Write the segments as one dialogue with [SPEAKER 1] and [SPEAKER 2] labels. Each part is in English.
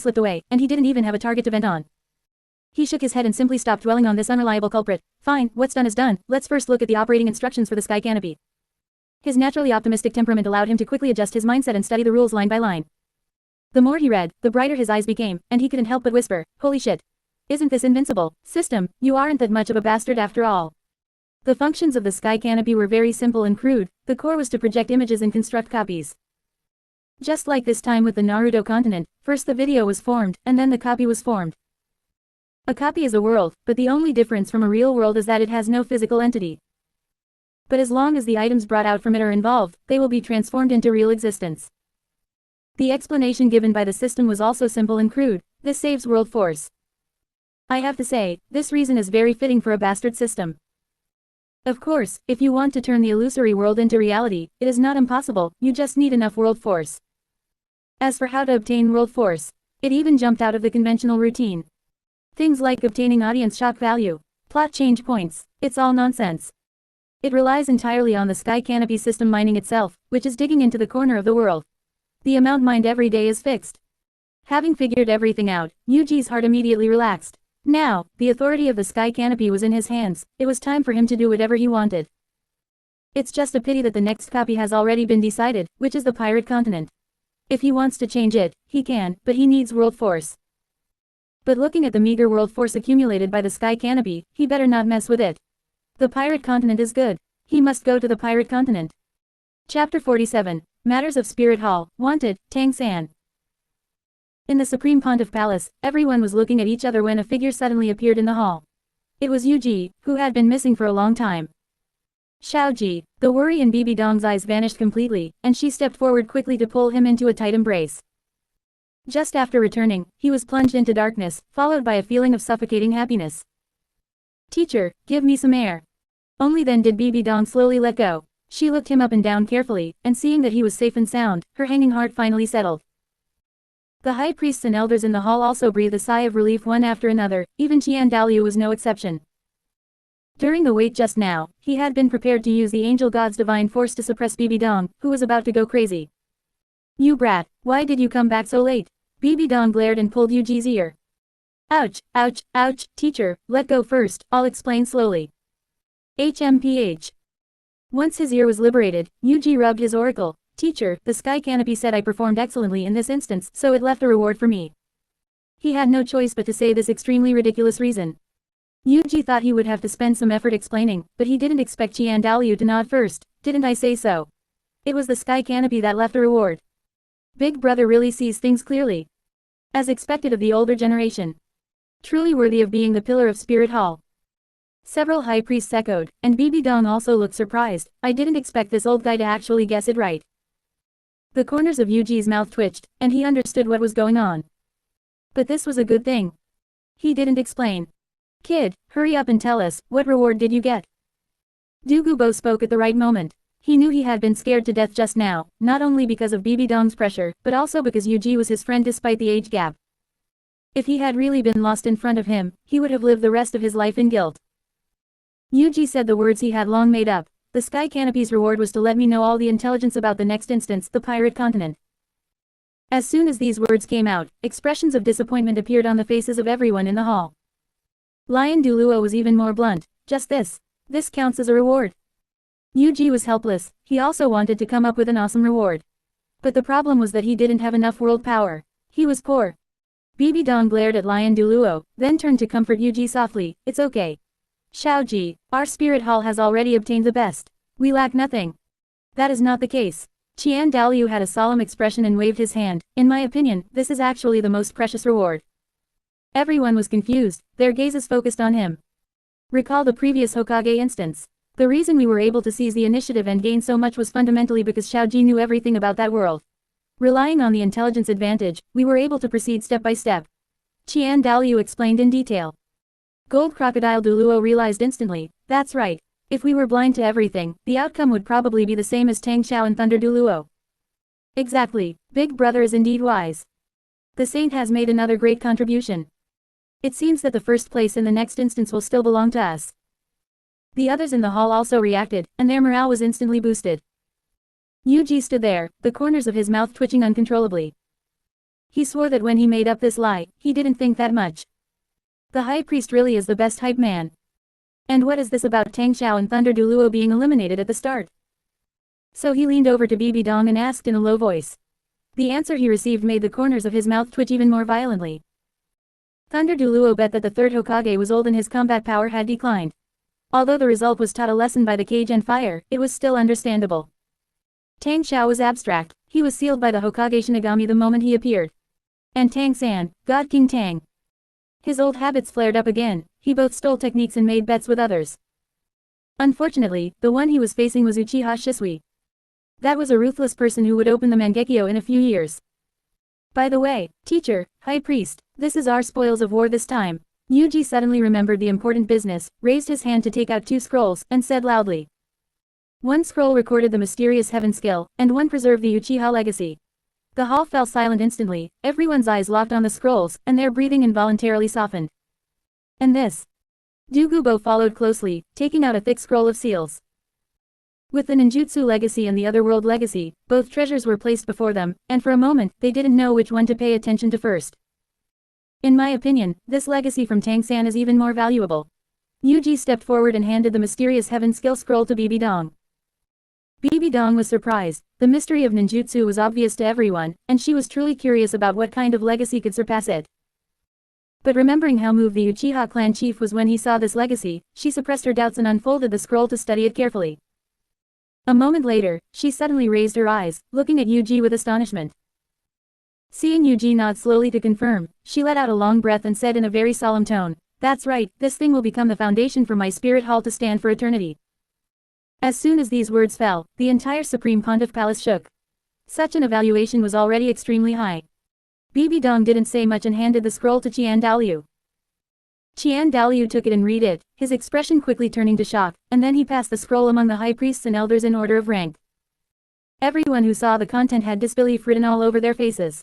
[SPEAKER 1] slipped away, and he didn't even have a target to vent on. He shook his head and simply stopped dwelling on this unreliable culprit. Fine, what's done is done, let's first look at the operating instructions for the sky canopy. His naturally optimistic temperament allowed him to quickly adjust his mindset and study the rules line by line. The more he read, the brighter his eyes became, and he couldn't help but whisper, holy shit. Isn't this invincible? System, you aren't that much of a bastard after all. The functions of the sky canopy were very simple and crude. The core was to project images and construct copies. Just like this time with the Naruto continent, first the video was formed, and then the copy was formed. A copy is a world, but the only difference from a real world is that it has no physical entity. But as long as the items brought out from it are involved, they will be transformed into real existence. The explanation given by the system was also simple and crude. This saves world force. I have to say, this reason is very fitting for a bastard system. Of course, if you want to turn the illusory world into reality, it is not impossible, you just need enough world force. As for how to obtain world force, it even jumped out of the conventional routine. Things like obtaining audience shock value, plot change points, it's all nonsense. It relies entirely on the sky canopy system mining itself, which is digging into the corner of the world. The amount mined every day is fixed. Having figured everything out, Yuji's heart immediately relaxed. Now, the authority of the sky canopy was in his hands, it was time for him to do whatever he wanted. It's just a pity that the next copy has already been decided, which is the pirate continent. If he wants to change it, he can, but he needs world force. But looking at the meager world force accumulated by the sky canopy, he better not mess with it. The pirate continent is good. He must go to the pirate continent. Chapter 47, Matters of Spirit Hall, Wanted, N.A.N. In the Supreme Pontiff Palace, everyone was looking at each other when a figure suddenly appeared in the hall. It was Yuji, who had been missing for a long time. Xiaoji, the worry in Bibi Dong's eyes vanished completely, and she stepped forward quickly to pull him into a tight embrace. Just after returning, he was plunged into darkness, followed by a feeling of suffocating happiness. Teacher, give me some air. Only then did Bibi Dong slowly let go. She looked him up and down carefully, and seeing that he was safe and sound, her hanging heart finally settled. The high priests and elders in the hall also breathed a sigh of relief one after another, even Qian Daliu was no exception. During the wait just now, he had been prepared to use the angel god's divine force to suppress Bibi Dong, who was about to go crazy. You brat, why did you come back so late? Bibi Dong glared and pulled Yuji's ear. Ouch, ouch, ouch, teacher, let go first, I'll explain slowly. HMPH. Once his ear was liberated, Yuji rubbed his oracle. Teacher, the sky canopy said I performed excellently in this instance, so it left a reward for me. He had no choice but to say this extremely ridiculous reason. Yuji thought he would have to spend some effort explaining, but he didn't expect Qian Daliu to nod first. Didn't I say so? It was the sky canopy that left a reward. Big brother really sees things clearly. As expected of the older generation. Truly worthy of being the pillar of Spirit Hall. Several high priests echoed, and Bibi Dong also looked surprised. I didn't expect this old guy to actually guess it right. The corners of Yuji's mouth twitched, and he understood what was going on. But this was a good thing. He didn't explain. Kid, hurry up and tell us, what reward did you get? Dugubo spoke at the right moment. He knew he had been scared to death just now, not only because of Bibi Dong's pressure, but also because Yuji was his friend despite the age gap. If he had really been lost in front of him, he would have lived the rest of his life in guilt. Yuji said the words he had long made up. The sky canopy's reward was to let me know all the intelligence about the next instance, the pirate continent. As soon as these words came out, expressions of disappointment appeared on the faces of everyone in the hall. Lion Duluo was even more blunt. Just this. This counts as a reward. Yuji was helpless. He also wanted to come up with an awesome reward. But the problem was that he didn't have enough world power. He was poor. Bibi Dong glared at Lion Duluo, then turned to comfort Yuji softly. It's okay. Xiaoji, our spirit hall has already obtained the best. We lack nothing. That is not the case. Qian Daliu had a solemn expression and waved his hand. In my opinion, this is actually the most precious reward. Everyone was confused, their gazes focused on him. Recall the previous Hokage instance. The reason we were able to seize the initiative and gain so much was fundamentally because Xiaoji knew everything about that world. Relying on the intelligence advantage, we were able to proceed step by step. Qian Daliu explained in detail. Gold Crocodile Duluo realized instantly, that's right. If we were blind to everything, the outcome would probably be the same as Tang Xiao and Thunder Duluo. Exactly, Big Brother is indeed wise. The saint has made another great contribution. It seems that the first place in the next instance will still belong to us. The others in the hall also reacted, and their morale was instantly boosted. Yuji stood there, the corners of his mouth twitching uncontrollably. He swore that when he made up this lie, he didn't think that much. The high priest really is the best hype man. And what is this about Tang Xiao and Thunder Duluo being eliminated at the start? So he leaned over to Bibi Dong and asked in a low voice. The answer he received made the corners of his mouth twitch even more violently. Thunder Duluo bet that the third Hokage was old and his combat power had declined. Although the result was taught a lesson by the cage and fire, it was still understandable. Tang Xiao was abstract, he was sealed by the Hokage Shinigami the moment he appeared. And Tang San, God King Tang. His old habits flared up again, he both stole techniques and made bets with others. Unfortunately, the one he was facing was Uchiha Shisui. That was a ruthless person who would open the Mangekyo in a few years. By the way, teacher, high priest, this is our spoils of war this time. Yuji suddenly remembered the important business, raised his hand to take out 2 scrolls, and said loudly. One scroll recorded the mysterious heaven skill, and one preserved the Uchiha legacy. The hall fell silent instantly, everyone's eyes locked on the scrolls, and their breathing involuntarily softened. And this? Dugubo followed closely, taking out a thick scroll of seals. With the ninjutsu legacy and the otherworld legacy, both treasures were placed before them, and for a moment, they didn't know which one to pay attention to first. In my opinion, this legacy from Tang San is even more valuable. Yuji stepped forward and handed the mysterious heaven skill scroll to Bibi Dong. Bibi Dong was surprised, the mystery of ninjutsu was obvious to everyone, and she was truly curious about what kind of legacy could surpass it. But remembering how moved the Uchiha clan chief was when he saw this legacy, she suppressed her doubts and unfolded the scroll to study it carefully. A moment later, she suddenly raised her eyes, looking at Yuji with astonishment. Seeing Yuji nod slowly to confirm, she let out a long breath and said in a very solemn tone, "That's right, this thing will become the foundation for my spirit hall to stand for eternity." As soon as these words fell, the entire Supreme Pontiff Palace shook. Such an evaluation was already extremely high. Bibi Dong didn't say much and handed the scroll to Qian Daoliu. Qian Daoliu took it and read it, his expression quickly turning to shock, and then he passed the scroll among the high priests and elders in order of rank. Everyone who saw the content had disbelief written all over their faces.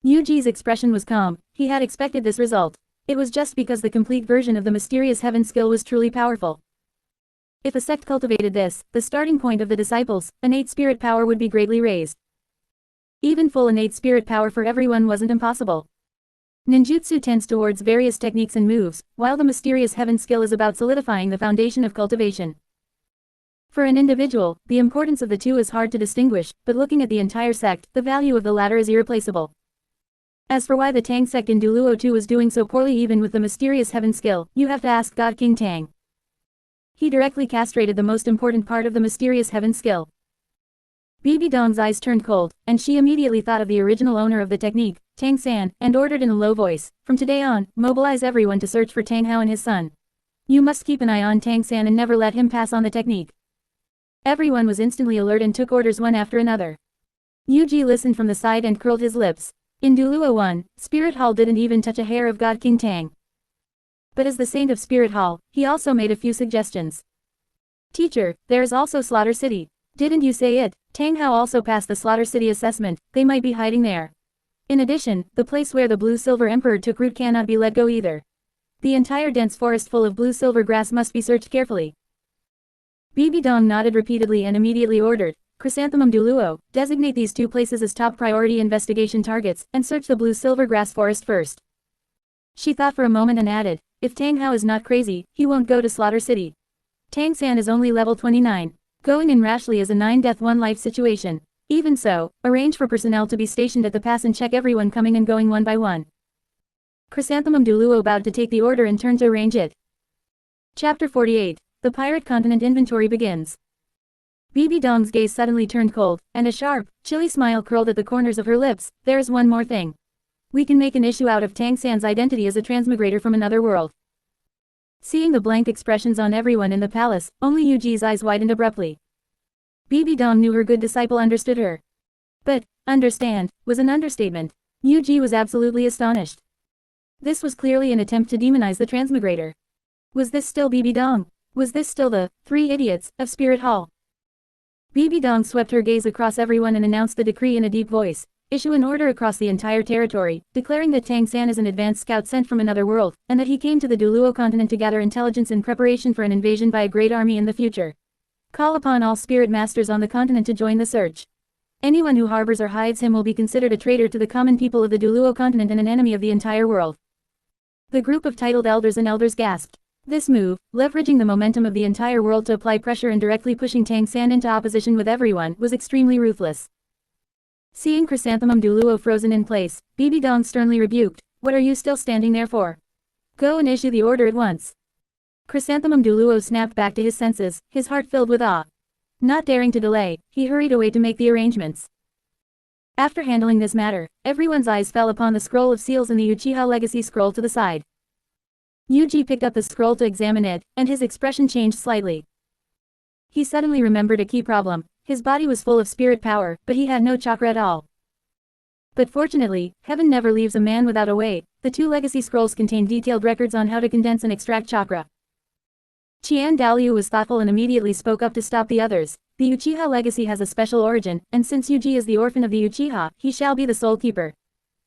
[SPEAKER 1] Yuji's expression was calm, he had expected this result. It was just because the complete version of the mysterious heaven skill was truly powerful. If a sect cultivated this, the starting point of the disciples, innate spirit power would be greatly raised. Even full innate spirit power for everyone wasn't impossible. Ninjutsu tends towards various techniques and moves, while the mysterious heaven skill is about solidifying the foundation of cultivation. For an individual, the importance of the two is hard to distinguish, but looking at the entire sect, the value of the latter is irreplaceable. As for why the Tang sect in Duluo 2 was doing so poorly even with the mysterious heaven skill, you have to ask God King Tang. He directly castrated the most important part of the mysterious heaven skill. Bibi Dong's eyes turned cold, and she immediately thought of the original owner of the technique, Tang San, and ordered in a low voice, "From today on, mobilize everyone to search for Tang Hao and his son. You must keep an eye on Tang San and never let him pass on the technique." Everyone was instantly alert and took orders one after another. Yuji listened from the side and curled his lips. In Duluo 1, Spirit Hall didn't even touch a hair of God King Tang. But as the saint of Spirit Hall, he also made a few suggestions. "Teacher, there is also Slaughter City. Didn't you say it? Tang Hao also passed the Slaughter City assessment, they might be hiding there. In addition, the place where the Blue-Silver Emperor took root cannot be let go either. The entire dense forest full of blue-silver grass must be searched carefully." Bibi Dong nodded repeatedly and immediately ordered, "Chrysanthemum Duluo, designate these 2 places as top priority investigation targets, and search the blue-silver grass forest first." She thought for a moment and added, "If Tang Hao is not crazy, he won't go to Slaughter City. Tang San is only level 29. Going in rashly is a 9-death 1-life situation. Even so, arrange for personnel to be stationed at the pass and check everyone coming and going one by one." Chrysanthemum Duluo bowed to take the order and turned to arrange it. Chapter 48. The Pirate Continent Inventory begins. Bibi Dong's gaze suddenly turned cold, and a sharp, chilly smile curled at the corners of her lips. "There's one more thing. We can make an issue out of Tang San's identity as a transmigrator from another world." Seeing the blank expressions on everyone in the palace, only Yuji's eyes widened abruptly. Bibi Dong knew her good disciple understood her. But, understand, was an understatement. Yuji was absolutely astonished. This was clearly an attempt to demonize the transmigrator. Was this still Bibi Dong? Was this still the 3 idiots of Spirit Hall? Bibi Dong swept her gaze across everyone and announced the decree in a deep voice. "Issue an order across the entire territory, declaring that Tang San is an advanced scout sent from another world, and that he came to the Duluo continent to gather intelligence in preparation for an invasion by a great army in the future. Call upon all spirit masters on the continent to join the search. Anyone who harbors or hides him will be considered a traitor to the common people of the Duluo continent and an enemy of the entire world. The group of titled elders and elders gasped. This move, leveraging the momentum of the entire world to apply pressure and directly pushing Tang San into opposition with everyone, was extremely ruthless. Seeing Chrysanthemum Duluo frozen in place, Bibi Dong sternly rebuked, "What are you still standing there for? Go and issue the order at once." Chrysanthemum Duluo snapped back to his senses, his heart filled with awe. Not daring to delay, he hurried away to make the arrangements. After handling this matter, everyone's eyes fell upon the scroll of seals in the Uchiha legacy scroll to the side. Yuji picked up the scroll to examine it, and his expression changed slightly. He suddenly remembered a key problem. His body was full of spirit power, but he had no chakra at all. But fortunately, heaven never leaves a man without a way. The two legacy scrolls contain detailed records on how to condense and extract chakra. Qian Daoliu was thoughtful and immediately spoke up to stop the others. The Uchiha legacy has a special origin, and since Yuji is the orphan of the Uchiha, he shall be the sole keeper.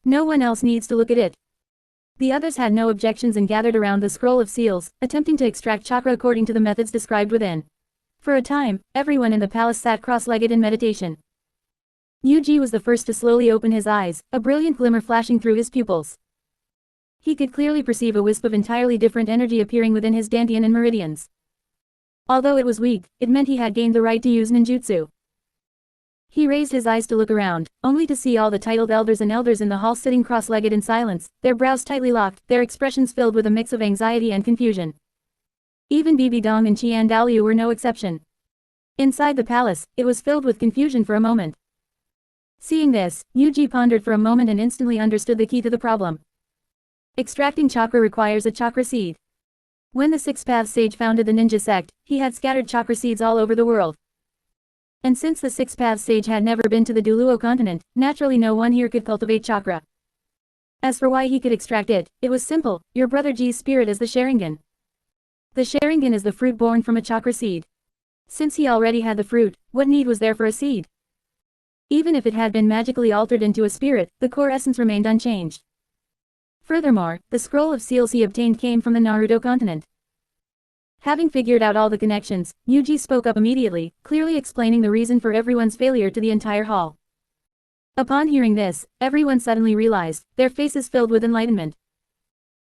[SPEAKER 1] No one else needs to look at it. The others had no objections and gathered around the scroll of seals, attempting to extract chakra according to the methods described within. For a time, everyone in the palace sat cross-legged in meditation. Yuji was the first to slowly open his eyes, a brilliant glimmer flashing through his pupils. He could clearly perceive a wisp of entirely different energy appearing within his dantian and meridians. Although it was weak, it meant he had gained the right to use ninjutsu. He raised his eyes to look around, only to see all the titled elders and elders in the hall sitting cross-legged in silence, their brows tightly locked, their expressions filled with a mix of anxiety and confusion. Even Bibi Dong and Qian Daoliu were no exception. Inside the palace, it was filled with confusion for a moment. Seeing this, Yuji pondered for a moment and instantly understood the key to the problem. Extracting chakra requires a chakra seed. When the Six Paths sage founded the ninja sect, he had scattered chakra seeds all over the world. And since the Six Paths sage had never been to the Duluo continent, naturally no one here could cultivate chakra. As for why he could extract it, it was simple: your brother Ji's spirit is the Sharingan. The Sharingan is the fruit born from a chakra seed. Since he already had the fruit, what need was there for a seed? Even if it had been magically altered into a spirit, the core essence remained unchanged. Furthermore, the scroll of seals he obtained came from the Naruto continent. Having figured out all the connections, Yuji spoke up immediately, clearly explaining the reason for everyone's failure to the entire hall. Upon hearing this, everyone suddenly realized, their faces filled with enlightenment.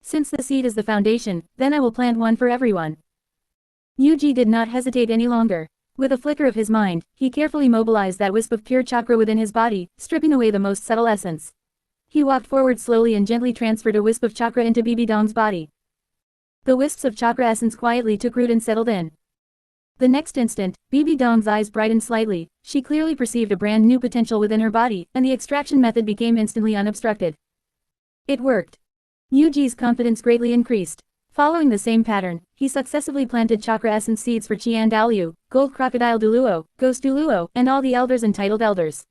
[SPEAKER 1] Since the seed is the foundation, then I will plant one for everyone. Yuji did not hesitate any longer. With a flicker of his mind, he carefully mobilized that wisp of pure chakra within his body, stripping away the most subtle essence. He walked forward slowly and gently transferred a wisp of chakra into Bibi Dong's body. The wisps of chakra essence quietly took root and settled in. The next instant, Bibi Dong's eyes brightened slightly. She clearly perceived a brand new potential within her body, and the extraction method became instantly unobstructed. It worked. Yuji's confidence greatly increased. Following the same pattern, he successively planted chakra essence seeds for Qian Daoliu, Gold Crocodile Duluo, Ghost Duluo, and all the elders and titled elders.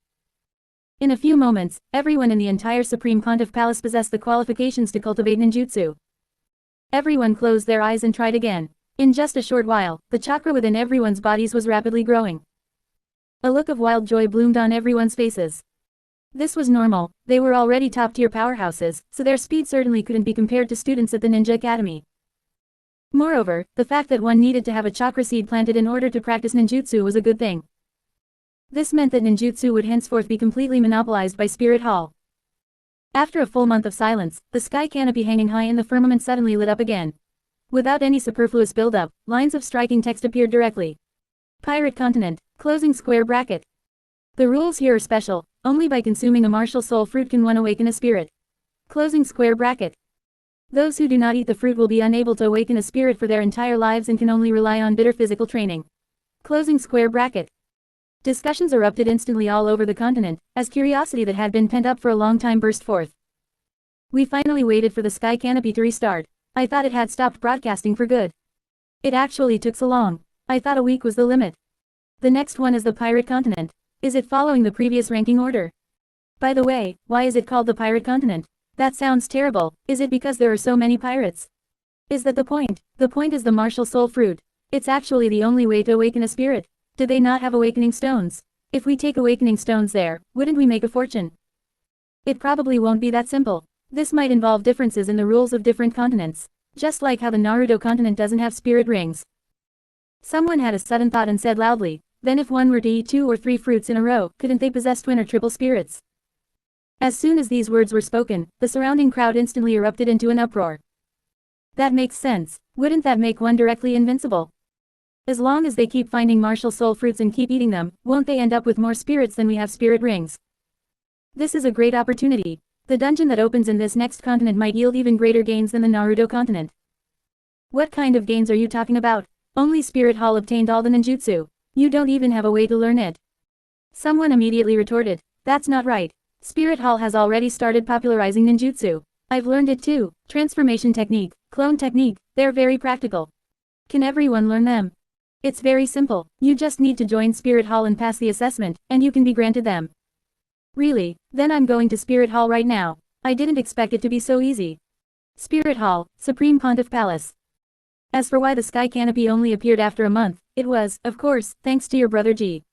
[SPEAKER 1] In a few moments, everyone in the entire Supreme Pontiff Palace possessed the qualifications to cultivate ninjutsu. Everyone closed their eyes and tried again. In just a short while, the chakra within everyone's bodies was rapidly growing. A look of wild joy bloomed on everyone's faces. This was normal, they were already top-tier powerhouses, so their speed certainly couldn't be compared to students at the Ninja Academy. Moreover, the fact that one needed to have a chakra seed planted in order to practice ninjutsu was a good thing. This meant that ninjutsu would henceforth be completely monopolized by Spirit Hall. After a full month of silence, the sky canopy hanging high in the firmament suddenly lit up again. Without any superfluous build-up, lines of striking text appeared directly. Pirate Continent, closing square bracket. The rules here are special, only by consuming a martial soul fruit can one awaken a spirit. Closing square bracket. Those who do not eat the fruit will be unable to awaken a spirit for their entire lives and can only rely on bitter physical training. Closing square bracket. Discussions erupted instantly all over the continent, as curiosity that had been pent up for a long time burst forth. We finally waited for the sky canopy to restart. I thought it had stopped broadcasting for good. It actually took so long. I thought a week was the limit. The next one is the Pirate Continent. Is it following the previous ranking order? By the way, why is it called the Pirate Continent? That sounds terrible. Is it because there are so many pirates? Is that the point? The point is the martial soul fruit. It's actually the only way to awaken a spirit. Do they not have awakening stones? If we take awakening stones there, wouldn't we make a fortune? It probably won't be that simple. This might involve differences in the rules of different continents. Just like how the Naruto continent doesn't have spirit rings. Someone had a sudden thought and said loudly, Then if one were to eat 2 or 3 fruits in a row, couldn't they possess twin or triple spirits? As soon as these words were spoken, the surrounding crowd instantly erupted into an uproar. That makes sense. Wouldn't that make one directly invincible? As long as they keep finding martial soul fruits and keep eating them, won't they end up with more spirits than we have spirit rings? This is a great opportunity. The dungeon that opens in this next continent might yield even greater gains than the Naruto continent. What kind of gains are you talking about? Only Spirit Hall obtained all the ninjutsu. You don't even have a way to learn it. Someone immediately retorted. That's not right. Spirit Hall has already started popularizing ninjutsu. I've learned it too. Transformation technique, clone technique, they're very practical. Can everyone learn them? It's very simple. You just need to join Spirit Hall and pass the assessment, and you can be granted them. Really? Then I'm going to Spirit Hall right now. I didn't expect it to be so easy. Spirit Hall, Supreme Pontiff Palace. As for why the sky canopy only appeared after a month, it was, of course, thanks to your brother G.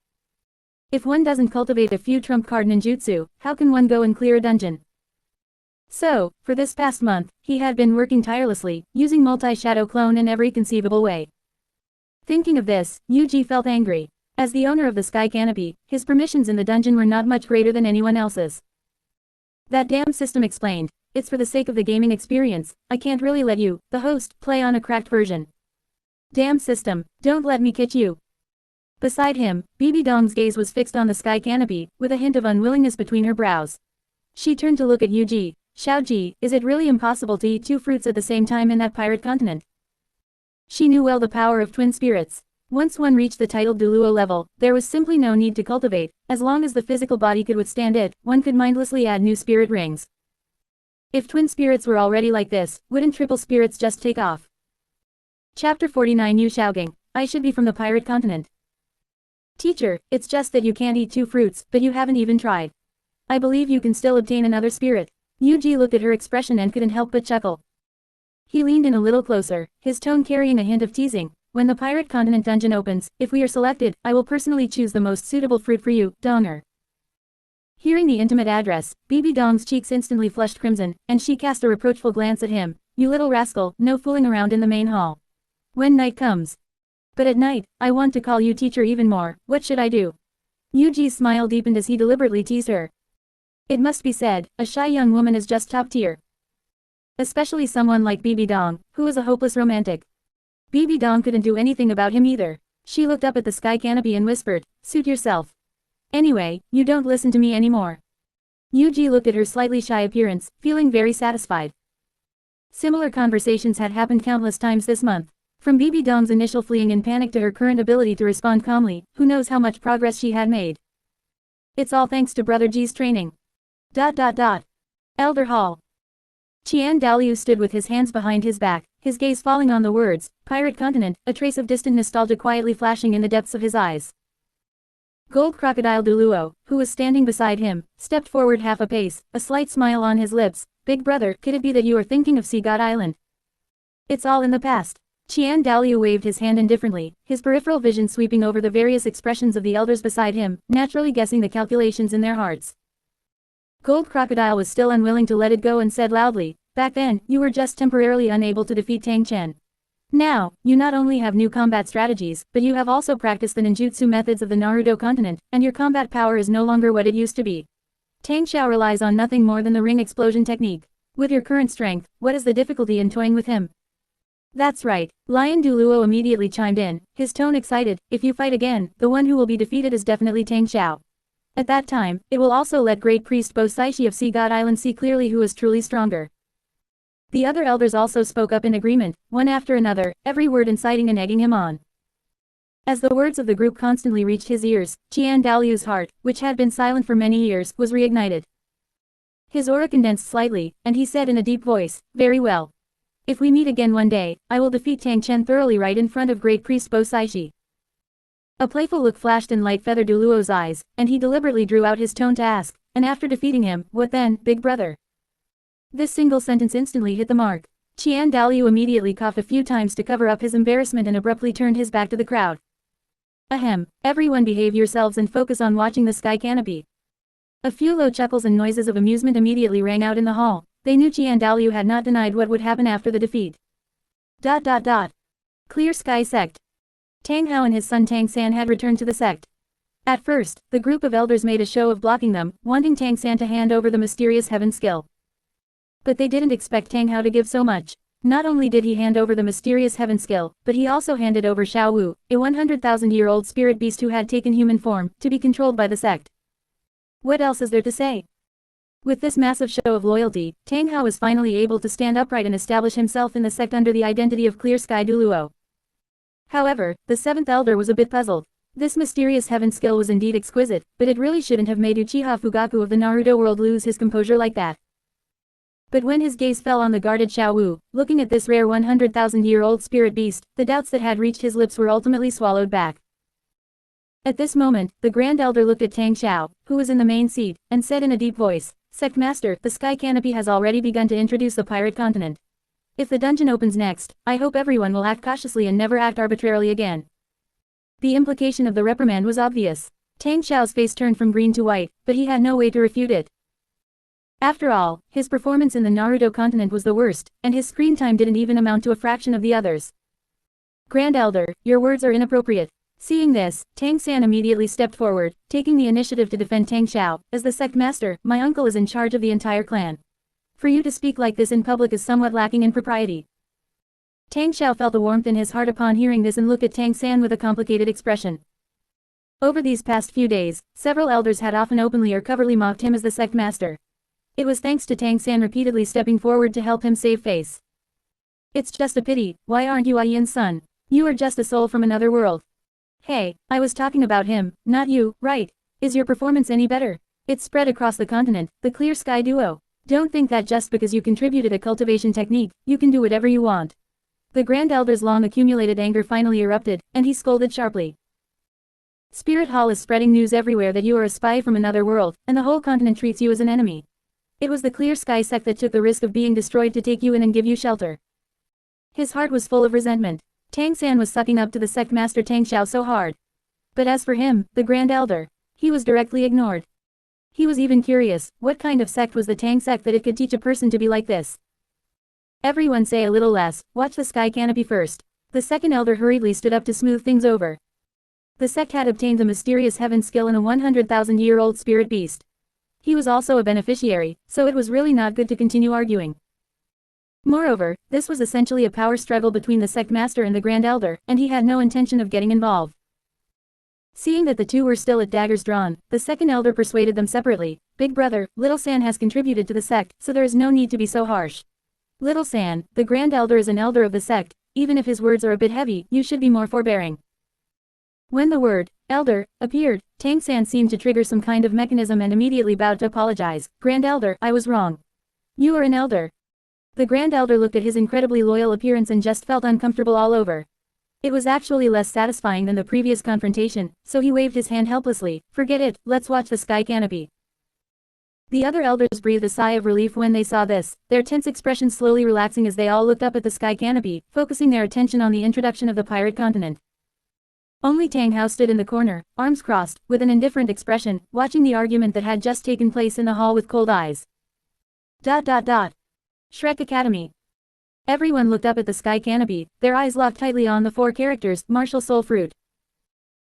[SPEAKER 1] If one doesn't cultivate a few trump card ninjutsu, how can one go and clear a dungeon? So, for this past month, he had been working tirelessly, using multi-shadow clone in every conceivable way. Thinking of this, Yuji felt angry. As the owner of the sky canopy, his permissions in the dungeon were not much greater than anyone else's. That damn system explained. It's for the sake of the gaming experience, I can't really let you, the host, play on a cracked version. Damn system, don't let me kid you. Beside him, Bibi Dong's gaze was fixed on the sky canopy, with a hint of unwillingness between her brows. She turned to look at Yuji. Xiaoji, is it really impossible to eat 2 fruits at the same time in that pirate continent? She knew well the power of twin spirits. Once one reached the titled Duluo level, there was simply no need to cultivate, as long as the physical body could withstand it, one could mindlessly add new spirit rings. If twin spirits were already like this, wouldn't triple spirits just take off? Chapter 49 Yu Xiaogang, I should be from the pirate continent. Teacher, it's just that you can't eat 2 fruits, but you haven't even tried. I believe you can still obtain another spirit. Yuji looked at her expression and couldn't help but chuckle. He leaned in a little closer, his tone carrying a hint of teasing. When the pirate continent dungeon opens, if we are selected, I will personally choose the most suitable fruit for you, Donger. Hearing the intimate address, Bibi Dong's cheeks instantly flushed crimson, and she cast a reproachful glance at him. You little rascal, no fooling around in the main hall. When night comes. But at night, I want to call you teacher even more, what should I do? Yuji's smile deepened as he deliberately teased her. It must be said, a shy young woman is just top tier. Especially someone like Bibi Dong, who is a hopeless romantic. Bibi Dong couldn't do anything about him either. She looked up at the sky canopy and whispered, suit yourself. Anyway, you don't listen to me anymore. Yuji looked at her slightly shy appearance, feeling very satisfied. Similar conversations had happened countless times this month. From Bibi Dong's initial fleeing in panic to her current ability to respond calmly, who knows how much progress she had made. It's all thanks to Brother G's training. Elder Hall. Qian Daoliu stood with his hands behind his back, his gaze falling on the words, Pirate Continent, a trace of distant nostalgia quietly flashing in the depths of his eyes. Gold Crocodile Duluo, who was standing beside him, stepped forward half a pace, a slight smile on his lips. Big brother, could it be that you are thinking of Sea God Island? It's all in the past. Qian Daoliu waved his hand indifferently, his peripheral vision sweeping over the various expressions of the elders beside him, naturally guessing the calculations in their hearts. Gold Crocodile was still unwilling to let it go and said loudly, back then, you were just temporarily unable to defeat Tang Chen. Now, you not only have new combat strategies, but you have also practiced the ninjutsu methods of the Naruto continent, and your combat power is no longer what it used to be. Tang Xiao relies on nothing more than the ring explosion technique. With your current strength, what is the difficulty in toying with him? That's right, Lion Duluo immediately chimed in, his tone excited, if you fight again, the one who will be defeated is definitely Tang Xiao. At that time, it will also let Great Priest Bo Saishi of Sea God Island see clearly who is truly stronger. The other elders also spoke up in agreement, one after another, every word inciting and egging him on. As the words of the group constantly reached his ears, Qian Daoliu's heart, which had been silent for many years, was reignited. His aura condensed slightly, and he said in a deep voice, very well. If we meet again one day, I will defeat Tang Chen thoroughly right in front of Great Priest Bo Saishi. A playful look flashed in Light Feather Duluo's eyes, and he deliberately drew out his tone to ask, and after defeating him, what then, big brother? This single sentence instantly hit the mark. Qian Daoliu immediately coughed a few times to cover up his embarrassment and abruptly turned his back to the crowd. Ahem, everyone behave yourselves and focus on watching the sky canopy. A few low chuckles and noises of amusement immediately rang out in the hall. They knew Qian Daoliu had not denied what would happen after the defeat. Clear Sky Sect. Tang Hao and his son Tang San had returned to the sect. At first, the group of elders made a show of blocking them, wanting Tang San to hand over the mysterious heaven skill. But they didn't expect Tang Hao to give so much. Not only did he hand over the mysterious heaven skill, but he also handed over Xiao Wu, a 100,000-year-old spirit beast who had taken human form, to be controlled by the sect. What else is there to say? With this massive show of loyalty, Tang Hao was finally able to stand upright and establish himself in the sect under the identity of Clear Sky Duluo. However, the seventh elder was a bit puzzled. This mysterious heaven skill was indeed exquisite, but it really shouldn't have made Uchiha Fugaku of the Naruto world lose his composure like that. But when his gaze fell on the guarded Xiao Wu, looking at this rare 100,000-year-old spirit beast, the doubts that had reached his lips were ultimately swallowed back. At this moment, the Grand Elder looked at Tang Xiao, who was in the main seat, and said in a deep voice, "Sect Master, the Sky Canopy has already begun to introduce the pirate continent. If the dungeon opens next, I hope everyone will act cautiously and never act arbitrarily again." The implication of the reprimand was obvious. Tang Xiao's face turned from green to white, but he had no way to refute it. After all, his performance in the Naruto continent was the worst, and his screen time didn't even amount to a fraction of the others. "Grand Elder, your words are inappropriate." Seeing this, Tang San immediately stepped forward, taking the initiative to defend Tang Xiao. "As the sect master, my uncle is in charge of the entire clan. For you to speak like this in public is somewhat lacking in propriety." Tang Xiao felt the warmth in his heart upon hearing this and looked at Tang San with a complicated expression. Over these past few days, several elders had often openly or covertly mocked him as the sect master. It was thanks to Tang San repeatedly stepping forward to help him save face. "It's just a pity, why aren't you Ian's son? You are just a soul from another world." "Hey, I was talking about him, not you, right? Is your performance any better? It's spread across the continent, the Clear Sky Duo. Don't think that just because you contributed a cultivation technique, you can do whatever you want." The Grand Elder's long accumulated anger finally erupted, and he scolded sharply. "Spirit Hall is spreading news everywhere that you are a spy from another world, and the whole continent treats you as an enemy. It was the Clear Sky sect that took the risk of being destroyed to take you in and give you shelter." His heart was full of resentment. Tang San was sucking up to the sect master Tang Xiao so hard. But as for him, the Grand Elder, he was directly ignored. He was even curious, what kind of sect was the Tang sect that it could teach a person to be like this? "Everyone say a little less, watch the Sky Canopy first." The second elder hurriedly stood up to smooth things over. The sect had obtained the mysterious heaven skill in a 100,000-year-old spirit beast. He was also a beneficiary, so it was really not good to continue arguing. Moreover, this was essentially a power struggle between the sect master and the Grand Elder, and he had no intention of getting involved. Seeing that the two were still at daggers drawn, the second elder persuaded them separately. "Big brother, Little San has contributed to the sect, so there is no need to be so harsh. Little San, the Grand Elder is an elder of the sect, even if his words are a bit heavy, you should be more forbearing." When the word, elder, appeared, Tang San seemed to trigger some kind of mechanism and immediately bowed to apologize. "Grand Elder, I was wrong. You are an elder." The Grand Elder looked at his incredibly loyal appearance and just felt uncomfortable all over. It was actually less satisfying than the previous confrontation, so he waved his hand helplessly. "Forget it, let's watch the Sky Canopy." The other elders breathed a sigh of relief when they saw this, their tense expressions slowly relaxing as they all looked up at the Sky Canopy, focusing their attention on the introduction of the pirate continent. Only Tang Hao stood in the corner, arms crossed, with an indifferent expression, watching the argument that had just taken place in the hall with cold eyes. Shrek Academy. Everyone looked up at the Sky Canopy, their eyes locked tightly on the four characters, Martial Soul Fruit.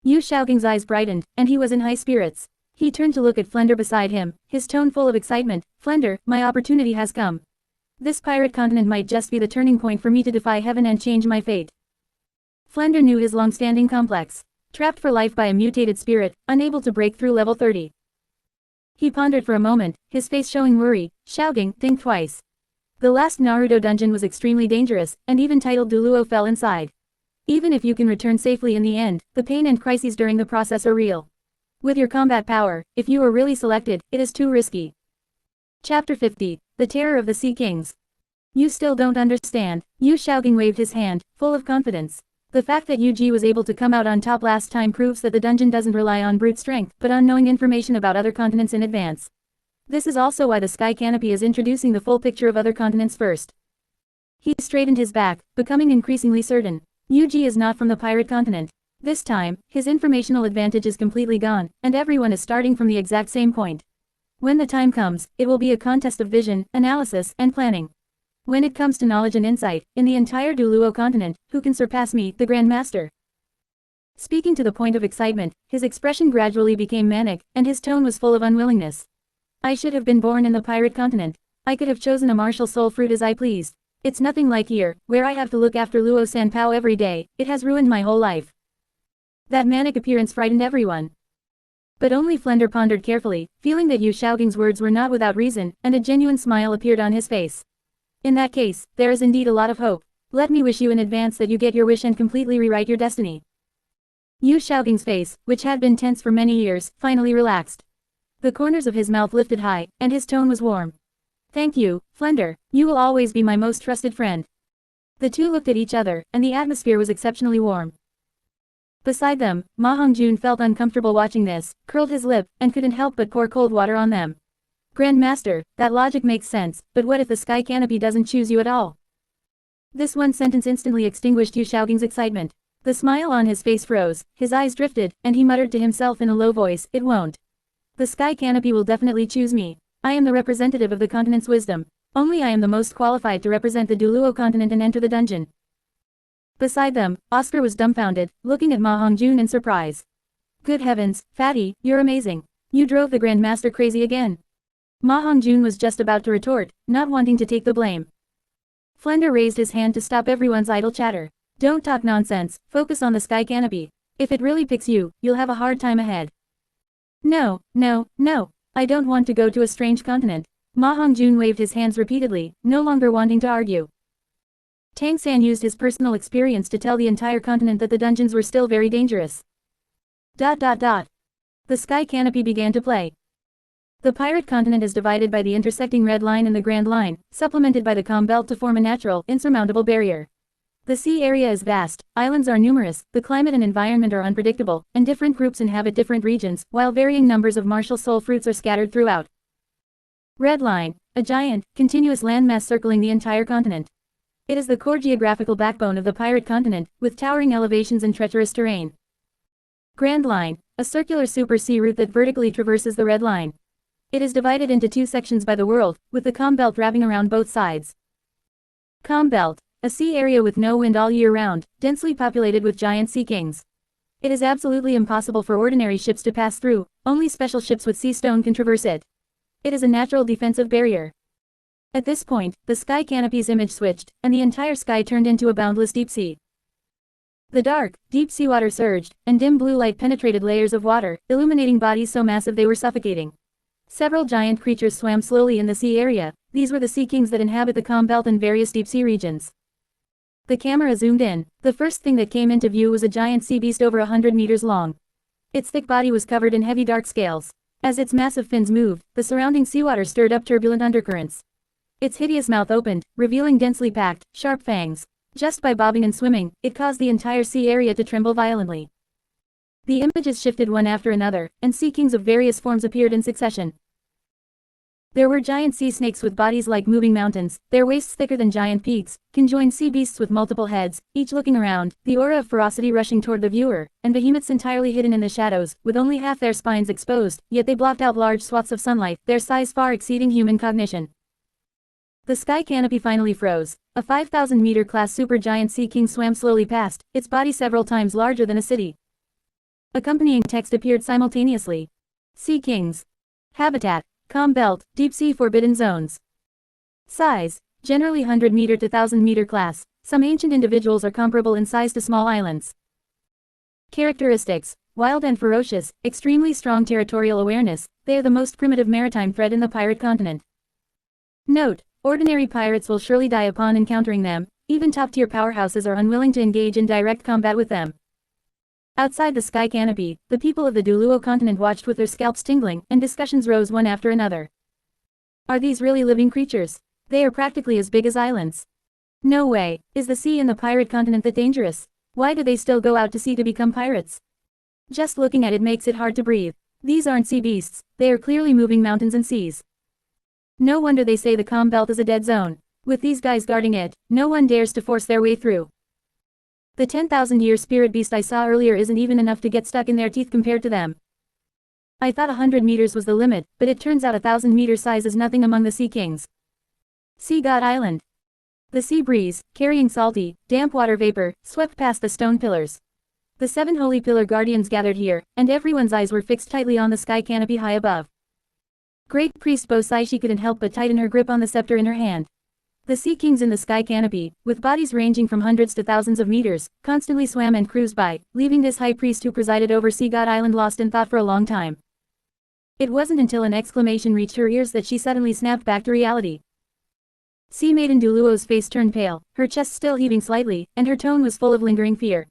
[SPEAKER 1] Yu Xiaoging's eyes brightened, and he was in high spirits. He turned to look at Flender beside him, his tone full of excitement. "Flender, my opportunity has come. This pirate continent might just be the turning point for me to defy heaven and change my fate." Flender knew his long-standing complex. Trapped for life by a mutated spirit, unable to break through level 30. He pondered for a moment, his face showing worry. "Xiaoging, think twice. The last Naruto dungeon was extremely dangerous, and even titled Duluo fell inside. Even if you can return safely in the end, the pain and crises during the process are real. With your combat power, if you are really selected, it is too risky." Chapter 50, The Terror of the Sea Kings. "You still don't understand." Yu Xiaoging waved his hand, full of confidence. "The fact that Yu was able to come out on top last time proves that the dungeon doesn't rely on brute strength, but on knowing information about other continents in advance. This is also why the Sky Canopy is introducing the full picture of other continents first." He straightened his back, becoming increasingly certain. Yuji is not from the pirate continent. This time, his informational advantage is completely gone, and everyone is starting from the exact same point. When the time comes, it will be a contest of vision, analysis, and planning. When it comes to knowledge and insight, in the entire Duluo continent, who can surpass me, the Grand Master? Speaking to the point of excitement, his expression gradually became manic, and his tone was full of unwillingness. I should have been born in the pirate continent. I could have chosen a martial soul fruit as I pleased. It's nothing like here, where I have to look after Luo Sanpao every day. It has ruined my whole life. That manic appearance frightened everyone. But only Flender pondered carefully, feeling that Yu Xiaoging's words were not without reason, and a genuine smile appeared on his face. In that case, there is indeed a lot of hope. Let me wish you in advance that you get your wish and completely rewrite your destiny. Yu Xiaoging's face, which had been tense for many years, finally relaxed. The corners of his mouth lifted high, and his tone was warm. Thank you, Flender. You will always be my most trusted friend. The two looked at each other, and the atmosphere was exceptionally warm. Beside them, Ma Hongjun felt uncomfortable watching this, curled his lip, and couldn't help but pour cold water on them. Grandmaster, that logic makes sense, but what if the sky canopy doesn't choose you at all? This one sentence instantly extinguished Yu Xiaoging's excitement. The smile on his face froze, his eyes drifted, and he muttered to himself in a low voice, "It won't. The sky canopy will definitely choose me. I am the representative of the continent's wisdom. Only I am the most qualified to represent the Duluo continent and enter the dungeon." Beside them, Oscar was dumbfounded, looking at Ma Hongjun in surprise. Good heavens, Fatty, you're amazing. You drove the Grandmaster crazy again. Ma Hongjun was just about to retort, not wanting to take the blame. Flender raised his hand to stop everyone's idle chatter. Don't talk nonsense, focus on the sky canopy. If it really picks you, you'll have a hard time ahead. No, no, no. I don't want to go to a strange continent. Ma Hongjun waved his hands repeatedly, no longer wanting to argue. Tang San used his personal experience to tell the entire continent that the dungeons were still very dangerous. The sky canopy began to play. The pirate continent is divided by the intersecting red line and the Grand Line, supplemented by the calm belt to form a natural, insurmountable barrier. The sea area is vast, islands are numerous, the climate and environment are unpredictable, and different groups inhabit different regions, while varying numbers of martial soul fruits are scattered throughout. Red Line, a giant, continuous landmass circling the entire continent. It is the core geographical backbone of the pirate continent, with towering elevations and treacherous terrain. Grand Line, a circular super sea route that vertically traverses the Red Line. It is divided into two sections by the world, with the calm belt wrapping around both sides. Calm belt. A sea area with no wind all year round, densely populated with giant sea kings. It is absolutely impossible for ordinary ships to pass through, only special ships with sea stone can traverse it. It is a natural defensive barrier. At this point, the sky canopy's image switched, and the entire sky turned into a boundless deep sea. The dark, deep sea water surged, and dim blue light penetrated layers of water, illuminating bodies so massive they were suffocating. Several giant creatures swam slowly in the sea area. These were the sea kings that inhabit the calm belt and various deep sea regions. The camera zoomed in. The first thing that came into view was a giant sea beast over 100 meters long. Its thick body was covered in heavy dark scales. As its massive fins moved, the surrounding seawater stirred up turbulent undercurrents. Its hideous mouth opened, revealing densely packed, sharp fangs. Just by bobbing and swimming, it caused the entire sea area to tremble violently. The images shifted one after another, and sea kings of various forms appeared in succession. There were giant sea snakes with bodies like moving mountains, their waists thicker than giant peaks, conjoined sea beasts with multiple heads, each looking around, the aura of ferocity rushing toward the viewer, and behemoths entirely hidden in the shadows, with only half their spines exposed, yet they blocked out large swaths of sunlight, their size far exceeding human cognition. The sky canopy finally froze. A 5,000-meter class supergiant sea king swam slowly past, its body several times larger than a city. Accompanying text appeared simultaneously. Sea kings. Habitat. Calm belt, deep sea forbidden zones. Size, generally 100-meter to 1,000-meter class. Some ancient individuals are comparable in size to small islands. Characteristics, wild and ferocious, extremely strong territorial awareness, they are the most primitive maritime threat in the pirate continent. Note, ordinary pirates will surely die upon encountering them, even top-tier powerhouses are unwilling to engage in direct combat with them. Outside the sky canopy, the people of the Duluo continent watched with their scalps tingling, and discussions rose one after another. Are these really living creatures? They are practically as big as islands. No way. Is the sea in the pirate continent that dangerous? Why do they still go out to sea to become pirates? Just looking at it makes it hard to breathe. These aren't sea beasts, they are clearly moving mountains and seas. No wonder they say the calm belt is a dead zone. With these guys guarding it, no one dares to force their way through. The 10,000-year spirit beast I saw earlier isn't even enough to get stuck in their teeth compared to them. I thought 100 meters was the limit, but it turns out 1,000-meter size is nothing among the sea kings. Sea God Island. The sea breeze, carrying salty, damp water vapor, swept past the stone pillars. The 7 holy pillar guardians gathered here, and everyone's eyes were fixed tightly on the sky canopy high above. Great Priest Bosaishi couldn't help but tighten her grip on the scepter in her hand. The sea kings in the sky canopy, with bodies ranging from hundreds to thousands of meters, constantly swam and cruised by, leaving this high priest who presided over Sea God Island lost in thought for a long time. It wasn't until an exclamation reached her ears that she suddenly snapped back to reality. Sea Maiden Duluo's face turned pale, her chest still heaving slightly, and her tone was full of lingering fear.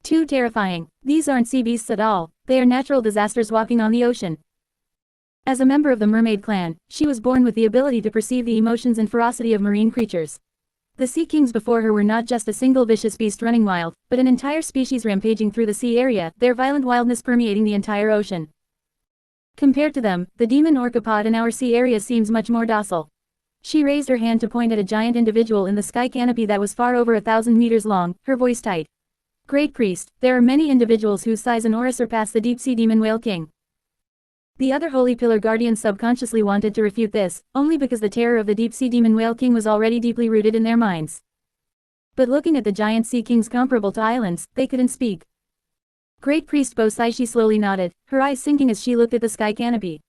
[SPEAKER 1] Too terrifying. These aren't sea beasts at all, they are natural disasters walking on the ocean. As a member of the mermaid clan, she was born with the ability to perceive the emotions and ferocity of marine creatures. The sea kings before her were not just a single vicious beast running wild, but an entire species rampaging through the sea area, their violent wildness permeating the entire ocean. Compared to them, the demon orcapod in our sea area seems much more docile. She raised her hand to point at a giant individual in the sky canopy that was far over 1,000 meters long, her voice tight. Great Priest, there are many individuals whose size and aura surpass the deep-sea demon whale king. The other holy pillar guardians subconsciously wanted to refute this, only because the terror of the deep-sea demon whale king was already deeply rooted in their minds. But looking at the giant sea kings comparable to islands, they couldn't speak. Great Priest Bosaishi slowly nodded, her eyes sinking as she looked at the sky canopy.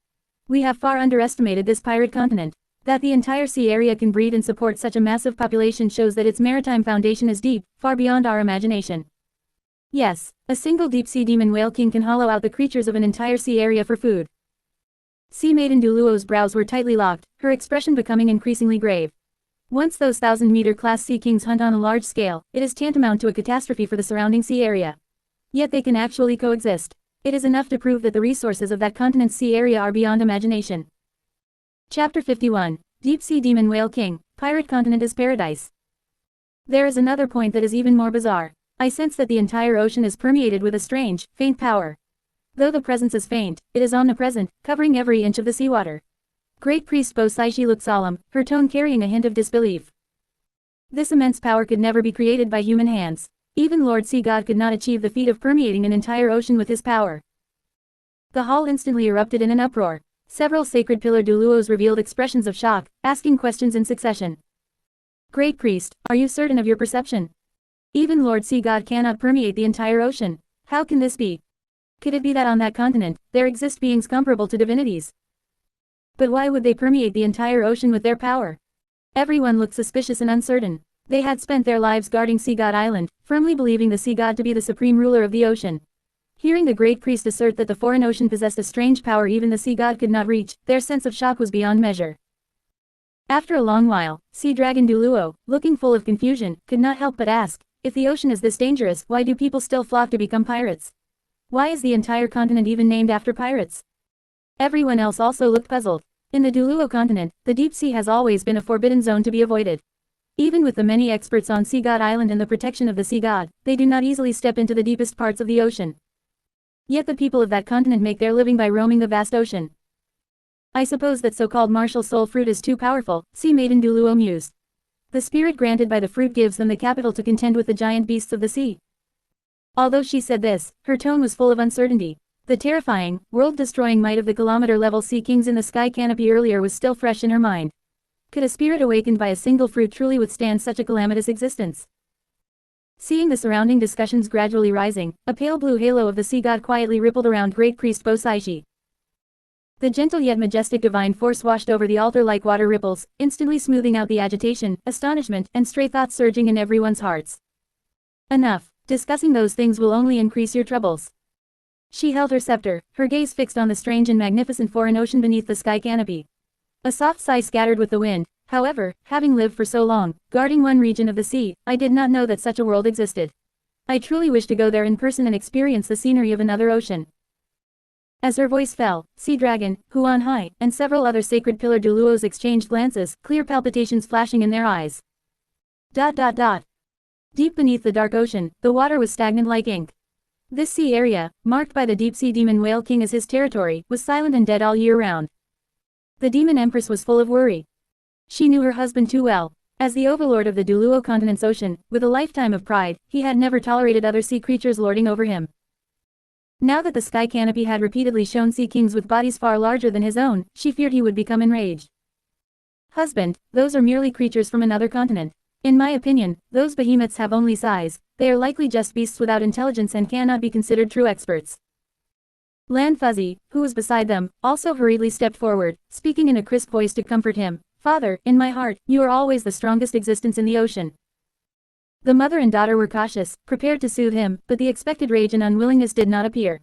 [SPEAKER 1] We have far underestimated this pirate continent. That the entire sea area can breed and support such a massive population shows that its maritime foundation is deep, far beyond our imagination. Yes, a single deep-sea demon whale king can hollow out the creatures of an entire sea area for food. Sea Maiden Duluo's brows were tightly locked, her expression becoming increasingly grave. Once those 1,000-meter class sea kings hunt on a large scale, it is tantamount to a catastrophe for the surrounding sea area. Yet they can actually coexist. It is enough to prove that the resources of that continent's sea area are beyond imagination. Chapter 51. Deep-Sea Demon Whale King, Pirate Continent is Paradise. There is another point that is even more bizarre. I sense that the entire ocean is permeated with a strange, faint power. Though the presence is faint, it is omnipresent, covering every inch of the seawater. Great Priest Bosaishi looked solemn, her tone carrying a hint of disbelief. This immense power could never be created by human hands. Even Lord Sea God could not achieve the feat of permeating an entire ocean with his power. The hall instantly erupted in an uproar. Several sacred pillar Duluos revealed expressions of shock, asking questions in succession. Great Priest, are you certain of your perception? Even Lord Sea God cannot permeate the entire ocean. How can this be? Could it be that on that continent, there exist beings comparable to divinities? But why would they permeate the entire ocean with their power? Everyone looked suspicious and uncertain. They had spent their lives guarding Sea God Island, firmly believing the sea god to be the supreme ruler of the ocean. Hearing the great priest assert that the foreign ocean possessed a strange power even the sea god could not reach, their sense of shock was beyond measure. After a long while, Sea Dragon Duluo, looking full of confusion, could not help but ask, if the ocean is this dangerous, why do people still flock to become pirates? Why is the entire continent even named after pirates? Everyone else also looked puzzled. In the Duluo continent, the deep sea has always been a forbidden zone to be avoided. Even with the many experts on Sea God Island and the protection of the sea god, they do not easily step into the deepest parts of the ocean. Yet the people of that continent make their living by roaming the vast ocean. I suppose that so-called martial soul fruit is too powerful, Sea Maiden Duluo mused. The spirit granted by the fruit gives them the capital to contend with the giant beasts of the sea. Although she said this, her tone was full of uncertainty. The terrifying, world-destroying might of the kilometer-level sea kings in the sky canopy earlier was still fresh in her mind. Could a spirit awakened by a single fruit truly withstand such a calamitous existence? Seeing the surrounding discussions gradually rising, a pale blue halo of the sea god quietly rippled around Great Priest Bosaishi. The gentle yet majestic divine force washed over the altar like water ripples, instantly smoothing out the agitation, astonishment, and stray thoughts surging in everyone's hearts. Enough. Discussing those things will only increase your troubles. She held her scepter, her gaze fixed on the strange and magnificent foreign ocean beneath the sky canopy. A soft sigh scattered with the wind. However, having lived for so long, guarding one region of the sea, I did not know that such a world existed. I truly wish to go there in person and experience the scenery of another ocean. As her voice fell, Sea Dragon, Huan Hai, and several other sacred pillar Duluos exchanged glances, clear palpitations flashing in their eyes. Deep beneath the dark ocean, the water was stagnant like ink. This sea area, marked by the deep-sea demon whale king as his territory, was silent and dead all year round. The demon empress was full of worry. She knew her husband too well. As the overlord of the Duluo continent's ocean, with a lifetime of pride, he had never tolerated other sea creatures lording over him. Now that the sky canopy had repeatedly shown sea kings with bodies far larger than his own, she feared he would become enraged. Husband, those are merely creatures from another continent. In my opinion, those behemoths have only size, they are likely just beasts without intelligence and cannot be considered true experts. Lan Fuzzy, who was beside them, also hurriedly stepped forward, speaking in a crisp voice to comfort him. Father, in my heart, you are always the strongest existence in the ocean. The mother and daughter were cautious, prepared to soothe him, but the expected rage and unwillingness did not appear.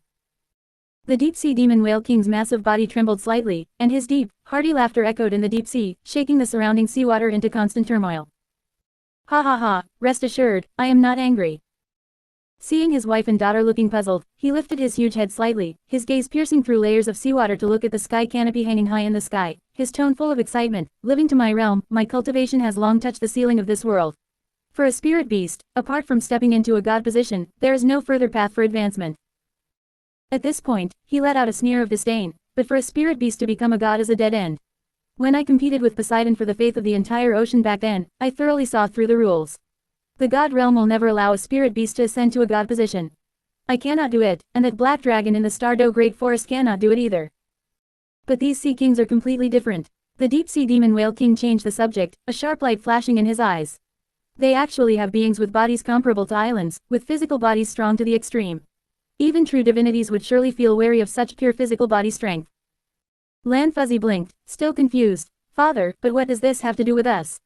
[SPEAKER 1] The deep-sea demon whale king's massive body trembled slightly, and his deep, hearty laughter echoed in the deep sea, shaking the surrounding seawater into constant turmoil. Ha ha ha, rest assured, I am not angry. Seeing his wife and daughter looking puzzled, he lifted his huge head slightly, his gaze piercing through layers of seawater to look at the sky canopy hanging high in the sky, his tone full of excitement. Living to my realm, my cultivation has long touched the ceiling of this world. For a spirit beast, apart from stepping into a god position, there is no further path for advancement. At this point, he let out a sneer of disdain, but for a spirit beast to become a god is a dead end. When I competed with Poseidon for the faith of the entire ocean back then, I thoroughly saw through the rules. The god realm will never allow a spirit beast to ascend to a god position. I cannot do it, and that black dragon in the Stardow Great Forest cannot do it either. But these sea kings are completely different. The deep-sea demon whale king changed the subject, a sharp light flashing in his eyes. They actually have beings with bodies comparable to islands, with physical bodies strong to the extreme. Even true divinities would surely feel wary of such pure physical body strength. Lan Fuzzy blinked, still confused. Father, but what does this have to do with us?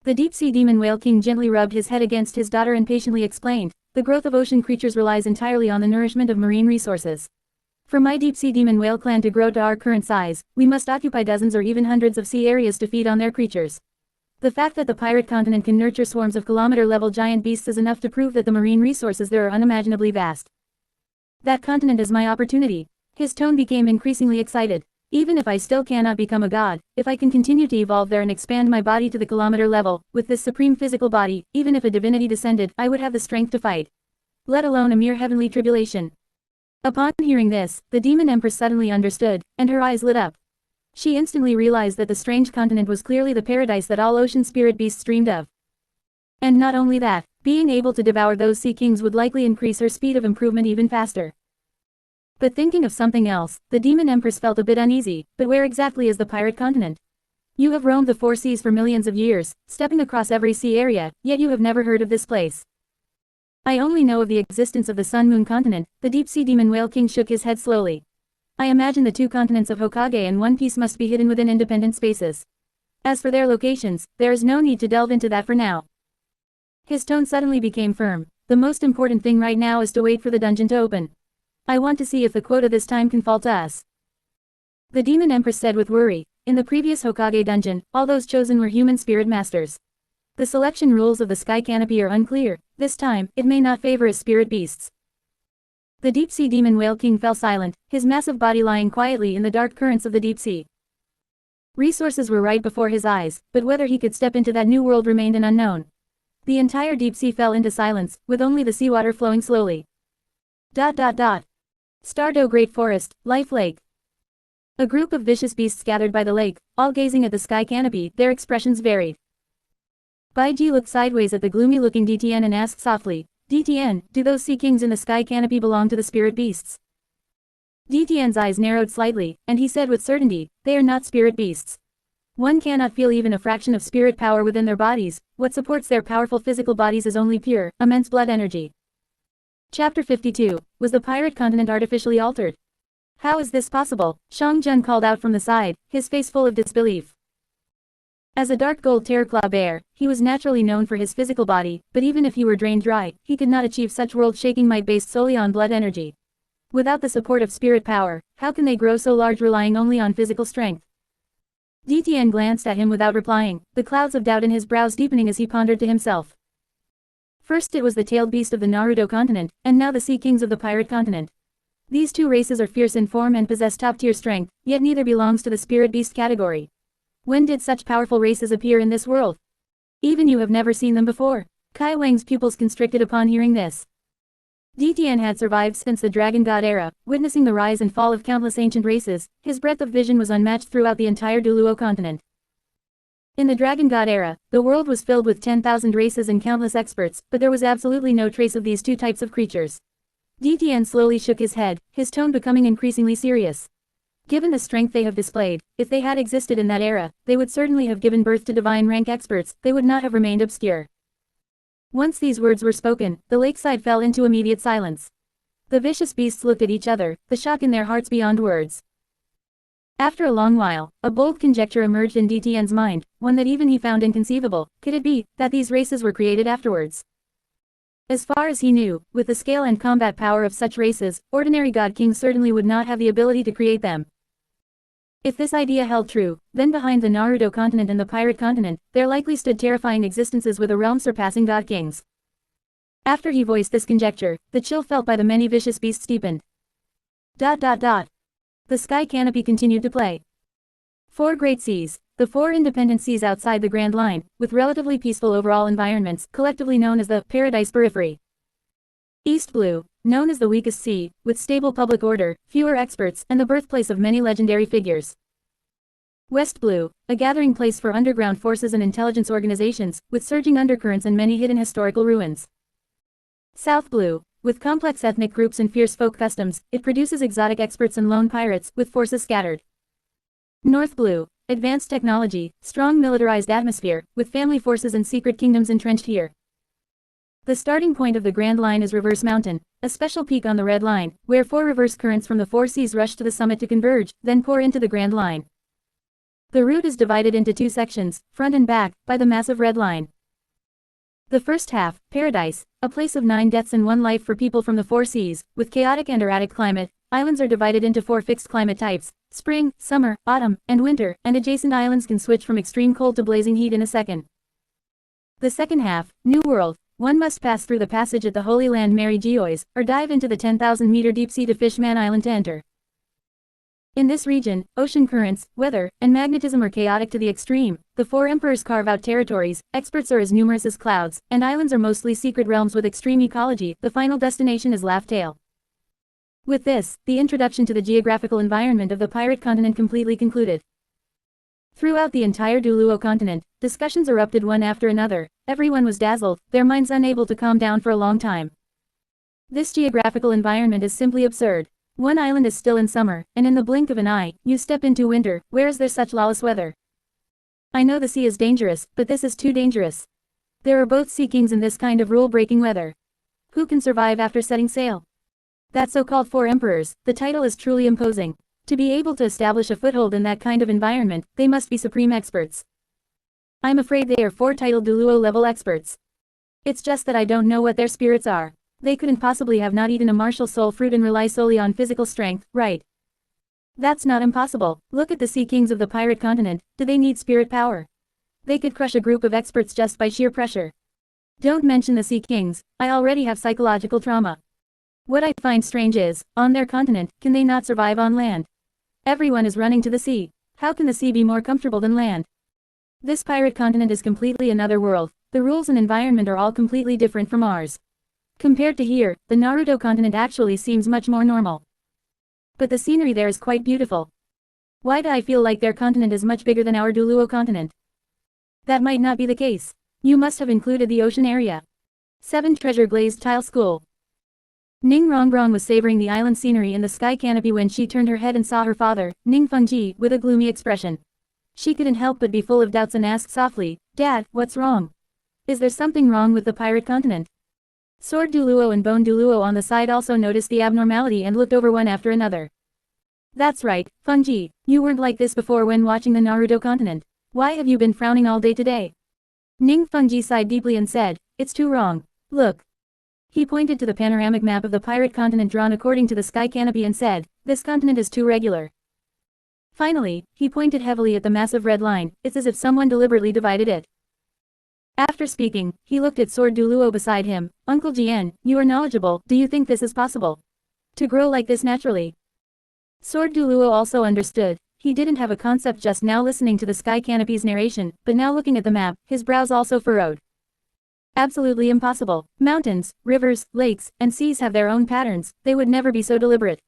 [SPEAKER 1] The deep-sea demon whale king gently rubbed his head against his daughter and patiently explained, the growth of ocean creatures relies entirely on the nourishment of marine resources. For my deep-sea demon whale clan to grow to our current size, we must occupy dozens or even hundreds of sea areas to feed on their creatures. The fact that the pirate continent can nurture swarms of kilometer-level giant beasts is enough to prove that the marine resources there are unimaginably vast. That continent is my opportunity. His tone became increasingly excited. Even if I still cannot become a god, if I can continue to evolve there and expand my body to the kilometer level, with this supreme physical body, even if a divinity descended, I would have the strength to fight. Let alone a mere heavenly tribulation. Upon hearing this, the demon empress suddenly understood, and her eyes lit up. She instantly realized that the strange continent was clearly the paradise that all ocean spirit beasts dreamed of. And not only that, being able to devour those sea kings would likely increase her speed of improvement even faster. But thinking of something else, the demon empress felt a bit uneasy. But where exactly is the pirate continent? You have roamed the four seas for millions of years, stepping across every sea area, yet you have never heard of this place. I only know of the existence of the Sun-Moon continent. The deep-sea demon whale king shook his head slowly. I imagine the two continents of Hokage and One Piece must be hidden within independent spaces. As for their locations, there is no need to delve into that for now. His tone suddenly became firm. The most important thing right now is to wait for the dungeon to open. I want to see if the quota this time can fall to us. The demon empress said with worry. In the previous Hokage dungeon, all those chosen were human spirit masters. The selection rules of the sky canopy are unclear. This time, it may not favor his spirit beasts. The deep-sea demon whale king fell silent, his massive body lying quietly in the dark currents of the deep sea. Resources were right before his eyes, but whether he could step into that new world remained an unknown. The entire deep sea fell into silence, with only the seawater flowing slowly. Stardow Great Forest, Life Lake. A group of vicious beasts gathered by the lake, all gazing at the sky canopy, their expressions varied. Baiji looked sideways at the gloomy-looking N.A.N. and asked softly, N.A.N., do those sea kings in the sky canopy belong to the spirit beasts? N.A.N.'s eyes narrowed slightly, and he said with certainty, they are not spirit beasts. One cannot feel even a fraction of spirit power within their bodies. What supports their powerful physical bodies is only pure, immense blood energy. Chapter 52. Was the pirate continent artificially altered? How is this possible? Shang Jun called out from the side, his face full of disbelief. As a dark gold terraclaw bear, he was naturally known for his physical body, but even if he were drained dry, he could not achieve such world-shaking might based solely on blood energy. Without the support of spirit power, how can they grow so large relying only on physical strength? N.A.N. glanced at him without replying, the clouds of doubt in his brows deepening as he pondered to himself. First it was the tailed beast of the Naruto continent, and now the sea kings of the pirate continent. These two races are fierce in form and possess top-tier strength, yet neither belongs to the spirit beast category. When did such powerful races appear in this world? Even you have never seen them before. Kai Wang's pupils constricted upon hearing this. N.A.N. had survived since the Dragon God era, witnessing the rise and fall of countless ancient races. His breadth of vision was unmatched throughout the entire Duluo continent. In the Dragon God era, the world was filled with 10,000 races and countless experts, but there was absolutely no trace of these two types of creatures. N.A.N. slowly shook his head, his tone becoming increasingly serious. Given the strength they have displayed, if they had existed in that era, they would certainly have given birth to divine rank experts, they would not have remained obscure. Once these words were spoken, the lakeside fell into immediate silence. The vicious beasts looked at each other, the shock in their hearts beyond words. After a long while, a bold conjecture emerged in N.N.'s mind, one that even he found inconceivable. Could it be that these races were created afterwards? As far as he knew, with the scale and combat power of such races, ordinary god kings certainly would not have the ability to create them. If this idea held true, then behind the Naruto continent and the pirate continent, there likely stood terrifying existences with a realm surpassing god kings. After he voiced this conjecture, the chill felt by the many vicious beasts deepened. The sky canopy continued to play. 4 great seas, the 4 independent seas outside the Grand Line, with relatively peaceful overall environments, collectively known as the Paradise Periphery. East Blue, known as the weakest sea, with stable public order, fewer experts, and the birthplace of many legendary figures. West Blue, a gathering place for underground forces and intelligence organizations, with surging undercurrents and many hidden historical ruins. South Blue, with complex ethnic groups and fierce folk customs, it produces exotic experts and lone pirates, with forces scattered. North Blue, advanced technology, strong militarized atmosphere, with family forces and secret kingdoms entrenched here. The starting point of the Grand Line is Reverse Mountain, a special peak on the Red Line, where 4 reverse currents from the 4 seas rush to the summit to converge, then pour into the Grand Line. The route is divided into 2 sections, front and back, by the massive Red Line. The first half, Paradise, a place of 9 deaths and 1 life for people from the 4 seas, with chaotic and erratic climate. Islands are divided into 4 fixed climate types: spring, summer, autumn, and winter, and adjacent islands can switch from extreme cold to blazing heat in a second. The second half, New World, one must pass through the passage at the Holy Land Mary Geoise, or dive into the 10,000-meter deep sea to Fishman Island to enter. In this region, ocean currents, weather, and magnetism are chaotic to the extreme. The 4 emperors carve out territories, experts are as numerous as clouds, and islands are mostly secret realms with extreme ecology. The final destination is Laugh Tale. With this, the introduction to the geographical environment of the pirate continent completely concluded. Throughout the entire Duluo continent, discussions erupted one after another. Everyone was dazzled, their minds unable to calm down for a long time. This geographical environment is simply absurd. One island is still in summer, and in the blink of an eye, you step into winter. Where is there such lawless weather? I know the sea is dangerous, but this is too dangerous. There are both sea kings in this kind of rule-breaking weather. Who can survive after setting sail? That so-called 4 emperors, the title is truly imposing. To be able to establish a foothold in that kind of environment, they must be supreme experts. I'm afraid they are 4 titled Duluo-level experts. It's just that I don't know what their spirits are. They couldn't possibly have not eaten a martial soul fruit and rely solely on physical strength, right? That's not impossible. Look at the sea kings of the pirate continent. Do they need spirit power? They could crush a group of experts just by sheer pressure. Don't mention the sea kings, I already have psychological trauma. What I find strange is, on their continent, can they not survive on land? Everyone is running to the sea. How can the sea be more comfortable than land? This pirate continent is completely another world. The rules and environment are all completely different from ours. Compared to here, the Naruto continent actually seems much more normal. But the scenery there is quite beautiful. Why do I feel like their continent is much bigger than our Duluo continent? That might not be the case. You must have included the ocean area. 7 Treasure Glazed Tile School. Ning Rongrong was savoring the island scenery in the sky canopy when she turned her head and saw her father, Ning Fengji, with a gloomy expression. She couldn't help but be full of doubts and asked softly, "Dad, what's wrong? Is there something wrong with the pirate continent?" Sword Duluo and Bone Duluo on the side also noticed the abnormality and looked over one after another. That's right, Fengji, you weren't like this before when watching the Naruto continent. Why have you been frowning all day today? Ning Fengji sighed deeply and said, "It's too wrong. Look." He pointed to the panoramic map of the pirate continent drawn according to the sky canopy and said, "This continent is too regular." Finally, he pointed heavily at the massive red line. It's as if someone deliberately divided it. After speaking, he looked at Sword Duluo beside him. "Uncle Jian, you are knowledgeable, do you think this is possible? To grow like this naturally?" Sword Duluo also understood. He didn't have a concept just now listening to the sky canopy's narration, but now looking at the map, his brows also furrowed. Absolutely impossible. Mountains, rivers, lakes, and seas have their own patterns, they would never be so deliberate.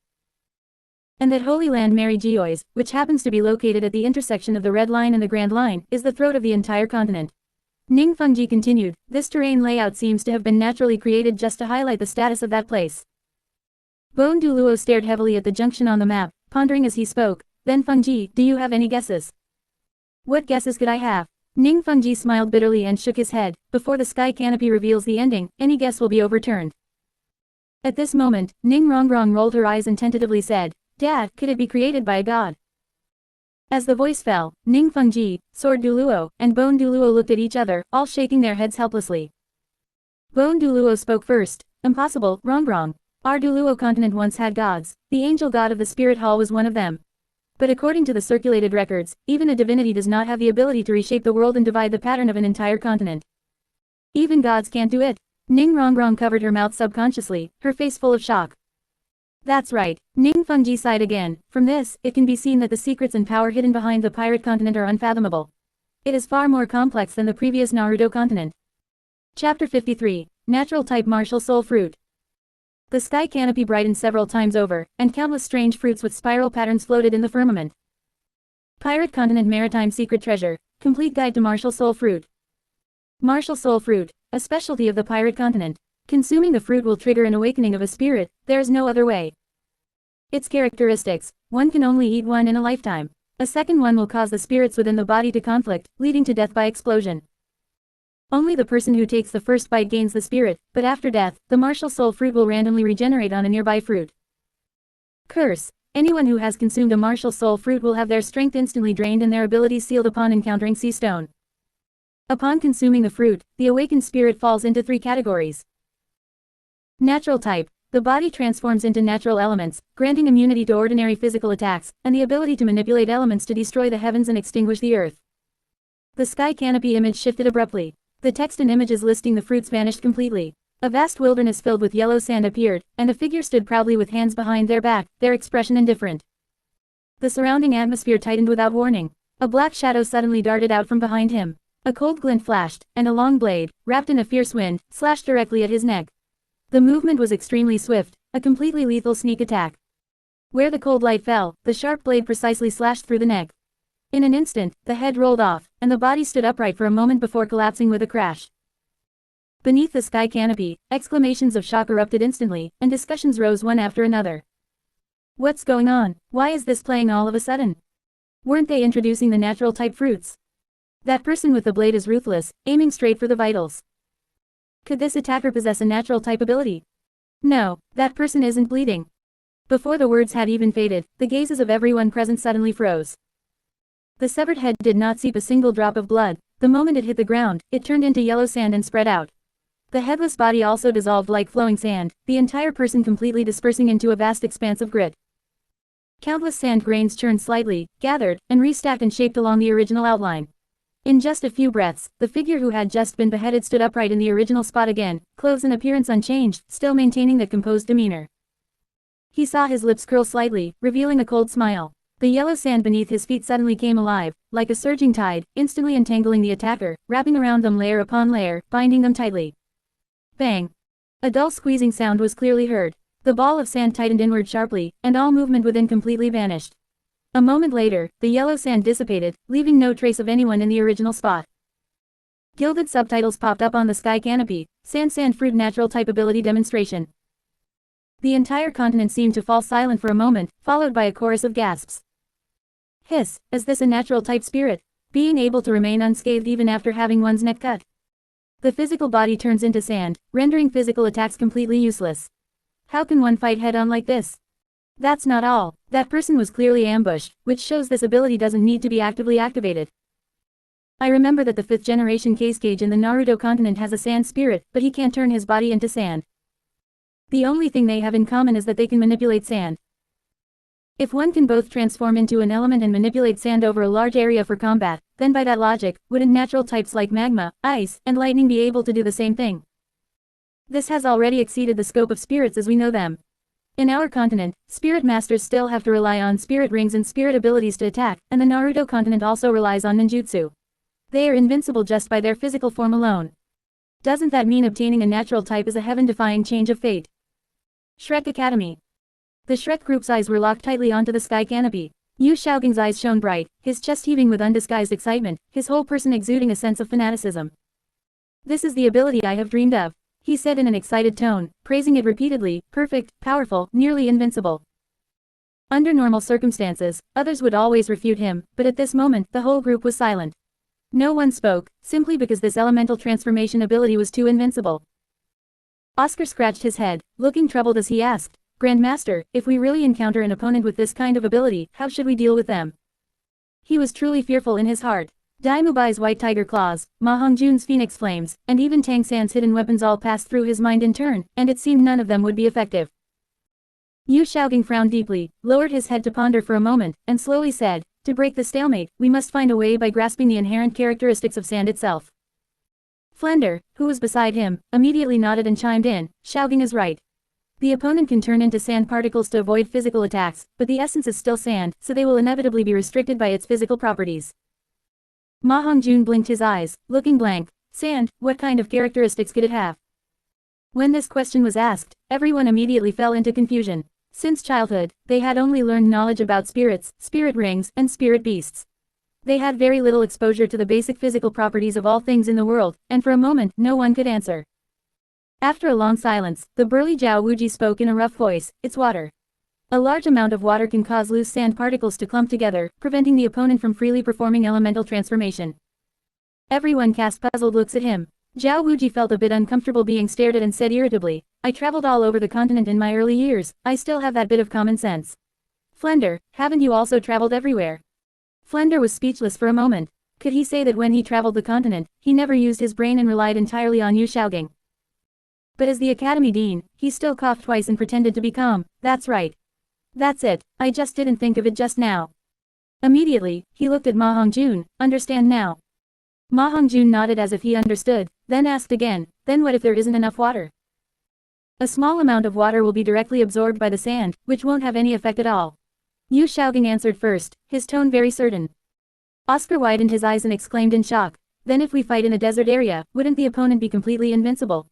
[SPEAKER 1] And that Holy Land Mary Geoise, which happens to be located at the intersection of the Red Line and the Grand Line, is the throat of the entire continent. Ning Fengji continued, this terrain layout seems to have been naturally created just to highlight the status of that place. Bone Duluo stared heavily at the junction on the map, pondering as he spoke. Then Fengji, do you have any guesses? What guesses could I have? Ning Fengji smiled bitterly and shook his head. Before the sky canopy reveals the ending, any guess will be overturned. At this moment, Ning Rongrong rolled her eyes and tentatively said, Dad, could it be created by a god? As the voice fell, Ning Fengji, Sword Duluo, and Bone Duluo looked at each other, all shaking their heads helplessly. Bone Duluo spoke first. Impossible, Rongrong. Our Duluo continent once had gods. The angel god of the spirit hall was one of them. But according to the circulated records, even a divinity does not have the ability to reshape the world and divide the pattern of an entire continent. Even gods can't do it. Ning Rongrong covered her mouth subconsciously, her face full of shock. That's right, Ning Fengji sighed again. From this, it can be seen that the secrets and power hidden behind the pirate continent are unfathomable. It is far more complex than the previous Naruto continent. Chapter 53, Natural Type Martial Soul Fruit. The sky canopy brightened several times over, and countless strange fruits with spiral patterns floated in the firmament. Pirate Continent Maritime Secret Treasure, Complete Guide to Martial Soul Fruit. Martial Soul Fruit, a specialty of the Pirate Continent. Consuming the fruit will trigger an awakening of a spirit, there is no other way. Its characteristics: one can only eat one in a lifetime. A second one will cause the spirits within the body to conflict, leading to death by explosion. Only the person who takes the first bite gains the spirit, but after death, the martial soul fruit will randomly regenerate on a nearby fruit. Curse: anyone who has consumed a martial soul fruit will have their strength instantly drained and their abilities sealed upon encountering sea stone. Upon consuming the fruit, the awakened spirit falls into 3 categories. Natural type: the body transforms into natural elements, granting immunity to ordinary physical attacks, and the ability to manipulate elements to destroy the heavens and extinguish the earth. The sky canopy image shifted abruptly. The text and images listing the fruits vanished completely. A vast wilderness filled with yellow sand appeared, and a figure stood proudly with hands behind their back, their expression indifferent. The surrounding atmosphere tightened without warning. A black shadow suddenly darted out from behind him. A cold glint flashed, and a long blade, wrapped in a fierce wind, slashed directly at his neck. The movement was extremely swift, a completely lethal sneak attack. Where the cold light fell, the sharp blade precisely slashed through the neck. In an instant, the head rolled off, and the body stood upright for a moment before collapsing with a crash. Beneath the sky canopy, exclamations of shock erupted instantly, and discussions rose one after another. What's going on? Why is this playing all of a sudden? Weren't they introducing the natural type fruits? That person with the blade is ruthless, aiming straight for the vitals. Could this attacker possess a natural type ability? No, that person isn't bleeding. Before the words had even faded, the gazes of everyone present suddenly froze. The severed head did not seep a single drop of blood. The moment it hit the ground, it turned into yellow sand and spread out. The headless body also dissolved like flowing sand, the entire person completely dispersing into a vast expanse of grit. Countless sand grains churned slightly, gathered, and restacked and shaped along the original outline. In just a few breaths, the figure who had just been beheaded stood upright in the original spot again, clothes and appearance unchanged, still maintaining that composed demeanor. He saw his lips curl slightly, revealing a cold smile. The yellow sand beneath his feet suddenly came alive, like a surging tide, instantly entangling the attacker, wrapping around them layer upon layer, binding them tightly. Bang! A dull squeezing sound was clearly heard. The ball of sand tightened inward sharply, and all movement within completely vanished. A moment later, the yellow sand dissipated, leaving no trace of anyone in the original spot. Gilded subtitles popped up on the sky canopy: Sand Fruit Natural Type Ability Demonstration. The entire continent seemed to fall silent for a moment, followed by a chorus of gasps. Hiss, is this a natural type spirit? Being able to remain unscathed even after having one's neck cut. The physical body turns into sand, rendering physical attacks completely useless. How can one fight head-on like this? That's not all. That person was clearly ambushed, which shows this ability doesn't need to be actively activated. I remember that the 5th generation Cage in the Naruto continent has a sand spirit, but he can't turn his body into sand. The only thing they have in common is that they can manipulate sand. If one can both transform into an element and manipulate sand over a large area for combat, then by that logic, wouldn't natural types like magma, ice, and lightning be able to do the same thing? This has already exceeded the scope of spirits as we know them. In our continent, spirit masters still have to rely on spirit rings and spirit abilities to attack, and the Naruto continent also relies on ninjutsu. They are invincible just by their physical form alone. Doesn't that mean obtaining a natural type is a heaven-defying change of fate? Shrek Academy. The Shrek group's eyes were locked tightly onto the sky canopy. Yu Xiaoging's eyes shone bright, his chest heaving with undisguised excitement, his whole person exuding a sense of fanaticism. This is the ability I have dreamed of, he said in an excited tone, praising it repeatedly: perfect, powerful, nearly invincible. Under normal circumstances, others would always refute him, but at this moment, the whole group was silent. No one spoke, simply because this elemental transformation ability was too invincible. Oscar scratched his head, looking troubled as he asked, Grandmaster, if we really encounter an opponent with this kind of ability, how should we deal with them? He was truly fearful in his heart. Dai Mubai's white tiger claws, Ma Hongjun's phoenix flames, and even Tang San's hidden weapons all passed through his mind in turn, and it seemed none of them would be effective. Yu Shaogang frowned deeply, lowered his head to ponder for a moment, and slowly said, to break the stalemate, we must find a way by grasping the inherent characteristics of sand itself. Flender, who was beside him, immediately nodded and chimed in, Shaogang is right. The opponent can turn into sand particles to avoid physical attacks, but the essence is still sand, so they will inevitably be restricted by its physical properties. Ma Hongjun blinked his eyes, looking blank. Sand, what kind of characteristics could it have? When this question was asked, everyone immediately fell into confusion. Since childhood, they had only learned knowledge about spirits, spirit rings, and spirit beasts. They had very little exposure to the basic physical properties of all things in the world, and for a moment, no one could answer. After a long silence, the burly Zhao Wuji spoke in a rough voice, it's water. A large amount of water can cause loose sand particles to clump together, preventing the opponent from freely performing elemental transformation. Everyone cast puzzled looks at him. Zhao Wuji felt a bit uncomfortable being stared at and said irritably, I traveled all over the continent in my early years, I still have that bit of common sense. Flender, haven't you also traveled everywhere? Flender was speechless for a moment. Could he say that when he traveled the continent, he never used his brain and relied entirely on Yu Shaogang? But as the academy dean, he still coughed twice and pretended to be calm. That's right. That's it, I just didn't think of it just now. Immediately, he looked at Ma Hongjun, understand now. Ma Hongjun nodded as if he understood, then asked again, then what if there isn't enough water? A small amount of water will be directly absorbed by the sand, which won't have any effect at all. Yu Shaogang answered first, his tone very certain. Oscar widened his eyes and exclaimed in shock, then if we fight in a desert area, wouldn't the opponent be completely invincible?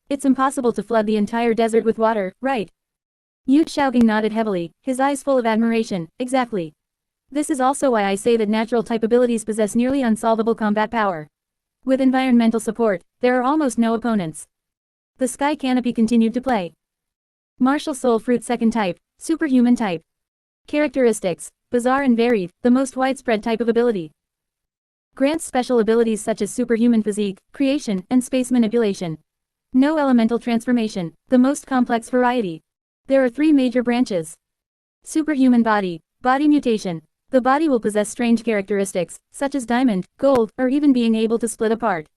[SPEAKER 1] It's impossible to flood the entire desert with water, right? Yu Shaogang nodded heavily, his eyes full of admiration, exactly. This is also why I say that natural type abilities possess nearly unsolvable combat power. With environmental support, there are almost no opponents. The sky canopy continued to play. Martial soul fruit second type, superhuman type. Characteristics, bizarre and varied, the most widespread type of ability. Grants special abilities such as superhuman physique, creation, and space manipulation. No elemental transformation, the most complex variety. There are 3 major branches. Superhuman body, body mutation. The body will possess strange characteristics, such as diamond, gold, or even being able to split apart.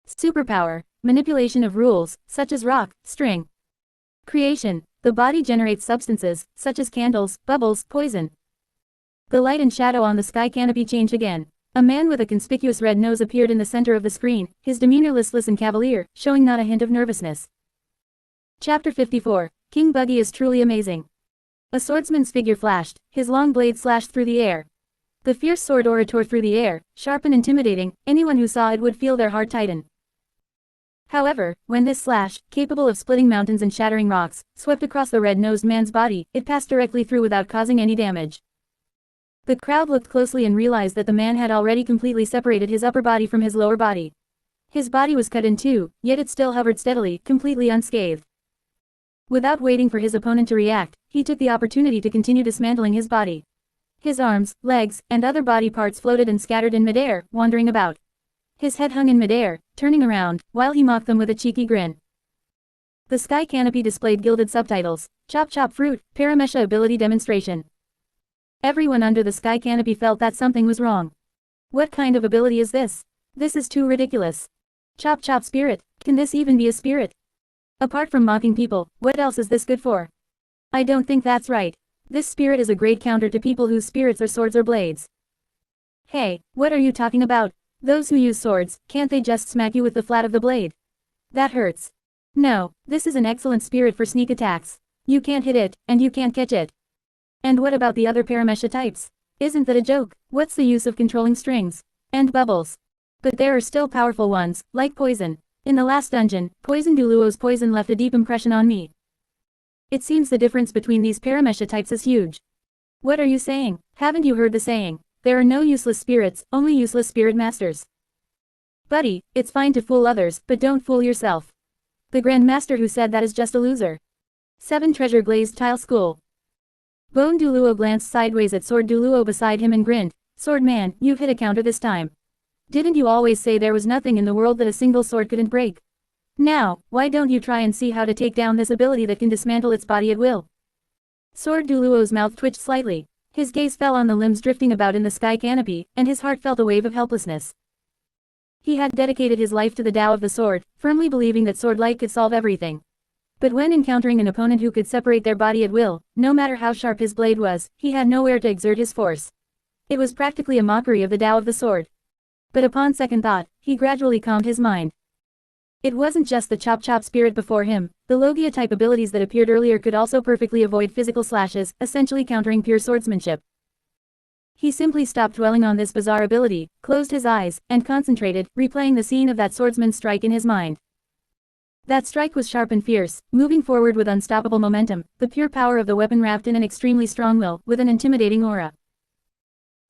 [SPEAKER 1] Superpower, manipulation of rules, such as rock, string. Creation, the body generates substances, such as candles, bubbles, poison. The light and shadow on the sky canopy changed again. A man with a conspicuous red nose appeared in the center of the screen, his demeanor listless and cavalier, showing not a hint of nervousness. Chapter 54, King Buggy is truly amazing. A swordsman's figure flashed, his long blade slashed through the air. The fierce sword aura tore through the air, sharp and intimidating, anyone who saw it would feel their heart tighten. However, when this slash, capable of splitting mountains and shattering rocks, swept across the red-nosed man's body, it passed directly through without causing any damage. The crowd looked closely and realized that the man had already completely separated his upper body from his lower body. His body was cut in two, yet it still hovered steadily, completely unscathed. Without waiting for his opponent to react, he took the opportunity to continue dismantling his body. His arms, legs, and other body parts floated and scattered in midair, wandering about. His head hung in midair, turning around, while he mocked them with a cheeky grin. The sky canopy displayed gilded subtitles, Chop Chop Fruit, Paramesha Ability Demonstration. Everyone under the sky canopy felt that something was wrong. What kind of ability is this? This is too ridiculous. Chop Chop Spirit, can this even be a spirit? Apart from mocking people, what else is this good for? I don't think that's right. This spirit is a great counter to people whose spirits are swords or blades. Hey, what are you talking about? Those who use swords, can't they just smack you with the flat of the blade? That hurts. No, this is an excellent spirit for sneak attacks. You can't hit it, and you can't catch it. And what about the other Paramesha types? Isn't that a joke? What's the use of controlling strings? And bubbles? But there are still powerful ones, like poison. In the last dungeon, Poison Duluo's poison left a deep impression on me. It seems the difference between these Paramesha types is huge. What are you saying? Haven't you heard the saying? There are no useless spirits, only useless spirit masters. Buddy, it's fine to fool others, but don't fool yourself. The Grand Master who said that is just a loser. 7 Treasure Glazed Tile School. Bone Duluo glanced sideways at Sword Duluo beside him and grinned. Sword man, you've hit a counter this time. Didn't you always say there was nothing in the world that a single sword couldn't break? Now, why don't you try and see how to take down this ability that can dismantle its body at will? Sword Duluo's mouth twitched slightly. His gaze fell on the limbs drifting about in the sky canopy, and his heart felt a wave of helplessness. He had dedicated his life to the Tao of the sword, firmly believing that sword light could solve everything. But when encountering an opponent who could separate their body at will, no matter how sharp his blade was, he had nowhere to exert his force. It was practically a mockery of the Tao of the sword. But upon second thought, he gradually calmed his mind. It wasn't just the chop-chop spirit before him, the Logia-type abilities that appeared earlier could also perfectly avoid physical slashes, essentially countering pure swordsmanship. He simply stopped dwelling on this bizarre ability, closed his eyes, and concentrated, replaying the scene of that swordsman's strike in his mind. That strike was sharp and fierce, moving forward with unstoppable momentum, the pure power of the weapon wrapped in an extremely strong will, with an intimidating aura.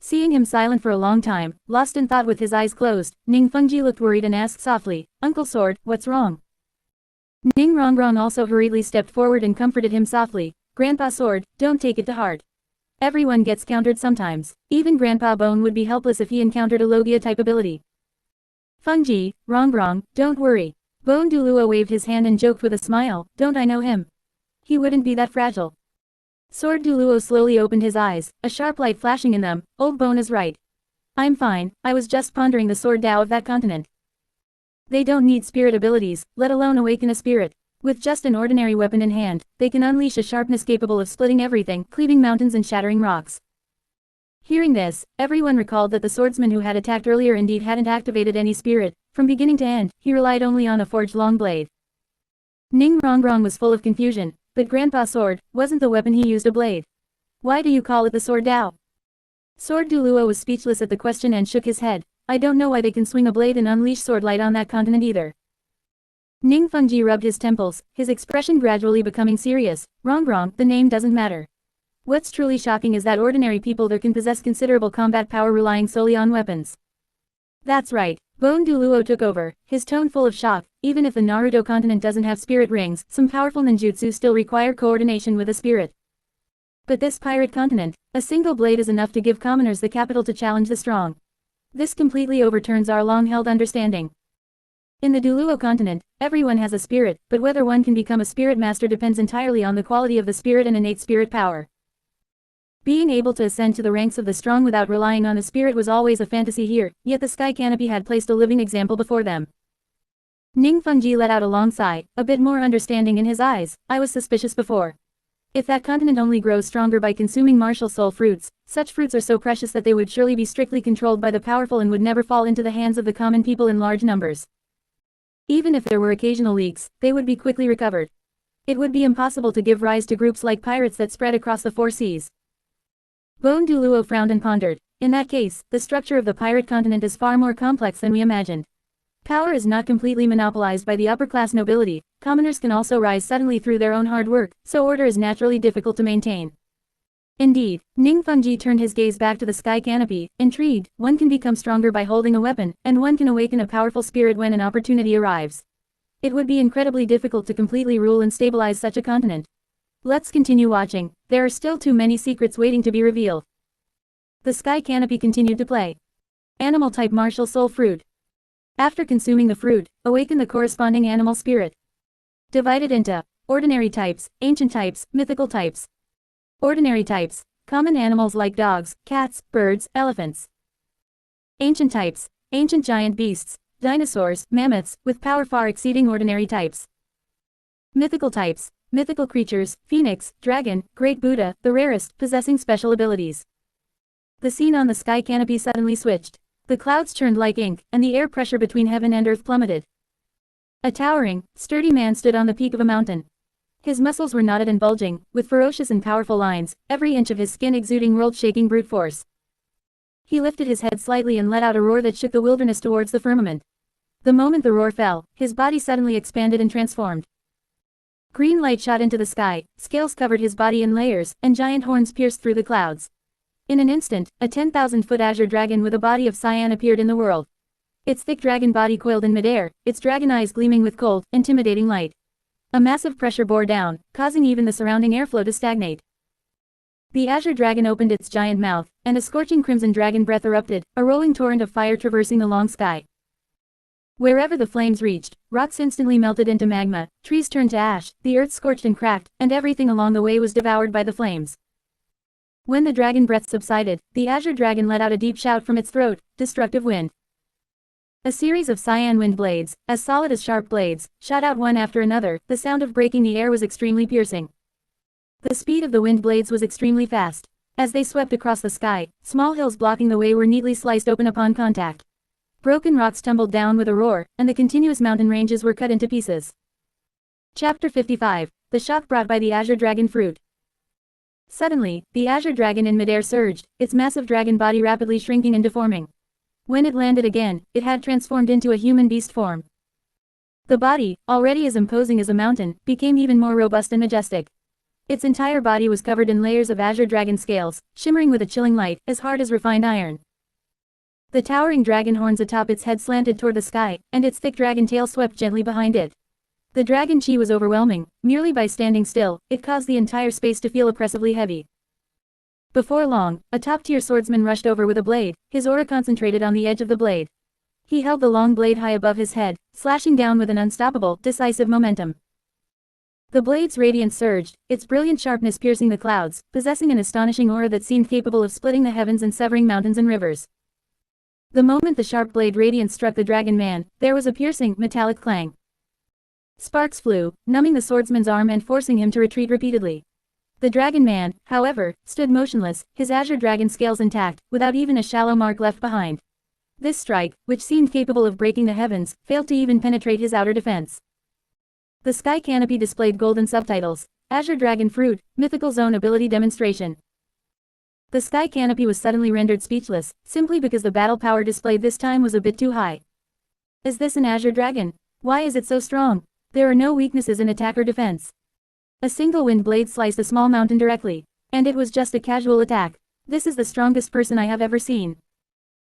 [SPEAKER 1] Seeing him silent for a long time, lost in thought with his eyes closed, Ning Fengji looked worried and asked softly, "Uncle Sword, what's wrong?" Ning Rongrong also hurriedly stepped forward and comforted him softly, "Grandpa Sword, don't take it to heart. Everyone gets countered sometimes. Even Grandpa Bone would be helpless if he encountered a Logia-type ability. Fengji, Rongrong, don't worry." Bone Duluo waved his hand and joked with a smile, "Don't I know him? He wouldn't be that fragile." Sword Duluo slowly opened his eyes, a sharp light flashing in them. "Old Bone is right. I'm fine, I was just pondering the sword Tao of that continent. They don't need spirit abilities, let alone awaken a spirit. With just an ordinary weapon in hand, they can unleash a sharpness capable of splitting everything, cleaving mountains and shattering rocks." Hearing this, everyone recalled that the swordsman who had attacked earlier indeed hadn't activated any spirit. From beginning to end, he relied only on a forged long blade. Ning Rongrong was full of confusion, but Grandpa Sword, wasn't the weapon he used a blade? Why do you call it the sword Tao? Sword Duluo was speechless at the question and shook his head. "I don't know why they can swing a blade and unleash sword light on that continent either." Ning Fengji rubbed his temples, his expression gradually becoming serious. "Rongrong, the name doesn't matter. What's truly shocking is that ordinary people there can possess considerable combat power relying solely on weapons." "That's right." Bone Duluo took over, his tone full of shock. "Even if the Naruto continent doesn't have spirit rings, some powerful ninjutsu still require coordination with a spirit. But this pirate continent, a single blade is enough to give commoners the capital to challenge the strong. This completely overturns our long-held understanding. In the Duluo continent, everyone has a spirit, but whether one can become a spirit master depends entirely on the quality of the spirit and innate spirit power. Being able to ascend to the ranks of the strong without relying on the spirit was always a fantasy here, yet the sky canopy had placed a living example before them." Ning Fengji let out a long sigh, a bit more understanding in his eyes. "I was suspicious before. If that continent only grows stronger by consuming martial soul fruits, such fruits are so precious that they would surely be strictly controlled by the powerful and would never fall into the hands of the common people in large numbers. Even if there were occasional leaks, they would be quickly recovered. It would be impossible to give rise to groups like pirates that spread across the four seas." Bone Duluo frowned and pondered. "In that case, the structure of the pirate continent is far more complex than we imagined. Power is not completely monopolized by the upper-class nobility, commoners can also rise suddenly through their own hard work, so order is naturally difficult to maintain." Indeed, Ning Fengji turned his gaze back to the sky canopy, intrigued. "One can become stronger by holding a weapon, and one can awaken a powerful spirit when an opportunity arrives. It would be incredibly difficult to completely rule and stabilize such a continent. Let's continue watching, there are still too many secrets waiting to be revealed." The sky canopy continued to play. Animal-type martial soul fruit. After consuming the fruit, awaken the corresponding animal spirit. Divided into ordinary types, ancient types, mythical types. Ordinary types, common animals like dogs, cats, birds, elephants. Ancient types, ancient giant beasts, dinosaurs, mammoths, with power far exceeding ordinary types. Mythical types, mythical creatures, phoenix, dragon, great Buddha, the rarest, possessing special abilities. The scene on the sky canopy suddenly switched. The clouds churned like ink, and the air pressure between heaven and earth plummeted. A towering, sturdy man stood on the peak of a mountain. His muscles were knotted and bulging, with ferocious and powerful lines, every inch of his skin exuding world-shaking brute force. He lifted his head slightly and let out a roar that shook the wilderness towards the firmament. The moment the roar fell, his body suddenly expanded and transformed. Green light shot into the sky, scales covered his body in layers, and giant horns pierced through the clouds. In an instant, a 10,000-foot azure dragon with a body of cyan appeared in the world. Its thick dragon body coiled in midair, its dragon eyes gleaming with cold, intimidating light. A massive pressure bore down, causing even the surrounding airflow to stagnate. The azure dragon opened its giant mouth, and a scorching crimson dragon breath erupted, a rolling torrent of fire traversing the long sky. Wherever the flames reached, rocks instantly melted into magma, trees turned to ash, the earth scorched and cracked, and everything along the way was devoured by the flames. When the dragon breath subsided, the azure dragon let out a deep shout from its throat, destructive wind. A series of cyan wind blades, as solid as sharp blades, shot out one after another. The sound of breaking the air was extremely piercing. The speed of the wind blades was extremely fast. As they swept across the sky, small hills blocking the way were neatly sliced open upon contact. Broken rocks tumbled down with a roar, and the continuous mountain ranges were cut into pieces. Chapter 55. The shock brought by the azure dragon fruit. Suddenly, the azure dragon in midair surged, its massive dragon body rapidly shrinking and deforming. When it landed again, it had transformed into a human beast form. The body, already as imposing as a mountain, became even more robust and majestic. Its entire body was covered in layers of azure dragon scales, shimmering with a chilling light, as hard as refined iron. The towering dragon horns atop its head slanted toward the sky, and its thick dragon tail swept gently behind it. The dragon chi was overwhelming. Merely by standing still, it caused the entire space to feel oppressively heavy. Before long, a top-tier swordsman rushed over with a blade, his aura concentrated on the edge of the blade. He held the long blade high above his head, slashing down with an unstoppable, decisive momentum. The blade's radiance surged, its brilliant sharpness piercing the clouds, possessing an astonishing aura that seemed capable of splitting the heavens and severing mountains and rivers. The moment the sharp blade radiance struck the dragon man, there was a piercing, metallic clang. Sparks flew, numbing the swordsman's arm and forcing him to retreat repeatedly. The dragon man, however, stood motionless, his azure dragon scales intact, without even a shallow mark left behind. This strike, which seemed capable of breaking the heavens, failed to even penetrate his outer defense. The sky canopy displayed golden subtitles: Azure Dragon Fruit, Mythical Zone Ability Demonstration. The sky canopy was suddenly rendered speechless, simply because the battle power displayed this time was a bit too high. Is this an azure dragon? Why is it so strong? There are no weaknesses in attack or defense. A single wind blade sliced a small mountain directly. And it was just a casual attack. This is the strongest person I have ever seen.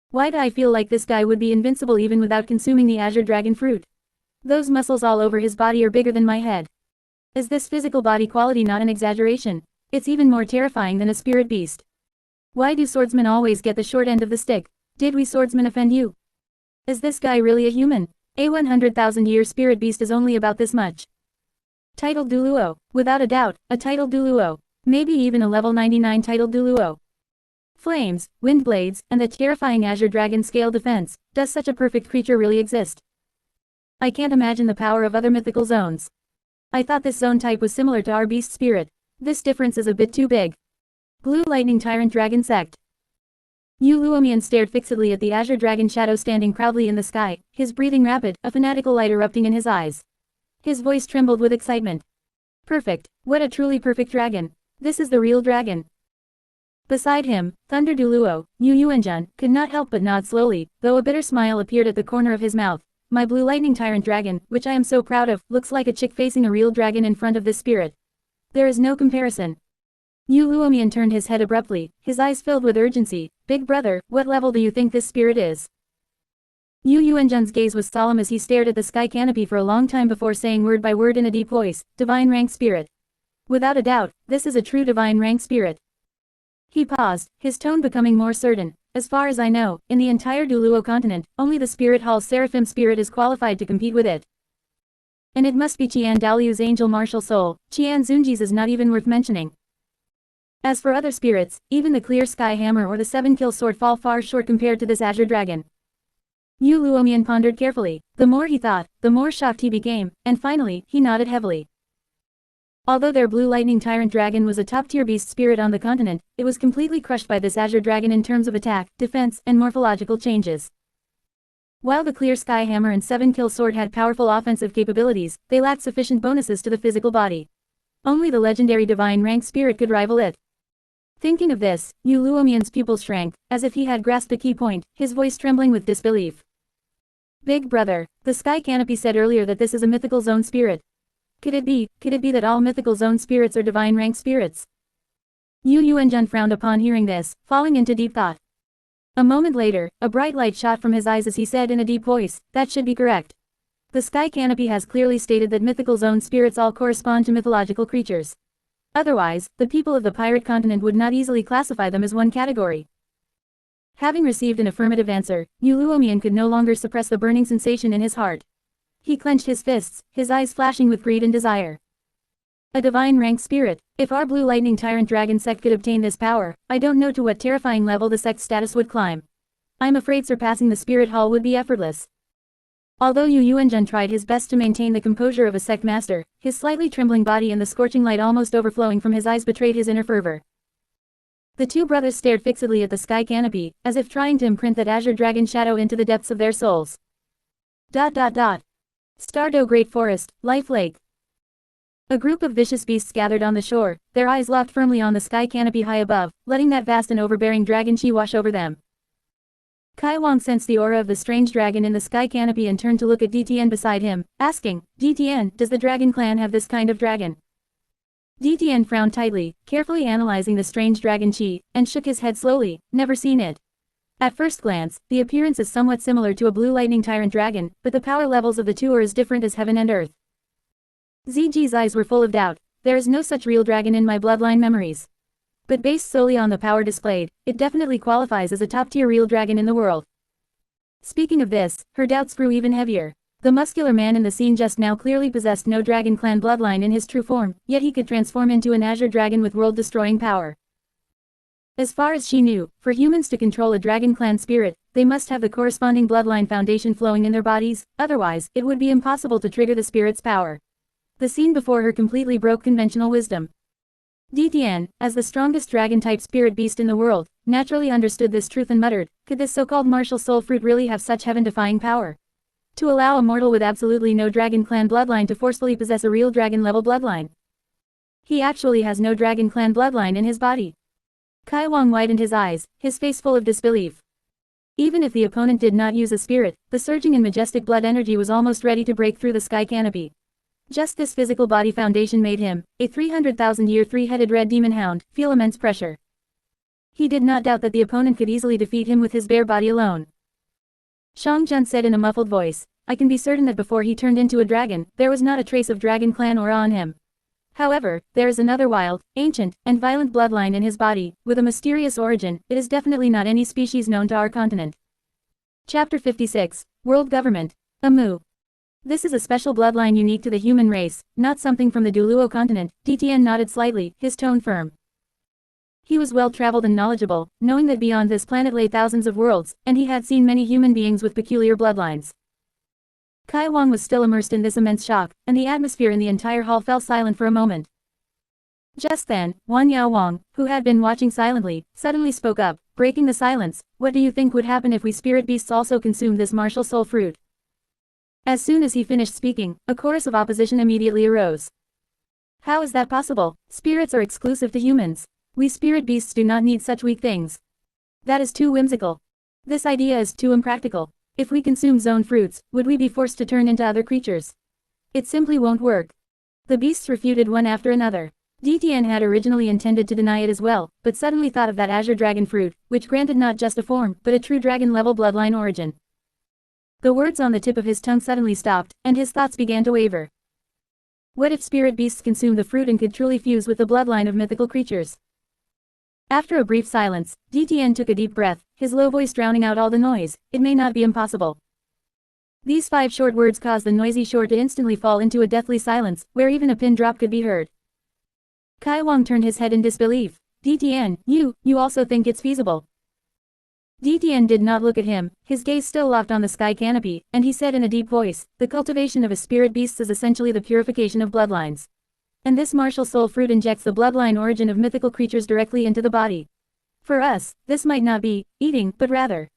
[SPEAKER 1] Why do I feel like this guy would be invincible even without consuming the azure dragon fruit? Those muscles all over his body are bigger than my head. Is this physical body quality not an exaggeration? It's even more terrifying than a spirit beast. Why do swordsmen always get the short end of the stick? Did we swordsmen offend you? Is this guy really a human? A 100,000-year spirit beast is only about this much. Titled Duluo. Without a doubt, a titled Duluo. Maybe even a level 99 titled Duluo. Flames, wind blades, and the terrifying azure dragon scale defense. Does such a perfect creature really exist? I can't imagine the power of other mythical zones. I thought this zone type was similar to our beast spirit. This difference is a bit too big. Blue Lightning Tyrant Dragon Sect. Yu Luomian stared fixedly at the azure dragon shadow standing proudly in the sky, his breathing rapid, a fanatical light erupting in his eyes. His voice trembled with excitement. Perfect. What a truly perfect dragon. This is the real dragon. Beside him, Thunder Duluo, Yu Yuanjun, could not help but nod slowly, though a bitter smile appeared at the corner of his mouth. My Blue Lightning Tyrant Dragon, which I am so proud of, looks like a chick facing a real dragon in front of this spirit. There is no comparison. Yu Luomian turned his head abruptly, his eyes filled with urgency. Big brother, what level do you think this spirit is? Yu Yuanjun's gaze was solemn as he stared at the sky canopy for a long time before saying word by word in a deep voice, Divine Rank Spirit. Without a doubt, this is a true Divine Rank Spirit. He paused, his tone becoming more certain. As far as I know, in the entire Duluo continent, only the Spirit Hall's Seraphim Spirit is qualified to compete with it. And it must be Qian Daoliu's Angel Martial Soul. Qian Zunji's is not even worth mentioning. As for other spirits, even the Clear Sky Hammer or the 7-kill sword fall far short compared to this azure dragon. Yu Luomian pondered carefully. The more he thought, the more shocked he became, and finally, he nodded heavily. Although their Blue Lightning Tyrant Dragon was a top-tier beast spirit on the continent, it was completely crushed by this azure dragon in terms of attack, defense, and morphological changes. While the Clear Sky Hammer and 7-kill sword had powerful offensive capabilities, they lacked sufficient bonuses to the physical body. Only the legendary Divine Rank Spirit could rival it. Thinking of this, Yu Luomian's pupils shrank, as if he had grasped a key point, his voice trembling with disbelief. Big brother, the sky canopy said earlier that this is a mythical zone spirit. Could it be that all mythical zone spirits are divine rank spirits? Yu Yuanjun frowned upon hearing this, falling into deep thought. A moment later, a bright light shot from his eyes as he said in a deep voice, that should be correct. The sky canopy has clearly stated that mythical zone spirits all correspond to mythological creatures. Otherwise, the people of the pirate continent would not easily classify them as one category. Having received an affirmative answer, N.A.N could no longer suppress the burning sensation in his heart. He clenched his fists, his eyes flashing with greed and desire. A divine rank spirit. If our blue lightning tyrant dragon sect could obtain this power, I don't know to what terrifying level the sect's status would climb. I'm afraid surpassing the spirit hall would be effortless. Although N.A.N tried his best to maintain the composure of a sect master, his slightly trembling body and the scorching light almost overflowing from his eyes betrayed his inner fervor. The two brothers stared fixedly at the sky canopy, as if trying to imprint that azure dragon shadow into the depths of their souls. Stardow Great Forest, Life Lake. A group of vicious beasts gathered on the shore, their eyes locked firmly on the sky canopy high above, letting that vast and overbearing dragon chi wash over them. Kai Wang sensed the aura of the strange dragon in the sky canopy and turned to look at D.T.N beside him, asking, "D.T.N, does the dragon clan have this kind of dragon?" D.T.N frowned tightly, carefully analyzing the strange dragon chi, and shook his head slowly, "Never seen it." At first glance, the appearance is somewhat similar to a blue lightning tyrant dragon, but the power levels of the two are as different as heaven and earth. ZG's eyes were full of doubt. There is no such real dragon in my bloodline memories. But based solely on the power displayed, it definitely qualifies as a top-tier real dragon in the world. Speaking of this, her doubts grew even heavier. The muscular man in the scene just now clearly possessed no dragon clan bloodline in his true form, yet he could transform into an azure dragon with world-destroying power. As far as she knew, for humans to control a dragon clan spirit, they must have the corresponding bloodline foundation flowing in their bodies, otherwise, it would be impossible to trigger the spirit's power. The scene before her completely broke conventional wisdom. D.T.N, as the strongest dragon-type spirit beast in the world, naturally understood this truth and muttered, could this so-called martial soul fruit really have such heaven-defying power? To allow a mortal with absolutely no dragon clan bloodline to forcefully possess a real dragon-level bloodline. He actually has no dragon clan bloodline in his body. Kai Wang widened his eyes, his face full of disbelief. Even if the opponent did not use a spirit, the surging and majestic blood energy was almost ready to break through the sky canopy. Just this physical body foundation made him, a 300,000-year three-headed red demon hound, feel immense pressure. He did not doubt that the opponent could easily defeat him with his bare body alone. Shang Jun said in a muffled voice, "I can be certain that before he turned into a dragon, there was not a trace of dragon clan aura on him. However, there is another wild, ancient, and violent bloodline in his body, with a mysterious origin. It is definitely not any species known to our continent." Chapter 56, World Government. Amu. This is a special bloodline unique to the human race, not something from the Duluo continent. D.T.N nodded slightly, his tone firm. He was well-traveled and knowledgeable, knowing that beyond this planet lay thousands of worlds, and he had seen many human beings with peculiar bloodlines. Kai Wang was still immersed in this immense shock, and the atmosphere in the entire hall fell silent for a moment. Just then, Wan Yao Wang, who had been watching silently, suddenly spoke up, breaking the silence. "What do you think would happen if we spirit beasts also consumed this martial soul fruit?" As soon as he finished speaking, a chorus of opposition immediately arose. "How is that possible? Spirits are exclusive to humans. We spirit beasts do not need such weak things. That is too whimsical. This idea is too impractical. If we consume zone fruits, would we be forced to turn into other creatures? It simply won't work." The beasts refuted one after another. D.T.N had originally intended to deny it as well, but suddenly thought of that azure dragon fruit, which granted not just a form, but a true dragon-level bloodline origin. The words on the tip of his tongue suddenly stopped, and his thoughts began to waver. What if spirit beasts consumed the fruit and could truly fuse with the bloodline of mythical creatures? After a brief silence, D.T.N took a deep breath, his low voice drowning out all the noise. "It may not be impossible." These 5 short words caused the noisy shore to instantly fall into a deathly silence, where even a pin drop could be heard. Kai Wang turned his head in disbelief. "D.T.N, you also think it's feasible?" D.T.N did not look at him, his gaze still locked on the sky canopy, and he said in a deep voice, "The cultivation of a spirit beast is essentially the purification of bloodlines. And this martial soul fruit injects the bloodline origin of mythical creatures directly into the body. For us, this might not be eating, but rather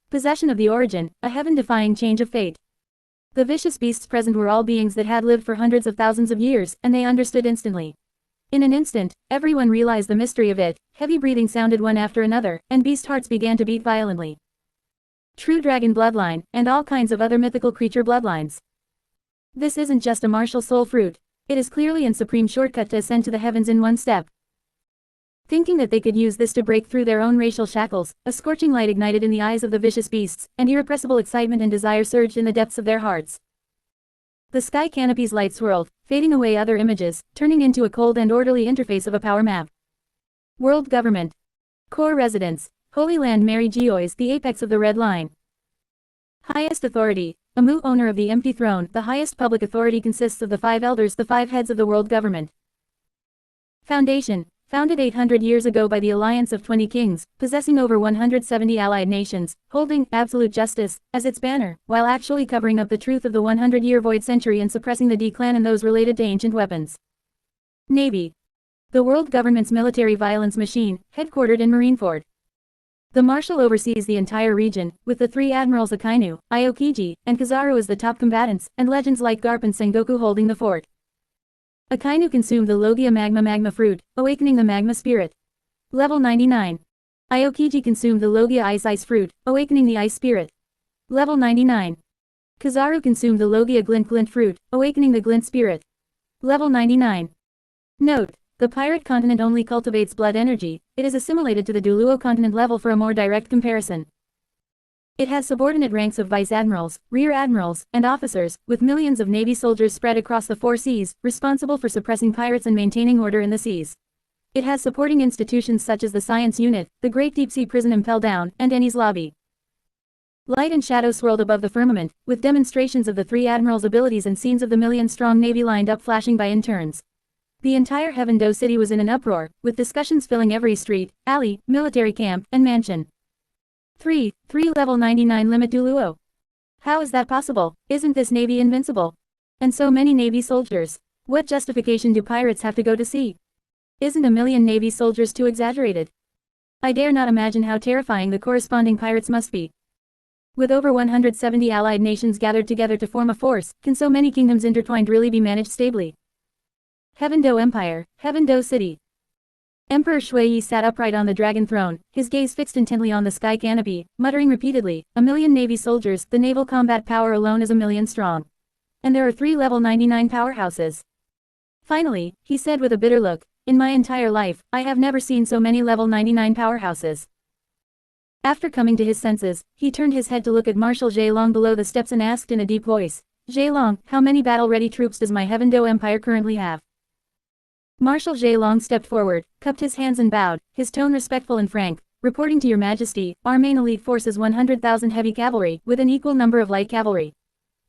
[SPEAKER 1] possession of the origin, a heaven-defying change of fate." The vicious beasts present were all beings that had lived for hundreds of thousands of years, and they understood instantly. In an instant, everyone realized the mystery of it. Heavy breathing sounded one after another, and beast hearts began to beat violently. True dragon bloodline, and all kinds of other mythical creature bloodlines. This isn't just a martial soul fruit. It is clearly a supreme shortcut to ascend to the heavens in one step. Thinking that they could use this to break through their own racial shackles, a scorching light ignited in the eyes of the vicious beasts, and irrepressible excitement and desire surged in the depths of their hearts. The sky canopy's light swirled, fading away other images, turning into a cold and orderly interface of a power map. World Government. Core Residence. Holy Land Mary Geois, the apex of the Red Line. Highest Authority. Amu, owner of the empty throne. The highest public authority consists of the 5 elders, the 5 heads of the world government. Foundation. Founded 800 years ago by the alliance of 20 kings, possessing over 170 allied nations, holding absolute justice as its banner, while actually covering up the truth of the 100-year void century and suppressing the D-clan and those related to ancient weapons. Navy. The world government's military violence machine, headquartered in Marineford. The Marshal oversees the entire region, with the 3 admirals Akainu, Aokiji, and Kizaru as the top combatants, and legends like Garp and Sengoku holding the fort. Akainu consumed the Logia magma fruit, awakening the magma spirit. Level 99. Aokiji consumed the Logia ice fruit, awakening the ice spirit. Level 99. Kizaru consumed the Logia glint fruit, awakening the glint spirit. Level 99. Note: the pirate continent only cultivates blood energy. It is assimilated to the Duluo continent level for a more direct comparison. It has subordinate ranks of vice admirals, rear admirals, and officers, with millions of navy soldiers spread across the 4 seas, responsible for suppressing pirates and maintaining order in the seas. It has supporting institutions such as the Science Unit, the Great Deep Sea Prison Impel Down, and Eni's Lobby. Light and shadow swirled above the firmament, with demonstrations of the 3 admirals' abilities and scenes of the million-strong navy lined up flashing by in turns. The entire Heaven Do city was in an uproar, with discussions filling every street, alley, military camp, and mansion. 3 level 99 limit Duluo. How is that possible? Isn't this navy invincible? And so many navy soldiers. What justification do pirates have to go to sea? Isn't a million navy soldiers too exaggerated? I dare not imagine how terrifying the corresponding pirates must be. With over 170 allied nations gathered together to form a force, can so many kingdoms intertwined really be managed stably? Heaven Do Empire, Heaven Do City. Emperor Shuiyi sat upright on the dragon throne, his gaze fixed intently on the sky canopy, muttering repeatedly, "A million navy soldiers, the naval combat power alone is a million strong. And there are 3 level 99 powerhouses." Finally, he said with a bitter look, "In my entire life, I have never seen so many level 99 powerhouses." After coming to his senses, he turned his head to look at Marshal Zheilong below the steps and asked in a deep voice, "Zheilong, how many battle-ready troops does my Heaven Do Empire currently have?" Marshal Zheilong stepped forward, cupped his hands and bowed, his tone respectful and frank. "Reporting to your majesty, our main elite force is 100,000 heavy cavalry, with an equal number of light cavalry.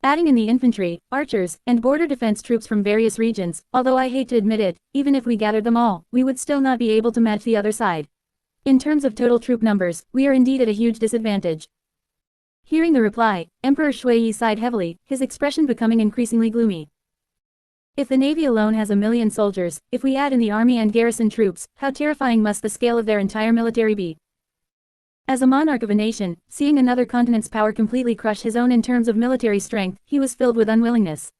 [SPEAKER 1] Adding in the infantry, archers, and border defense troops from various regions, although I hate to admit it, even if we gathered them all, we would still not be able to match the other side. In terms of total troop numbers, we are indeed at a huge disadvantage." Hearing the reply, Emperor Shuiyi sighed heavily, his expression becoming increasingly gloomy. If the navy alone has 1 million soldiers, if we add in the army and garrison troops, how terrifying must the scale of their entire military be? As a monarch of a nation, seeing another continent's power completely crush his own in terms of military strength, he was filled with unwillingness.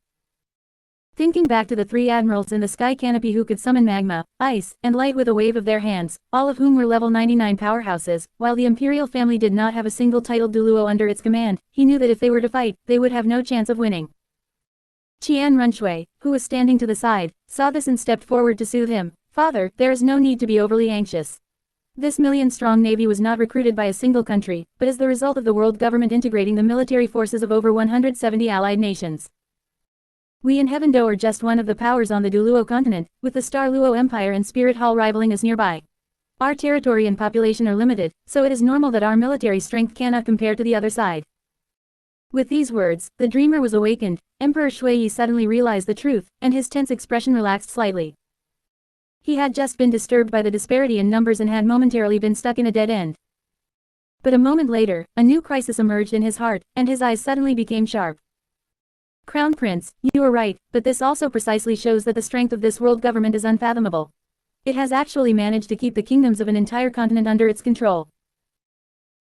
[SPEAKER 1] Thinking back to the 3 admirals in the sky canopy who could summon magma, ice, and light with a wave of their hands, all of whom were level 99 powerhouses, while the imperial family did not have a single titled Duluo under its command, he knew that if they were to fight, they would have no chance of winning. N.A.N. Runshui, who was standing to the side, saw this and stepped forward to soothe him. "Father, there is no need to be overly anxious. This million-strong navy was not recruited by a single country, but as the result of the world government integrating the military forces of over 170 allied nations. We in Heaven Do are just one of the powers on the Duluo continent, with the Star Luo Empire and Spirit Hall rivaling us nearby. Our territory and population are limited, so it is normal that our military strength cannot compare to the other side." With these words, the dreamer was awakened. Emperor Shuiyi suddenly realized the truth, and his tense expression relaxed slightly. He had just been disturbed by the disparity in numbers and had momentarily been stuck in a dead end. But a moment later, a new crisis emerged in his heart, and his eyes suddenly became sharp. "Crown Prince, you are right, but this also precisely shows that the strength of this world government is unfathomable. It has actually managed to keep the kingdoms of an entire continent under its control."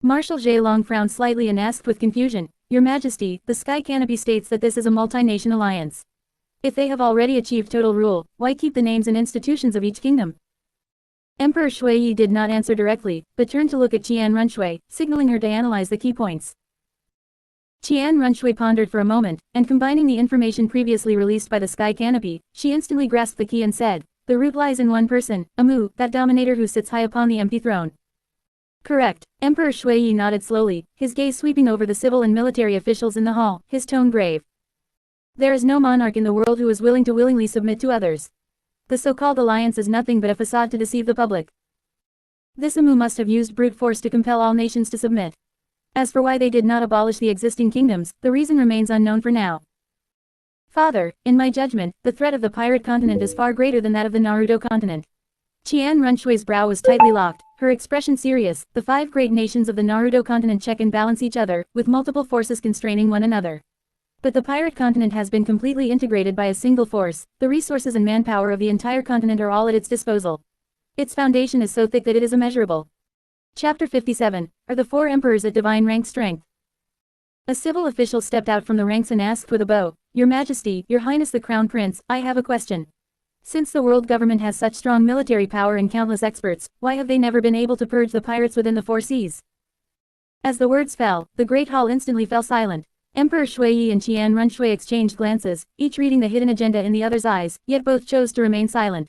[SPEAKER 1] Marshal Zheilong frowned slightly and asked with confusion, "Your Majesty, the sky canopy states that this is a multi-nation alliance. If they have already achieved total rule, why keep the names and institutions of each kingdom?" Emperor Shuiyi did not answer directly, but turned to look at N.A.N. Runshui, signaling her to analyze the key points. N.A.N. Runshui pondered for a moment, and combining the information previously released by the sky canopy, she instantly grasped the key and said, "The root lies in one person, Amu, that dominator who sits high upon the empty throne." "Correct." Emperor Shuiyi nodded slowly, his gaze sweeping over the civil and military officials in the hall, his tone grave. There is no monarch in the world who is willing to willingly submit to others. The so-called alliance is nothing but a facade to deceive the public. This Amu must have used brute force to compel all nations to submit. As for why they did not abolish the existing kingdoms, the reason remains unknown for now. Father, in my judgment, the threat of the pirate continent is far greater than that of the Naruto continent. Qian Runshui's brow was tightly locked, her expression serious. The 5 great nations of the Naruto continent check and balance each other, with multiple forces constraining one another. But the pirate continent has been completely integrated by a single force. The resources and manpower of the entire continent are all at its disposal. Its foundation is so thick that it is immeasurable. Chapter 57. Are the 4 emperors at divine rank strength? A civil official stepped out from the ranks and asked with a bow, Your Majesty, Your Highness the Crown Prince, I have a question. Since the world government has such strong military power and countless experts, why have they never been able to purge the pirates within the 4 seas? As the words fell, the great hall instantly fell silent. Emperor Shuiyi and Qian Runshui exchanged glances, each reading the hidden agenda in the other's eyes, yet both chose to remain silent.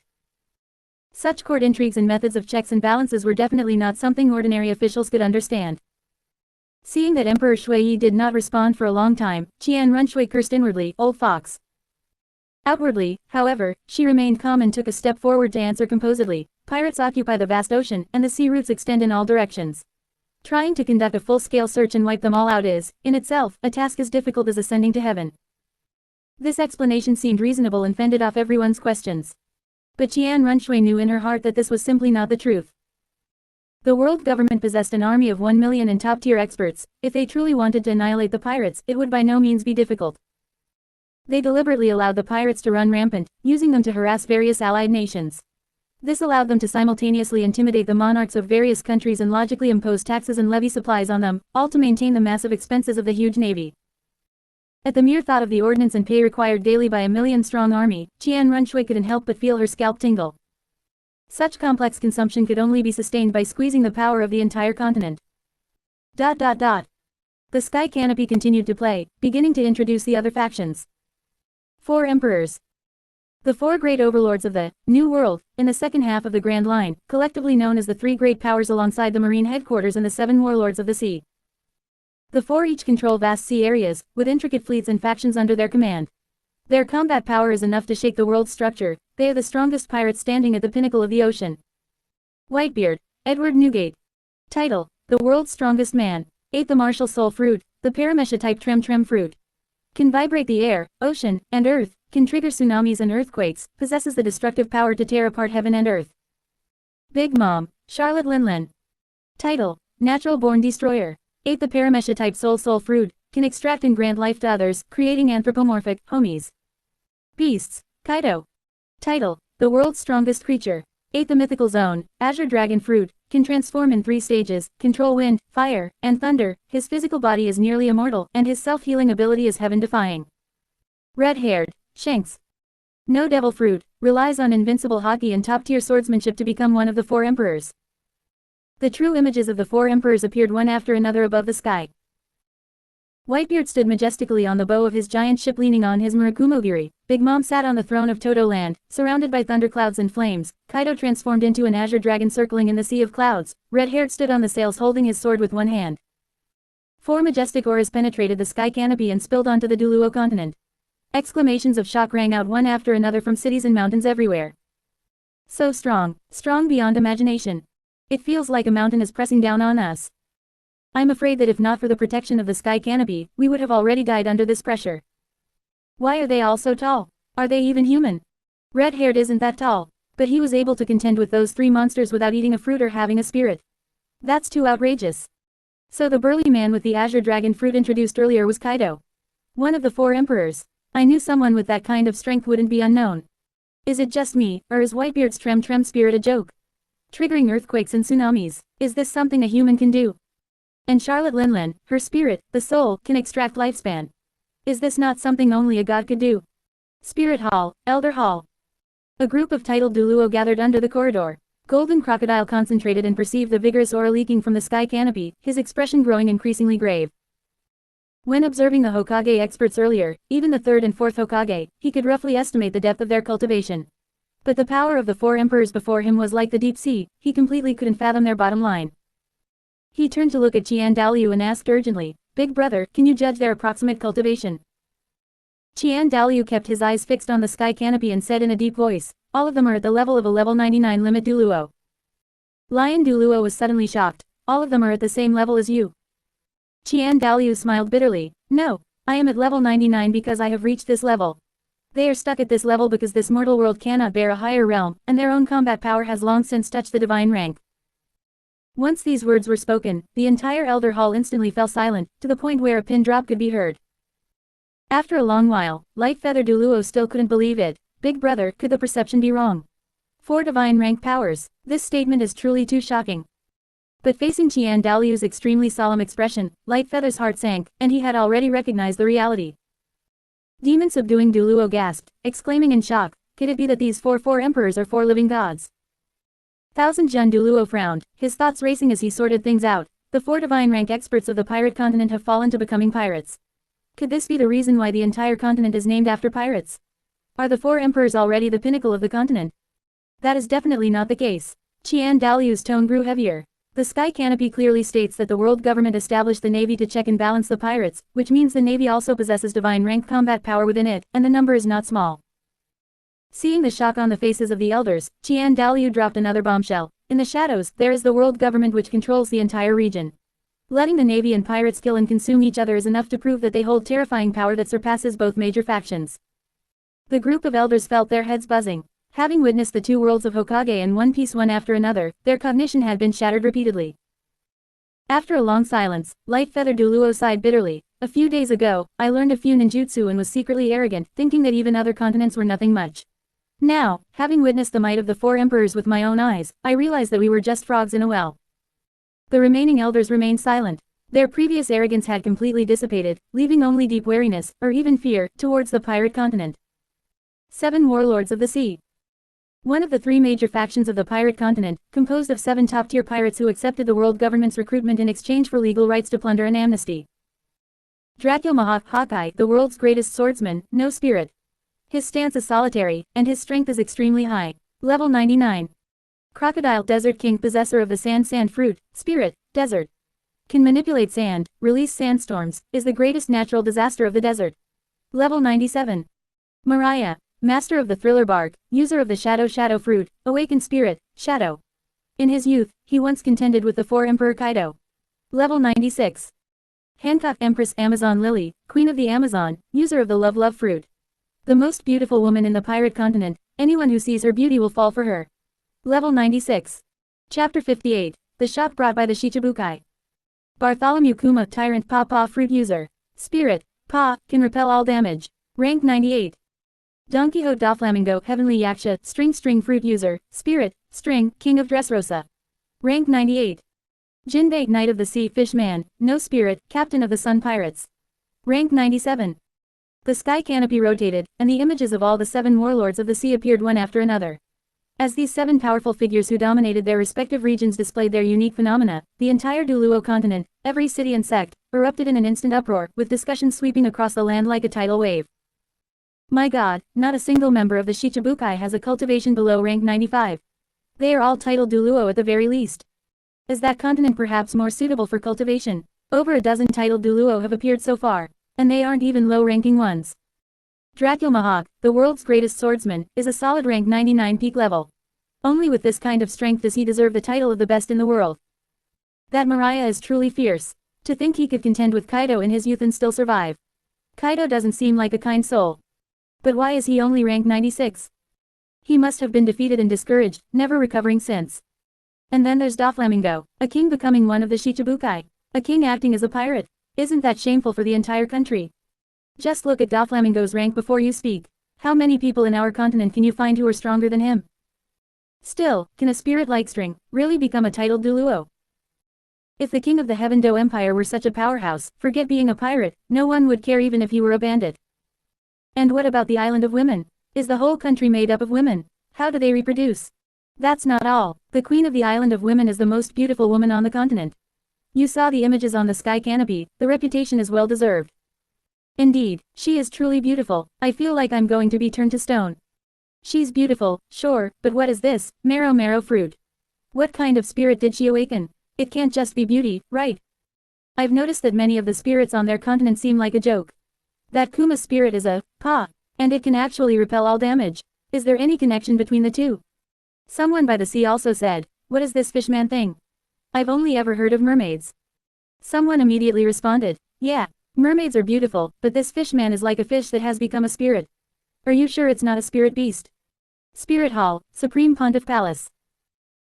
[SPEAKER 1] Such court intrigues and methods of checks and balances were definitely not something ordinary officials could understand. Seeing that Emperor Shuiyi did not respond for a long time, Qian Runshui cursed inwardly, old fox. Outwardly, however, she remained calm and took a step forward to answer composedly. Pirates occupy the vast ocean, and the sea routes extend in all directions. Trying to conduct a full-scale search and wipe them all out is, in itself, a task as difficult as ascending to heaven. This explanation seemed reasonable and fended off everyone's questions. But Qian Runshui knew in her heart that this was simply not the truth. The world government possessed an army of 1 million and top-tier experts. If they truly wanted to annihilate the pirates, it would by no means be difficult. They deliberately allowed the pirates to run rampant, using them to harass various allied nations. This allowed them to simultaneously intimidate the monarchs of various countries and logically impose taxes and levy supplies on them, all to maintain the massive expenses of the huge navy. At the mere thought of the ordnance and pay required daily by a million-strong army, Qian Runshui couldn't help but feel her scalp tingle. Such complex consumption could only be sustained by squeezing the power of the entire continent. The sky canopy continued to play, beginning to introduce the other factions. 4 emperors. The 4 great overlords of the New World, in the second half of the Grand Line, collectively known as the 3 great powers alongside the marine headquarters and the 7 warlords of the sea. The 4 each control vast sea areas, with intricate fleets and factions under their command. Their combat power is enough to shake the world's structure. They are the strongest pirates standing at the pinnacle of the ocean. Whitebeard, Edward Newgate. Title, The World's Strongest Man. Ate the martial soul fruit, the Paramesha-type trem fruit. Can vibrate the air, ocean, and earth, can trigger tsunamis and earthquakes, possesses the destructive power to tear apart heaven and earth. Big Mom, Charlotte Linlin. Title, Natural-born destroyer. Ate the Paramesha-type soul fruit, can extract and grant life to others, creating anthropomorphic homies. Beasts, Kaido. Title, The World's Strongest Creature. Ate the mythical zone, Azure Dragon Fruit, can transform in 3 stages, control wind, fire, and thunder. His physical body is nearly immortal, and his self-healing ability is heaven-defying. Red-haired, Shanks. No Devil Fruit, relies on invincible haki and top-tier swordsmanship to become one of the 4 emperors. The true images of the 4 emperors appeared one after another above the sky. Whitebeard stood majestically on the bow of his giant ship leaning on his Murakumogiri. Big Mom sat on the throne of Todo Land, surrounded by thunderclouds and flames. Kaido transformed into an azure dragon circling in the sea of clouds. Red-haired stood on the sails holding his sword with one hand. 4 majestic auras penetrated the sky canopy and spilled onto the Duluo continent. Exclamations of shock rang out one after another from cities and mountains everywhere. So strong, strong beyond imagination. It feels like a mountain is pressing down on us. I'm afraid that if not for the protection of the sky canopy, we would have already died under this pressure. Why are they all so tall? Are they even human? Red-haired isn't that tall, but he was able to contend with those 3 monsters without eating a fruit or having a spirit. That's too outrageous. So the burly man with the azure dragon fruit introduced earlier was Kaido. One of the 4 emperors. I knew someone with that kind of strength wouldn't be unknown. Is it just me, or is Whitebeard's trem spirit a joke? Triggering earthquakes and tsunamis, is this something a human can do? And Charlotte Linlin, her spirit, the soul, can extract lifespan. Is this not something only a god could do? Spirit Hall, Elder Hall. A group of titled Duluo gathered under the corridor. Golden Crocodile concentrated and perceived the vigorous aura leaking from the sky canopy, his expression growing increasingly grave. When observing the Hokage experts earlier, even the 3rd and 4th Hokage, he could roughly estimate the depth of their cultivation. But the power of the 4 emperors before him was like the deep sea, he completely couldn't fathom their bottom line. He turned to look at Qian Daliu and asked urgently, Big brother, can you judge their approximate cultivation? Qian Daliu kept his eyes fixed on the sky canopy and said in a deep voice, all of them are at the level of a level 99 limit Duluo. Lion Duluo was suddenly shocked, all of them are at the same level as you. Qian Daliu smiled bitterly, no, I am at level 99 because I have reached this level. They are stuck at this level because this mortal world cannot bear a higher realm, and their own combat power has long since touched the divine rank. Once these words were spoken, the entire Elder Hall instantly fell silent, to the point where a pin drop could be heard. After a long while, Lightfeather Duluo still couldn't believe it. Big brother, could the perception be wrong? 4 divine rank powers, this statement is truly too shocking. But facing Qian Daliu's extremely solemn expression, Lightfeather's heart sank, and he had already recognized the reality. Demon subduing Duluo gasped, exclaiming in shock, could it be that these four emperors are 4 living gods? Thousand Jun Duluo frowned, his thoughts racing as he sorted things out. The 4 divine rank experts of the pirate continent have fallen to becoming pirates. Could this be the reason why the entire continent is named after pirates? Are the 4 emperors already the pinnacle of the continent? That is definitely not the case. Qian Daliu's tone grew heavier. The sky canopy clearly states that the world government established the navy to check and balance the pirates, which means the navy also possesses divine rank combat power within it, and the number is not small. Seeing the shock on the faces of the elders, Qian Daliu dropped another bombshell. In the shadows, there is the world government which controls the entire region. Letting the navy and pirates kill and consume each other is enough to prove that they hold terrifying power that surpasses both major factions. The group of elders felt their heads buzzing. Having witnessed the 2 worlds of Hokage in one piece one after another, their cognition had been shattered repeatedly. After a long silence, Lightfeather Duluo sighed bitterly. A few days ago, I learned a few ninjutsu and was secretly arrogant, thinking that even other continents were nothing much. Now, having witnessed the might of the 4 emperors with my own eyes, I realized that we were just frogs in a well. The remaining elders remained silent. Their previous arrogance had completely dissipated, leaving only deep wariness, or even fear, towards the pirate continent. 7 warlords of the sea. One of the 3 major factions of the pirate continent, composed of 7 top-tier pirates who accepted the world government's recruitment in exchange for legal rights to plunder and amnesty. Dracula Hawkeye, the world's greatest swordsman, no spirit. His stance is solitary, and his strength is extremely high. Level 99. Crocodile Desert King, possessor of the sand fruit, spirit, desert. Can manipulate sand, release sandstorms, is the greatest natural disaster of the desert. Level 97. Mariah. Master of the Thriller Bark, user of the Shadow Fruit, awakened spirit, Shadow. In his youth, he once contended with the 4 Emperor Kaido. Level 96. Hancock Empress Amazon Lily, Queen of the Amazon, user of the Love Fruit. The most beautiful woman in the pirate continent, anyone who sees her beauty will fall for her. Level 96. Chapter 58, The Shock Brought by the Shichibukai. Bartholomew Kuma Tyrant Paw Fruit user. Spirit, Paw, can repel all damage. Rank 98. Don Quixote Doflamingo Heavenly Yaksha String Fruit user, Spirit, String, King of Dressrosa. Rank 98. Jinbei Knight of the Sea Fishman, no spirit, Captain of the Sun Pirates. Rank 97. The sky canopy rotated, and the images of all the 7 warlords of the sea appeared one after another. As these 7 powerful figures who dominated their respective regions displayed their unique phenomena, the entire Duluo continent, every city and sect, erupted in an instant uproar, with discussions sweeping across the land like a tidal wave. My god, not a single member of the Shichibukai has a cultivation below rank 95. They are all titled Duluo at the very least. Is that continent perhaps more suitable for cultivation? Over a dozen titled Duluo have appeared so far, and they aren't even low-ranking ones. Dracula Mahawk, the world's greatest swordsman, is a solid rank 99 peak level. Only with this kind of strength does he deserve the title of the best in the world. That Mariah is truly fierce. To think he could contend with Kaido in his youth and still survive. Kaido doesn't seem like a kind soul. But why is he only rank 96? He must have been defeated and discouraged, never recovering since. And then there's Doflamingo, a king becoming one of the Shichibukai. A king acting as a pirate. Isn't that shameful for the entire country? Just look at Doflamingo's rank before you speak. How many people in our continent can you find who are stronger than him? Still, can a spirit like String really become a titled Duluo? If the king of the Heaven Do Empire were such a powerhouse, forget being a pirate, no one would care even if he were a bandit. And what about the island of women? Is the whole country made up of women? How do they reproduce? That's not all. The queen of the island of women is the most beautiful woman on the continent. You saw the images on the sky canopy, the reputation is well deserved. Indeed, she is truly beautiful. I feel like I'm going to be turned to stone. She's beautiful, sure, but what is this, marrow fruit? What kind of spirit did she awaken? It can't just be beauty, right? I've noticed that many of the spirits on their continent seem like a joke. That Kuma spirit is a pa, and it can actually repel all damage. Is there any connection between the two? Someone by the sea also said, what is this fishman thing? I've only ever heard of mermaids. Someone immediately responded, yeah, mermaids are beautiful, but this fishman is like a fish that has become a spirit. Are you sure it's not a spirit beast? Spirit Hall, Supreme Pontiff Palace.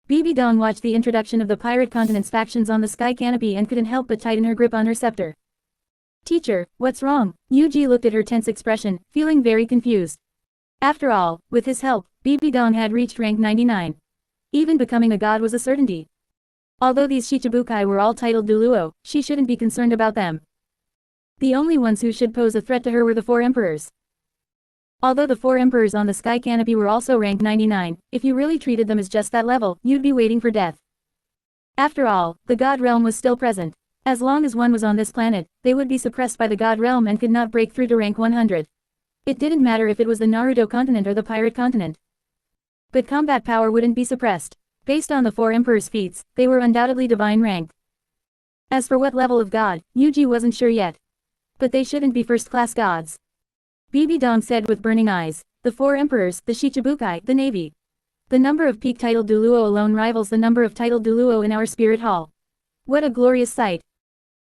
[SPEAKER 1] Bibi Dong watched the introduction of the pirate continent's factions on the sky canopy and couldn't help but tighten her grip on her scepter. Teacher, what's wrong? Yuji looked at her tense expression, feeling very confused. After all, with his help, Bibi Dong had reached rank 99. Even becoming a god was a certainty. Although these Shichibukai were all titled Duluo, she shouldn't be concerned about them. The only ones who should pose a threat to her were the 4 emperors. Although the 4 emperors on the sky canopy were also ranked 99, if you really treated them as just that level, you'd be waiting for death. After all, the god realm was still present. As long as one was on this planet, they would be suppressed by the god realm and could not break through to rank 100. It didn't matter if it was the Naruto continent or the pirate continent. But combat power wouldn't be suppressed. Based on the 4 emperors' feats, they were undoubtedly divine rank. As for what level of god, Yuji wasn't sure yet. But they shouldn't be first-class gods. Bibi Dong said with burning eyes, the 4 emperors, the Shichibukai, the navy. The number of peak titled Duluo alone rivals the number of titled Duluo in our spirit hall. What a glorious sight.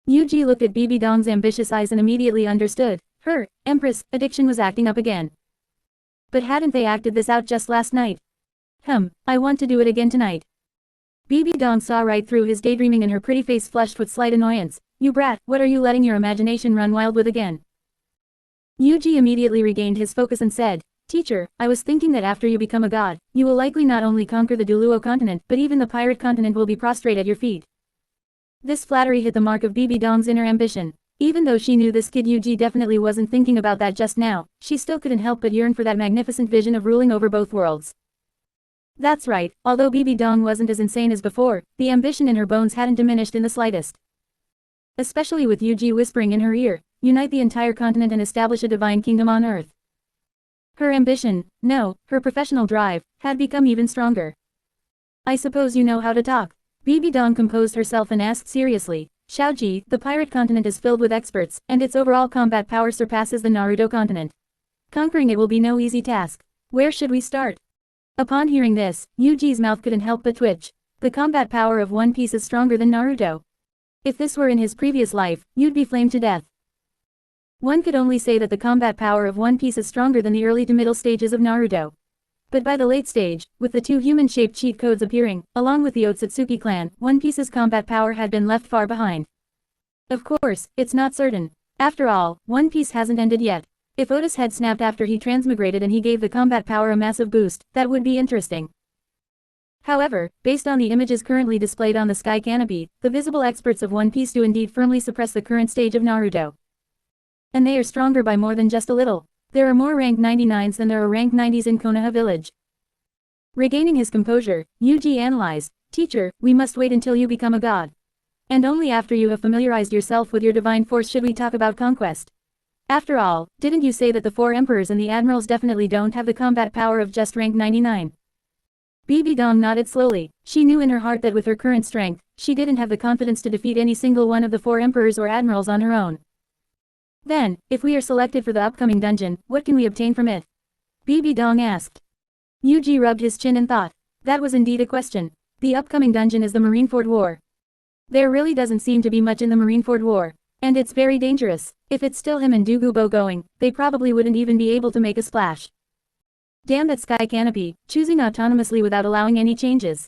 [SPEAKER 1] Yuji looked at Bibi Dong's ambitious eyes and immediately understood. Her, Empress, addiction was acting up again. But hadn't they acted this out just last night? I want to do it again tonight. Bibi Dong saw right through his daydreaming and her pretty face flushed with slight annoyance. You brat, what are you letting your imagination run wild with again? Yuji immediately regained his focus and said, Teacher, I was thinking that after you become a god, you will likely not only conquer the Duluo continent but even the pirate continent will be prostrate at your feet. This flattery hit the mark of Bibi Dong's inner ambition. Even though she knew this kid Yuji definitely wasn't thinking about that just now, she still couldn't help but yearn for that magnificent vision of ruling over both worlds. That's right, although Bibi Dong wasn't as insane as before, the ambition in her bones hadn't diminished in the slightest. Especially with Yuji whispering in her ear, unite the entire continent and establish a divine kingdom on earth. Her ambition, no, her professional drive, had become even stronger. I suppose you know how to talk. Bibi Dong composed herself and asked seriously, Xiaoji, the pirate continent is filled with experts, and its overall combat power surpasses the Naruto continent. Conquering it will be no easy task. Where should we start? Upon hearing this, Yuji's mouth couldn't help but twitch. The combat power of One Piece is stronger than Naruto. If this were in his previous life, you'd be flamed to death. One could only say that the combat power of One Piece is stronger than the early to middle stages of Naruto. But by the late stage, with the 2 human-shaped cheat codes appearing, along with the Otsutsuki clan, One Piece's combat power had been left far behind. Of course, it's not certain. After all, One Piece hasn't ended yet. If Otis had snapped after he transmigrated and he gave the combat power a massive boost, that would be interesting. However, based on the images currently displayed on the sky canopy, the visible experts of One Piece do indeed firmly suppress the current stage of Naruto. And they are stronger by more than just a little. There are more rank 99s than there are rank 90s in Konoha village. Regaining his composure, Yuji analyzed, Teacher, we must wait until you become a god. And only after you have familiarized yourself with your divine force should we talk about conquest. After all, didn't you say that the 4 emperors and the admirals definitely don't have the combat power of just rank 99? Bibi Dong nodded slowly. She knew in her heart that with her current strength, she didn't have the confidence to defeat any single one of the 4 emperors or admirals on her own. Then, if we are selected for the upcoming dungeon, what can we obtain from it? Bibi Dong asked. Yuji rubbed his chin and thought. That was indeed a question. The upcoming dungeon is the Marineford War. There really doesn't seem to be much in the Marineford War. And it's very dangerous. If it's still him and Dugubo going, they probably wouldn't even be able to make a splash. Damn that sky canopy, choosing autonomously without allowing any changes.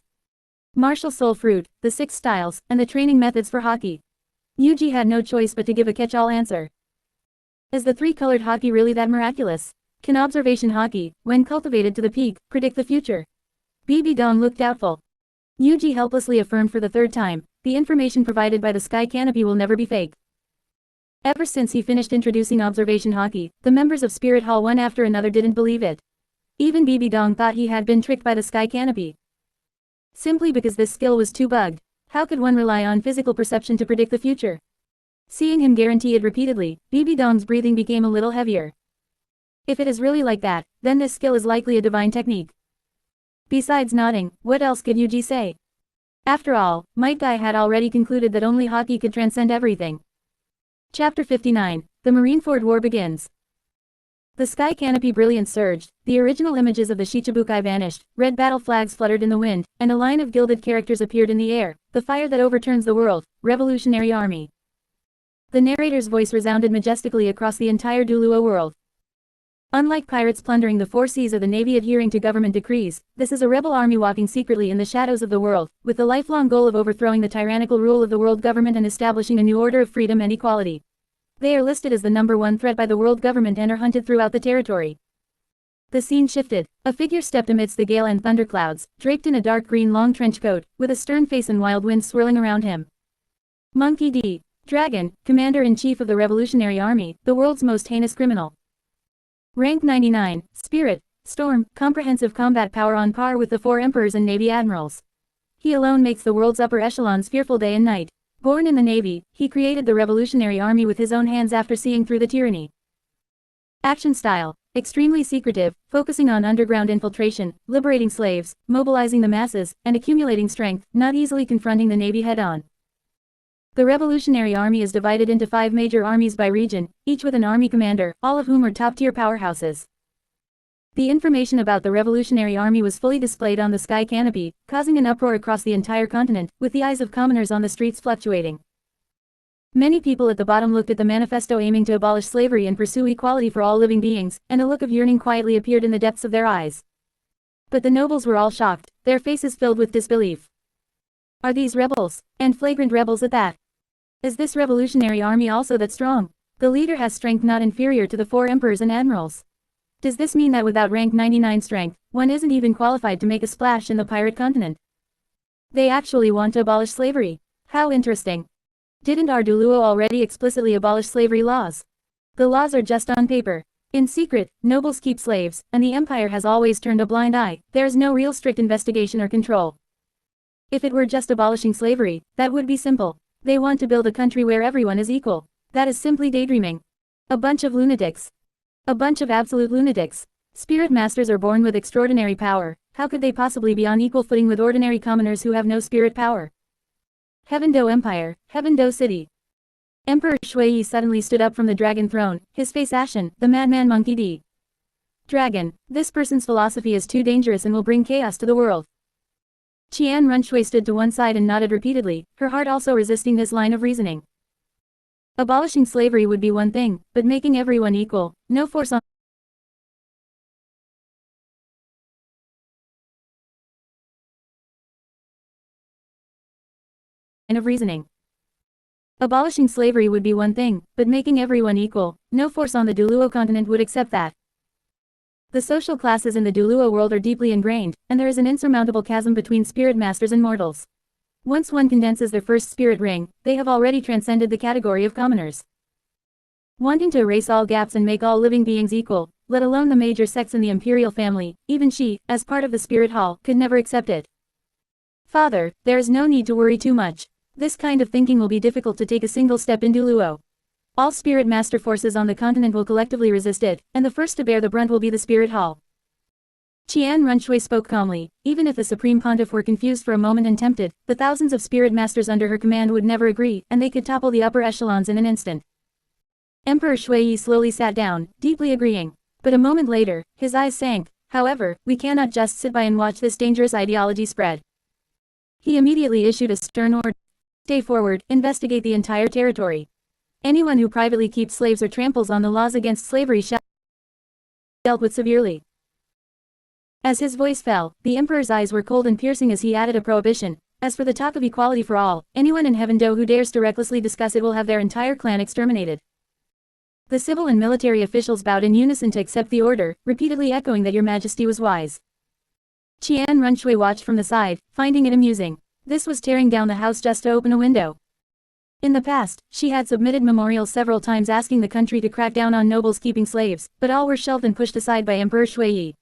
[SPEAKER 1] Martial soul fruit, the 6 styles, and the training methods for hockey. Yuji had no choice but to give a catch-all answer. Is the 3-colored hockey really that miraculous? Can observation hockey, when cultivated to the peak, predict the future? Bibi Dong looked doubtful. Yuji helplessly affirmed for the 3rd time, the information provided by the sky canopy will never be fake. Ever since he finished introducing observation hockey, the members of Spirit Hall one after another didn't believe it. Even Bibi Dong thought he had been tricked by the sky canopy. Simply because this skill was too bugged. How could one rely on physical perception to predict the future? Seeing him guarantee it repeatedly, Bibi Dong's breathing became a little heavier. If it is really like that, then this skill is likely a divine technique. Besides nodding, what else could Yuji say? After all, Might Guy had already concluded that only hockey could transcend everything. Chapter 59. The Marineford War begins. The sky canopy brilliance surged, the original images of the Shichibukai vanished, red battle flags fluttered in the wind, and a line of gilded characters appeared in the air, the fire that overturns the world, Revolutionary Army. The narrator's voice resounded majestically across the entire Duluo world. Unlike pirates plundering the four seas or the navy adhering to government decrees, this is a rebel army walking secretly in the shadows of the world, with the lifelong goal of overthrowing the tyrannical rule of the world government and establishing a new order of freedom and equality. They are listed as the #1 threat by the world government and are hunted throughout the territory. The scene shifted. A figure stepped amidst the gale and thunderclouds, draped in a dark green long trench coat, with a stern face and wild winds swirling around him. Monkey D. Dragon, Commander-in-Chief of the Revolutionary Army, the world's most heinous criminal. Rank 99, Spirit, Storm, comprehensive combat power on par with the 4 emperors and navy admirals. He alone makes the world's upper echelons fearful day and night. Born in the navy, he created the Revolutionary Army with his own hands after seeing through the tyranny. Action style, extremely secretive, focusing on underground infiltration, liberating slaves, mobilizing the masses, and accumulating strength, not easily confronting the navy head-on. The Revolutionary Army is divided into 5 major armies by region, each with an army commander, all of whom are top-tier powerhouses. The information about the Revolutionary Army was fully displayed on the sky canopy, causing an uproar across the entire continent, with the eyes of commoners on the streets fluctuating. Many people at the bottom looked at the manifesto aiming to abolish slavery and pursue equality for all living beings, and a look of yearning quietly appeared in the depths of their eyes. But the nobles were all shocked, their faces filled with disbelief. Are these rebels? And flagrant rebels at that? Is this Revolutionary Army also that strong? The leader has strength not inferior to the 4 emperors and admirals. Does this mean that without rank 99 strength, one isn't even qualified to make a splash in the pirate continent? They actually want to abolish slavery. How interesting. Didn't our Duluo already explicitly abolish slavery laws? The laws are just on paper. In secret, nobles keep slaves, and the empire has always turned a blind eye. There is no real strict investigation or control. If it were just abolishing slavery, that would be simple. They want to build a country where everyone is equal. That is simply daydreaming. A bunch of lunatics. A bunch of absolute lunatics. Spirit masters are born with extraordinary power. How could they possibly be on equal footing with ordinary commoners who have no spirit power? Heaven-Do Empire, Heaven-Do City. Emperor Shui suddenly stood up from the dragon throne, his face ashen, the madman Monkey D. Dragon, this person's philosophy is too dangerous and will bring chaos to the world. N.A.N. Shui stood to one side and nodded repeatedly, her heart also resisting this line of reasoning. Abolishing slavery would be one thing, but making everyone equal, no force on of reasoning. Abolishing slavery would be one thing, but making everyone equal, no force on the Duluo continent would accept that. The social classes in the Duluo world are deeply ingrained, and there is an insurmountable chasm between spirit masters and mortals. Once one condenses their first spirit ring, they have already transcended the category of commoners. Wanting to erase all gaps and make all living beings equal, let alone the major sects in the imperial family, even she, as part of the spirit hall, could never accept it. Father, there is no need to worry too much. This kind of thinking will be difficult to take a single step in Duluo. All spirit master forces on the continent will collectively resist it, and the first to bear the brunt will be the spirit hall. N.A.N. Shui spoke calmly. Even if the Supreme Pontiff were confused for a moment and tempted, the thousands of spirit masters under her command would never agree, and they could topple the upper echelons in an instant. Emperor Shui slowly sat down, deeply agreeing. But a moment later, his eyes sank. However, we cannot just sit by and watch this dangerous ideology spread. He immediately issued a stern order. Stay forward, investigate the entire territory. Anyone who privately keeps slaves or tramples on the laws against slavery shall be dealt with severely. As his voice fell, the emperor's eyes were cold and piercing as he added a prohibition. As for the talk of equality for all, anyone in Heaven-Do who dares to recklessly discuss it will have their entire clan exterminated. The civil and military officials bowed in unison to accept the order, repeatedly echoing that Your Majesty was wise. N.A.N. Shui watched from the side, finding it amusing. This was tearing down the house just to open a window. In the past, she had submitted memorials several times asking the country to crack down on nobles keeping slaves, but all were shelved and pushed aside by Emperor Shui.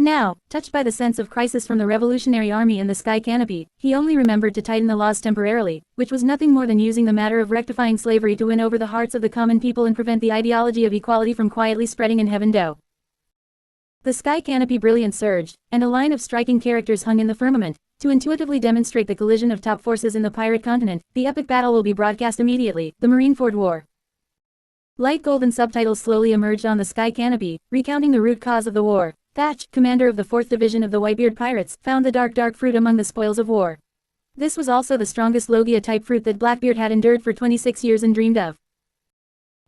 [SPEAKER 1] Now, touched by the sense of crisis from the Revolutionary Army and the sky canopy, he only remembered to tighten the laws temporarily, which was nothing more than using the matter of rectifying slavery to win over the hearts of the common people and prevent the ideology of equality from quietly spreading in Heaven-Do. The sky canopy brilliance surged, and a line of striking characters hung in the firmament. To intuitively demonstrate the collision of top forces in the pirate continent, the epic battle will be broadcast immediately, the Marineford War. Light golden subtitles slowly emerged on the sky canopy, recounting the root cause of the war. Thatch, commander of the 4th Division of the Whitebeard Pirates, found the dark fruit among the spoils of war. This was also the strongest Logia-type fruit that Blackbeard had endured for 26 years and dreamed of.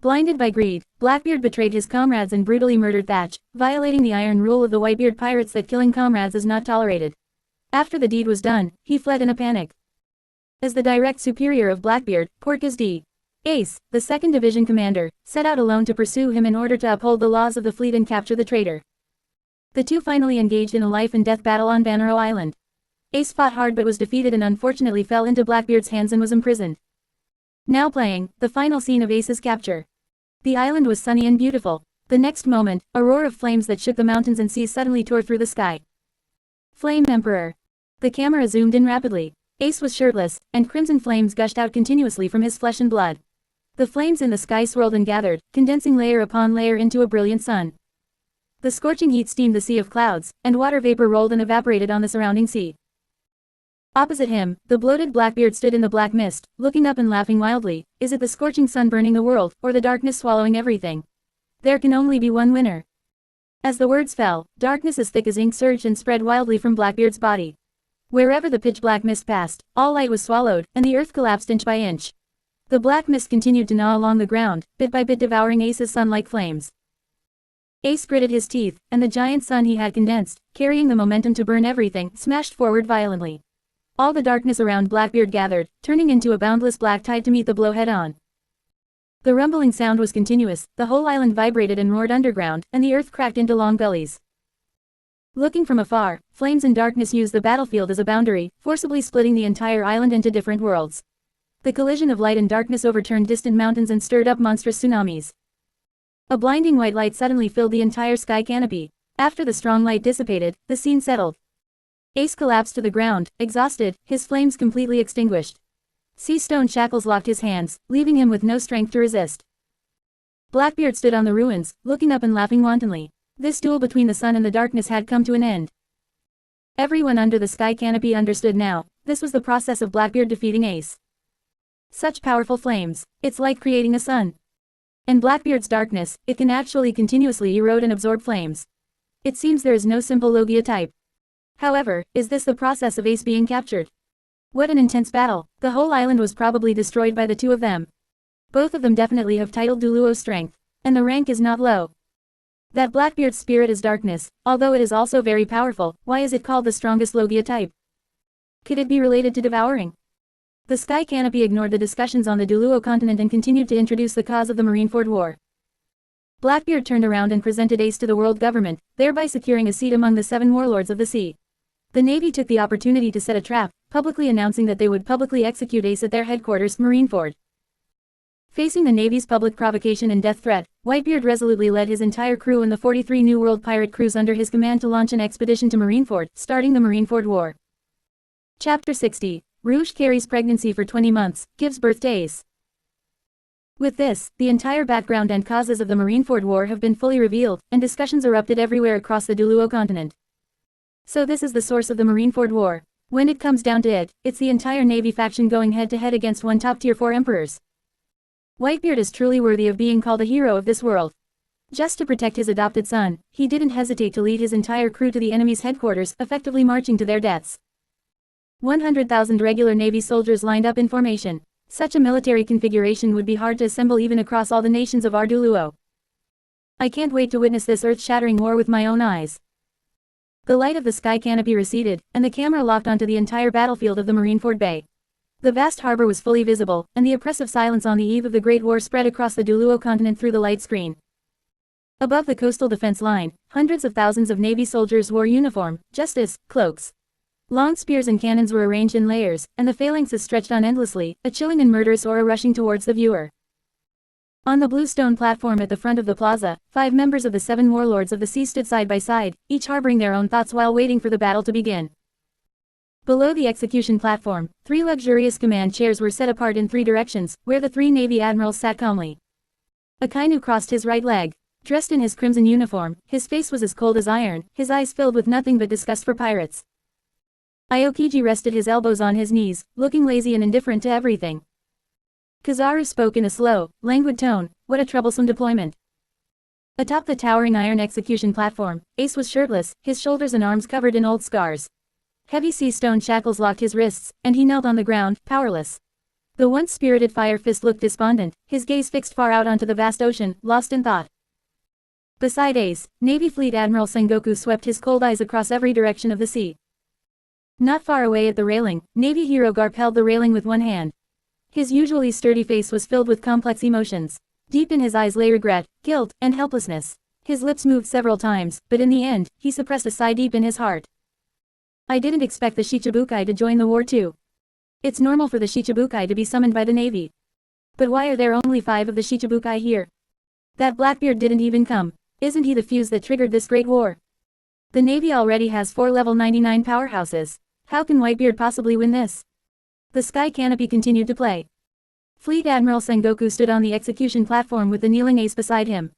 [SPEAKER 1] Blinded by greed, Blackbeard betrayed his comrades and brutally murdered Thatch, violating the iron rule of the Whitebeard Pirates that killing comrades is not tolerated. After the deed was done, he fled in a panic. As the direct superior of Blackbeard, Portkes D. Ace, the 2nd Division commander, set out alone to pursue him in order to uphold the laws of the fleet and capture the traitor. The two finally engaged in a life-and-death battle on Bannero Island. Ace fought hard but was defeated and unfortunately fell into Blackbeard's hands and was imprisoned. Now playing, the final scene of Ace's capture. The island was sunny and beautiful. The next moment, a roar of flames that shook the mountains and seas suddenly tore through the sky. Flame Emperor. The camera zoomed in rapidly. Ace was shirtless, and crimson flames gushed out continuously from his flesh and blood. The flames in the sky swirled and gathered, condensing layer upon layer into a brilliant sun. The scorching heat steamed the sea of clouds, and water vapor rolled and evaporated on the surrounding sea. Opposite him, the bloated Blackbeard stood in the black mist, looking up and laughing wildly. Is it the scorching sun burning the world, or the darkness swallowing everything? There can only be one winner. As the words fell, darkness as thick as ink surged and spread wildly from Blackbeard's body. Wherever the pitch-black mist passed, all light was swallowed, and the earth collapsed inch by inch. The black mist continued to gnaw along the ground, bit by bit devouring Ace's sun like flames. Ace gritted his teeth, and the giant sun he had condensed, carrying the momentum to burn everything, smashed forward violently. All the darkness around Blackbeard gathered, turning into a boundless black tide to meet the blow head-on. The rumbling sound was continuous, the whole island vibrated and roared underground, and the earth cracked into long gullies. Looking from afar, flames and darkness used the battlefield as a boundary, forcibly splitting the entire island into different worlds. The collision of light and darkness overturned distant mountains and stirred up monstrous tsunamis. A blinding white light suddenly filled the entire sky canopy. After the strong light dissipated, the scene settled. Ace collapsed to the ground, exhausted, his flames completely extinguished. Sea stone shackles locked his hands, leaving him with no strength to resist. Blackbeard stood on the ruins, looking up and laughing wantonly. This duel between the sun and the darkness had come to an end. Everyone under the sky canopy understood now, this was the process of Blackbeard defeating Ace. Such powerful flames, it's like creating a sun. And Blackbeard's darkness, it can actually continuously erode and absorb flames. It seems there is no simple Logia type. However, is this the process of Ace being captured? What an intense battle, the whole island was probably destroyed by the two of them. Both of them definitely have titled Duluo strength, and the rank is not low. That Blackbeard's spirit is darkness, although it is also very powerful. Why is it called the strongest Logia type? Could it be related to devouring? The sky canopy ignored the discussions on the Duluo continent and continued to introduce the cause of the Marineford War. Blackbeard turned around and presented Ace to the world government, thereby securing a seat among the 7 warlords of the sea. The Navy took the opportunity to set a trap, publicly announcing that they would publicly execute Ace at their headquarters, Marineford. Facing the Navy's public provocation and death threat, Whitebeard resolutely led his entire crew and the 43 New World pirate crews under his command to launch an expedition to Marineford, starting the Marineford War. Chapter 60. Rouge carries pregnancy for 20 months, gives birth to Ace. With this, the entire background and causes of the Marineford War have been fully revealed, and discussions erupted everywhere across the Duluo continent. So this is the source of the Marineford War. When it comes down to it, it's the entire Navy faction going head-to-head against one top tier 4 emperors. Whitebeard is truly worthy of being called a hero of this world. Just to protect his adopted son, he didn't hesitate to lead his entire crew to the enemy's headquarters, effectively marching to their deaths. 100,000 regular Navy soldiers lined up in formation. Such a military configuration would be hard to assemble even across all the nations of our Duluo. I can't wait to witness this earth-shattering war with my own eyes. The light of the sky canopy receded, and the camera locked onto the entire battlefield of the Marineford Bay. The vast harbor was fully visible, and the oppressive silence on the eve of the Great War spread across the Duluo continent through the light screen. Above the coastal defense line, hundreds of thousands of Navy soldiers wore uniform, justice, cloaks. Long spears and cannons were arranged in layers, and the phalanxes stretched on endlessly, a chilling and murderous aura rushing towards the viewer. On the blue stone platform at the front of the plaza, 5 members of the 7 warlords of the sea stood side by side, each harboring their own thoughts while waiting for the battle to begin. Below the execution platform, 3 luxurious command chairs were set apart in 3 directions, where the 3 Navy admirals sat calmly. Akainu crossed his right leg. Dressed in his crimson uniform, his face was as cold as iron, his eyes filled with nothing but disgust for pirates. Aokiji rested his elbows on his knees, looking lazy and indifferent to everything. Kizaru spoke in a slow, languid tone. What a troublesome deployment. Atop the towering iron execution platform, Ace was shirtless, his shoulders and arms covered in old scars. Heavy sea stone shackles locked his wrists, and he knelt on the ground, powerless. The once spirited Fire Fist looked despondent, his gaze fixed far out onto the vast ocean, lost in thought. Beside Ace, Navy Fleet Admiral Sengoku swept his cold eyes across every direction of the sea. Not far away at the railing, Navy hero Garp held the railing with one hand. His usually sturdy face was filled with complex emotions. Deep in his eyes lay regret, guilt, and helplessness. His lips moved several times, but in the end, he suppressed a sigh deep in his heart. I didn't expect the Shichibukai to join the war too. It's normal for the Shichibukai to be summoned by the Navy. But why are there only 5 of the Shichibukai here? That Blackbeard didn't even come. Isn't he the fuse that triggered this great war? The Navy already has 4 level 99 powerhouses. How can Whitebeard possibly win this? The sky canopy continued to play. Fleet Admiral Sengoku stood on the execution platform with the kneeling Ace beside him.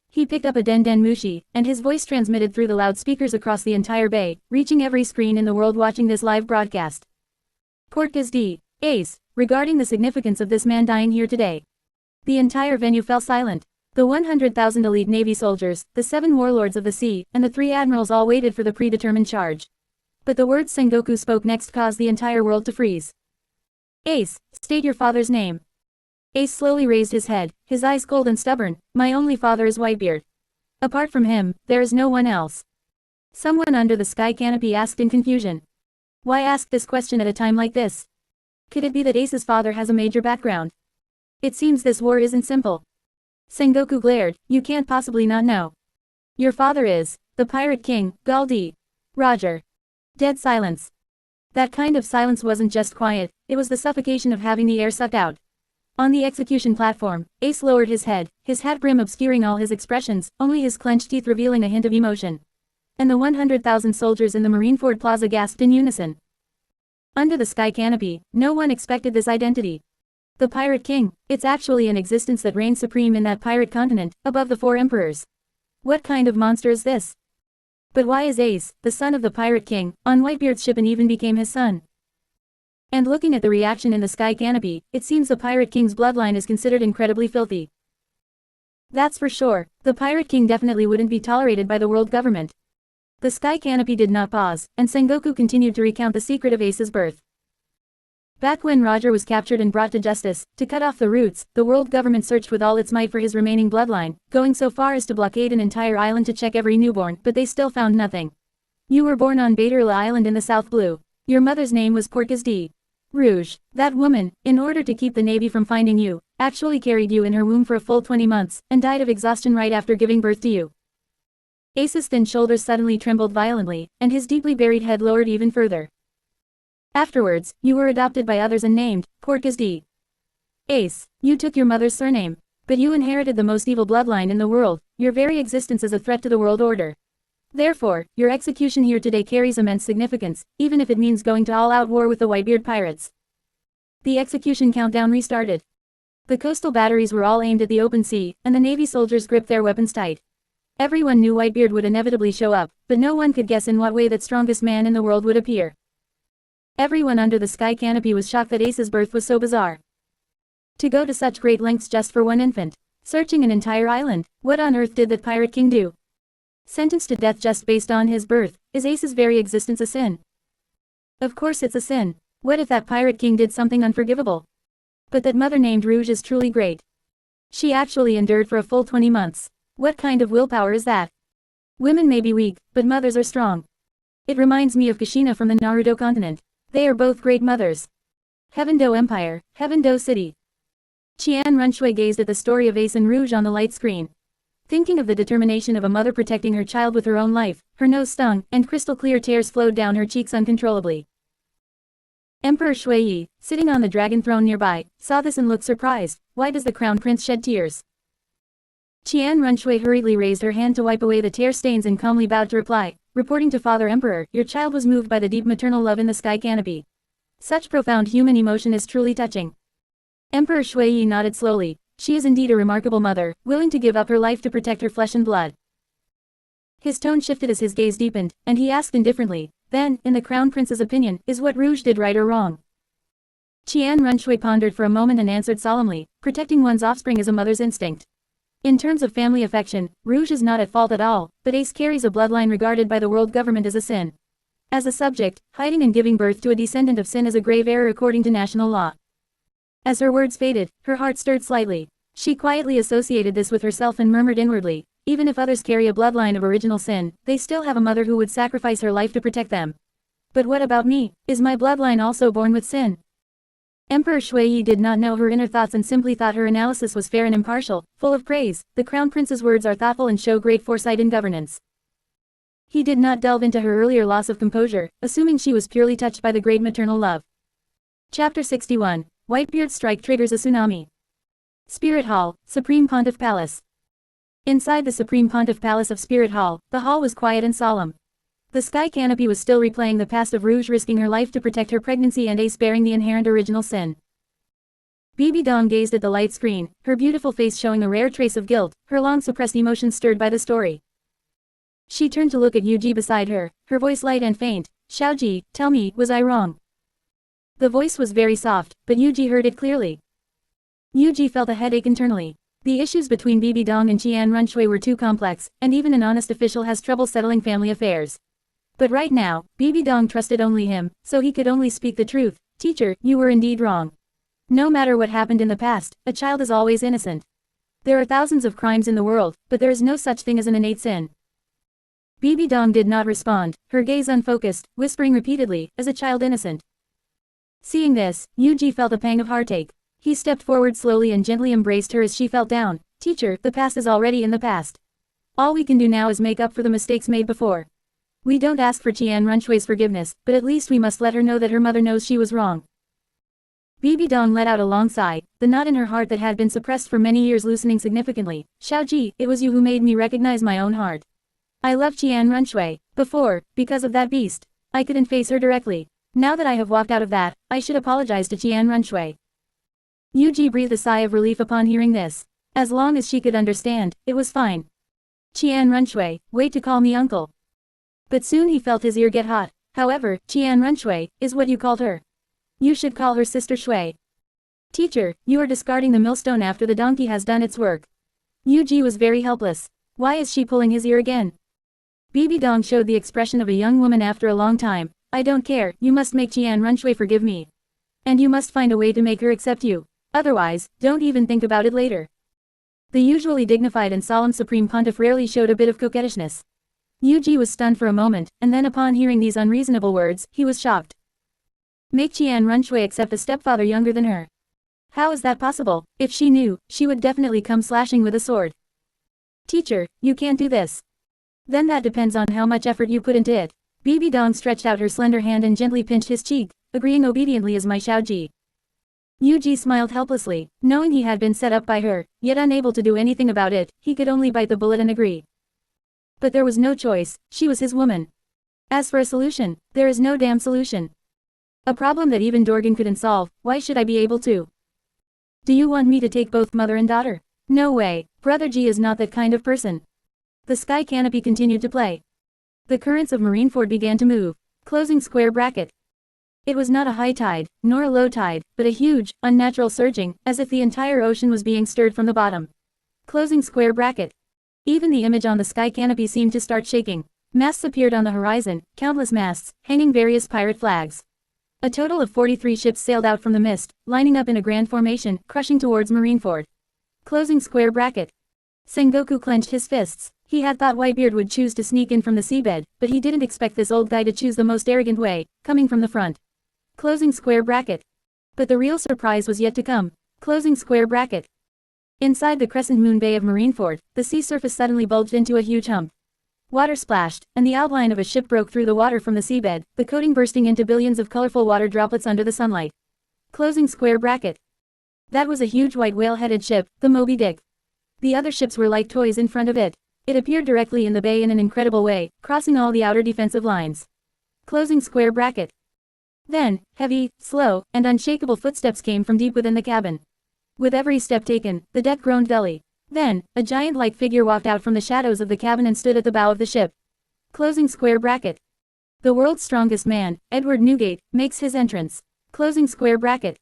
[SPEAKER 1] He picked up a Den Mushi, and his voice transmitted through the loudspeakers across the entire bay, reaching every screen in the world watching this live broadcast. Portgas D. Ace, regarding the significance of this man dying here today. The entire venue fell silent. The 100,000 elite Navy soldiers, the 7 warlords of the sea, and the 3 admirals all waited for the predetermined charge. But the words Sengoku spoke next caused the entire world to freeze. Ace, state your father's name. Ace slowly raised his head, his eyes cold and stubborn. My only father is Whitebeard. Apart from him, there is no one else. Someone under the sky canopy asked in confusion. Why ask this question at a time like this? Could it be that Ace's father has a major background? It seems this war isn't simple. Sengoku glared. You can't possibly not know. Your father is the Pirate King, Galdi. Roger. Dead silence. That kind of silence wasn't just quiet, it was the suffocation of having the air sucked out. On the execution platform, Ace lowered his head, his hat brim obscuring all his expressions, only his clenched teeth revealing a hint of emotion. And the 100,000 soldiers in the Marineford Plaza gasped in unison. Under the sky canopy, no one expected this identity. The Pirate King, it's actually an existence that reigns supreme in that pirate continent, above the 4 emperors. What kind of monster is this? But why is Ace, the son of the Pirate King, on Whitebeard's ship and even became his son? And looking at the reaction in the sky canopy, it seems the Pirate King's bloodline is considered incredibly filthy. That's for sure, the Pirate King definitely wouldn't be tolerated by the world government. The sky canopy did not pause, and Sengoku continued to recount the secret of Ace's birth. Back when Roger was captured and brought to justice, to cut off the roots, the world government searched with all its might for his remaining bloodline, going so far as to blockade an entire island to check every newborn, but they still found nothing. You were born on Baderla Island in the South Blue. Your mother's name was Portgas D. Rouge. That woman, in order to keep the Navy from finding you, actually carried you in her womb for a full 20 months, and died of exhaustion right after giving birth to you. Ace's thin shoulders suddenly trembled violently, and his deeply buried head lowered even further. Afterwards, you were adopted by others and named Portgas D. Ace, you took your mother's surname. But you inherited the most evil bloodline in the world, your very existence is a threat to the world order. Therefore, your execution here today carries immense significance, even if it means going to all-out war with the Whitebeard pirates. The execution countdown restarted. The coastal batteries were all aimed at the open sea, and the Navy soldiers gripped their weapons tight. Everyone knew Whitebeard would inevitably show up, but no one could guess in what way that strongest man in the world would appear. Everyone under the sky canopy was shocked that Ace's birth was so bizarre. To go to such great lengths just for one infant. Searching an entire island, what on earth did that Pirate King do? Sentenced to death just based on his birth, is Ace's very existence a sin? Of course it's a sin. What if that Pirate King did something unforgivable? But that mother named Rouge is truly great. She actually endured for a full 20 months. What kind of willpower is that? Women may be weak, but mothers are strong. It reminds me of Kushina from the Naruto continent. They are both great mothers. Heaven-Do Empire, Heaven-Do City. Qian Runshui gazed at the story of Ace and Rouge on the light screen. Thinking of the determination of a mother protecting her child with her own life, her nose stung, and crystal-clear tears flowed down her cheeks uncontrollably. Emperor Shui, sitting on the dragon throne nearby, saw this and looked surprised. Why does the crown prince shed tears? Qian Runshui hurriedly raised her hand to wipe away the tear stains and calmly bowed to reply, reporting to Father Emperor, your child was moved by the deep maternal love in the sky canopy. Such profound human emotion is truly touching. Emperor Shui nodded slowly. She is indeed a remarkable mother, willing to give up her life to protect her flesh and blood. His tone shifted as his gaze deepened, and he asked indifferently, then, in the Crown Prince's opinion, is what Rouge did right or wrong? Qian Runshui pondered for a moment and answered solemnly, protecting one's offspring is a mother's instinct. In terms of family affection, Rouge is not at fault at all, but Ace carries a bloodline regarded by the world government as a sin. As a subject, hiding and giving birth to a descendant of sin is a grave error according to national law. As her words faded, her heart stirred slightly. She quietly associated this with herself and murmured inwardly, even if others carry a bloodline of original sin, they still have a mother who would sacrifice her life to protect them. But what about me? Is my bloodline also born with sin? Emperor Shuiyi did not know her inner thoughts and simply thought her analysis was fair and impartial, full of praise. The crown prince's words are thoughtful and show great foresight in governance. He did not delve into her earlier loss of composure, assuming she was purely touched by the great maternal love. Chapter 61. Whitebeard's strike triggers a tsunami. Spirit Hall, Supreme Pontiff Palace. Inside the Supreme Pontiff Palace of Spirit Hall, the hall was quiet and solemn. The sky canopy was still replaying the past of Rouge risking her life to protect her pregnancy and Ace bearing the inherent original sin. Bibi Dong gazed at the light screen, her beautiful face showing a rare trace of guilt, her long-suppressed emotions stirred by the story. She turned to look at Yuji beside her, her voice light and faint. Xiaoji, tell me, was I wrong? The voice was very soft, but Yuji heard it clearly. Yuji felt a headache internally. The issues between Bibi Dong and Qian Runshui were too complex, and even an honest official has trouble settling family affairs. But right now, Bibi Dong trusted only him, so he could only speak the truth. Teacher, you were indeed wrong. No matter what happened in the past, a child is always innocent. There are thousands of crimes in the world, but there is no such thing as an innate sin. Bibi Dong did not respond, her gaze unfocused, whispering repeatedly, as a child innocent. Seeing this, Yuji felt a pang of heartache. He stepped forward slowly and gently embraced her as she fell down. Teacher, the past is already in the past. All we can do now is make up for the mistakes made before. We don't ask for Qian Runshui's forgiveness, but at least we must let her know that her mother knows she was wrong. Bibi Dong let out a long sigh, the knot in her heart that had been suppressed for many years loosening significantly. Xiaoji, it was you who made me recognize my own heart. I loved Qian Runshui. Before, because of that beast. I couldn't face her directly. Now that I have walked out of that, I should apologize to Qian Runshui. Yuji breathed a sigh of relief upon hearing this. As long as she could understand, it was fine. Qian Runshui, wait to call me uncle. But soon he felt his ear get hot. However, Qian Runshui, is what you called her. You should call her Sister Shui. Teacher, you are discarding the millstone after the donkey has done its work. Yuji was very helpless. Why is she pulling his ear again? Bibi Dong showed the expression of a young woman after a long time. I don't care, you must make Qian Runshui forgive me. And you must find a way to make her accept you. Otherwise, don't even think about it later. The usually dignified and solemn Supreme Pontiff rarely showed a bit of coquettishness. Yuji was stunned for a moment, and then upon hearing these unreasonable words, he was shocked. Make Qian Runshui accept a stepfather younger than her. How is that possible? If she knew, she would definitely come slashing with a sword. Teacher, you can't do this. Then that depends on how much effort you put into it. Bibi Dong stretched out her slender hand and gently pinched his cheek, agreeing obediently as my Xiaoji. Yuji smiled helplessly, knowing he had been set up by her, yet unable to do anything about it, he could only bite the bullet and agree. But there was no choice, she was his woman. As for a solution, there is no damn solution. A problem that even Dorgan couldn't solve, why should I be able to? Do you want me to take both mother and daughter? No way, Brother G is not that kind of person. The sky canopy continued to play. The currents of Marineford began to move. Closing square bracket. It was not a high tide, nor a low tide, but a huge, unnatural surging, as if the entire ocean was being stirred from the bottom. Closing square bracket. Even the image on the sky canopy seemed to start shaking. Masts appeared on the horizon, countless masts, hanging various pirate flags. A total of 43 ships sailed out from the mist, lining up in a grand formation, crushing towards Marineford. Closing square bracket. Sengoku clenched his fists. He had thought Whitebeard would choose to sneak in from the seabed, but he didn't expect this old guy to choose the most arrogant way, coming from the front. Closing square bracket. But the real surprise was yet to come. Closing square bracket. Inside the crescent moon bay of Marineford, the sea surface suddenly bulged into a huge hump. Water splashed, and the outline of a ship broke through the water from the seabed, the coating bursting into billions of colorful water droplets under the sunlight. Closing square bracket. That was a huge white whale-headed ship, the Moby Dick. The other ships were like toys in front of it. It appeared directly in the bay in an incredible way, crossing all the outer defensive lines. Closing square bracket. Then, heavy, slow, and unshakable footsteps came from deep within the cabin. With every step taken, the deck groaned dully. Then, a giant-like figure walked out from the shadows of the cabin and stood at the bow of the ship. Closing square bracket. The world's strongest man, Edward Newgate, makes his entrance. Closing square bracket.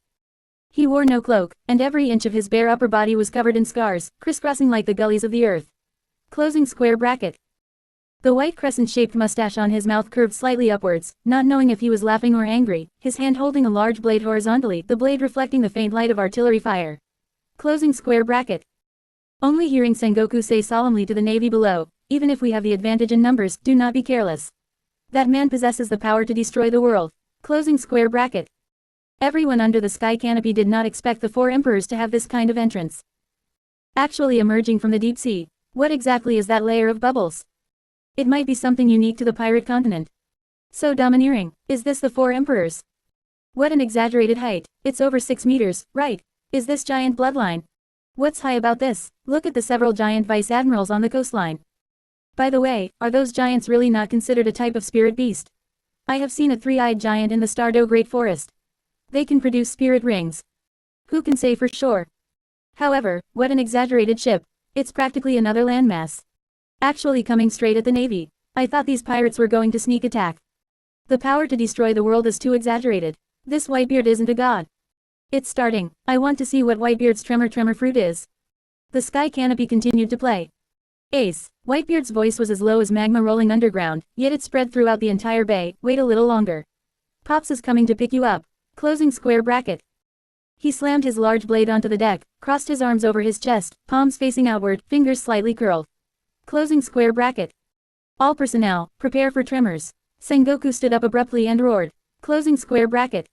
[SPEAKER 1] He wore no cloak, and every inch of his bare upper body was covered in scars, crisscrossing like the gullies of the earth. Closing square bracket. The white crescent-shaped mustache on his mouth curved slightly upwards, not knowing if he was laughing or angry, his hand holding a large blade horizontally, the blade reflecting the faint light of artillery fire. Closing square bracket. Only hearing Sengoku say solemnly to the navy below, even if we have the advantage in numbers, do not be careless. That man possesses the power to destroy the world. Closing square bracket. Everyone under the sky canopy did not expect the four emperors to have this kind of entrance. Actually emerging from the deep sea. What exactly is that layer of bubbles? It might be something unique to the pirate continent. So domineering. Is this the four emperors? What an exaggerated height. It's over 6 meters, right? Is this giant bloodline? What's high about this? Look at the several giant vice admirals on the coastline. By the way, are those giants really not considered a type of spirit beast? I have seen a three-eyed giant in the Stardew Great Forest. They can produce spirit rings. Who can say for sure? However, what an exaggerated ship. It's practically another landmass. Actually coming straight at the navy. I thought these pirates were going to sneak attack. The power to destroy the world is too exaggerated. This Whitebeard isn't a god. It's starting. I want to see what Whitebeard's tremor fruit is. The sky canopy continued to play. Ace. Whitebeard's voice was as low as magma rolling underground, yet it spread throughout the entire bay. Wait a little longer. Pops is coming to pick you up. Closing square bracket. He slammed his large blade onto the deck, crossed his arms over his chest, palms facing outward, fingers slightly curled. Closing square bracket. All personnel, prepare for tremors. Sengoku stood up abruptly and roared. Closing square bracket.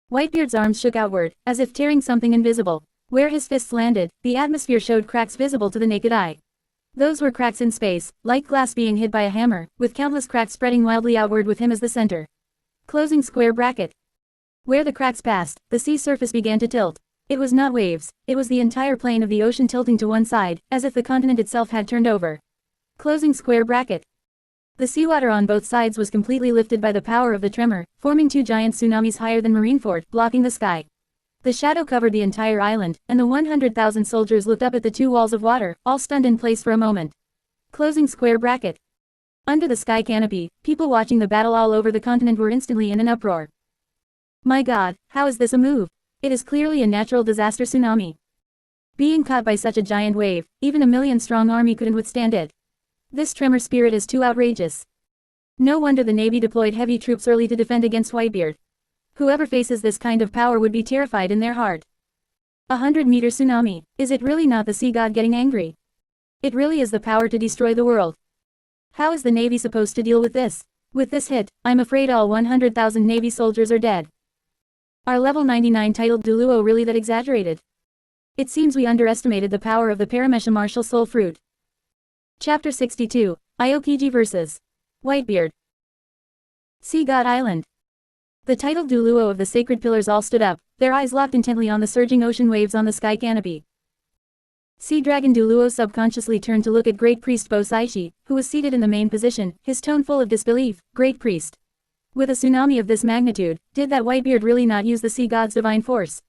[SPEAKER 1] Whitebeard's arms shook outward, as if tearing something invisible. Where his fists landed, the atmosphere showed cracks visible to the naked eye. Those were cracks in space, like glass being hit by a hammer, with countless cracks spreading wildly outward with him as the center. Closing square bracket. Where the cracks passed, the sea surface began to tilt. It was not waves, it was the entire plane of the ocean tilting to one side, as if the continent itself had turned over. Closing square bracket. The seawater on both sides was completely lifted by the power of the tremor, forming two giant tsunamis higher than Marineford, blocking the sky. The shadow covered the entire island, and the 100,000 soldiers looked up at the two walls of water, all stunned in place for a moment. Closing square bracket. Under the sky canopy, people watching the battle all over the continent were instantly in an uproar. My god, how is this a move? It is clearly a natural disaster tsunami. Being caught by such a giant wave, even a 1,000,000-strong army couldn't withstand it. This tremor spirit is too outrageous. No wonder the Navy deployed heavy troops early to defend against Whitebeard. Whoever faces this kind of power would be terrified in their heart. 100-meter tsunami. Is it really not the sea god getting angry? It really is the power to destroy the world. How is the Navy supposed to deal with this? With this hit, I'm afraid all 100,000 Navy soldiers are dead. Are level 99 titled Duluo really that exaggerated? It seems we underestimated the power of the Paramesha martial soul fruit. Chapter 62, Aokiji vs. Whitebeard. Sea God Island. The titled Duluo of the sacred pillars all stood up, their eyes locked intently on the surging ocean waves on the sky canopy. Sea Dragon Duluo subconsciously turned to look at Great Priest Bosaishi, who was seated in the main position, his tone full of disbelief. Great Priest. With a tsunami of this magnitude, did that Whitebeard really not use the sea god's divine force?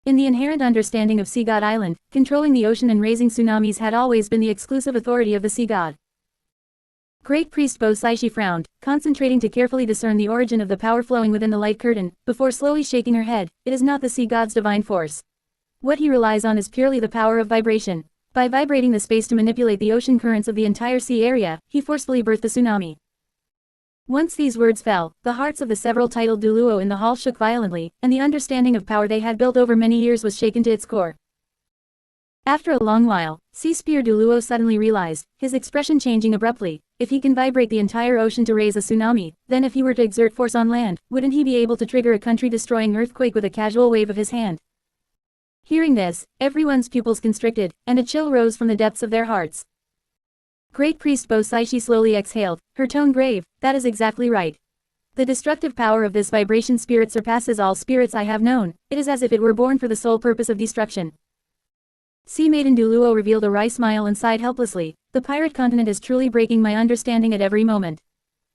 [SPEAKER 1] In the inherent understanding of Sea God Island, controlling the ocean and raising tsunamis had always been the exclusive authority of the sea god. Great Priest Bosaishi frowned, concentrating to carefully discern the origin of the power flowing within the light curtain, before slowly shaking her head. It is not the sea god's divine force. What he relies on is purely the power of vibration. By vibrating the space to manipulate the ocean currents of the entire sea area, he forcefully birthed the tsunami. Once these words fell, the hearts of the several titled Duluo in the hall shook violently, and the understanding of power they had built over many years was shaken to its core. After a long while, Sea Spear Duluo suddenly realized, his expression changing abruptly, if he can vibrate the entire ocean to raise a tsunami, then if he were to exert force on land, wouldn't he be able to trigger a country-destroying earthquake with a casual wave of his hand? Hearing this, everyone's pupils constricted, and a chill rose from the depths of their hearts. Great Priest Bosaishi slowly exhaled, her tone grave. That is exactly right. The destructive power of this vibration spirit surpasses all spirits I have known. It is as if it were born for the sole purpose of destruction. Sea Maiden Duluo revealed a wry smile and sighed helplessly. The pirate continent is truly breaking my understanding at every moment.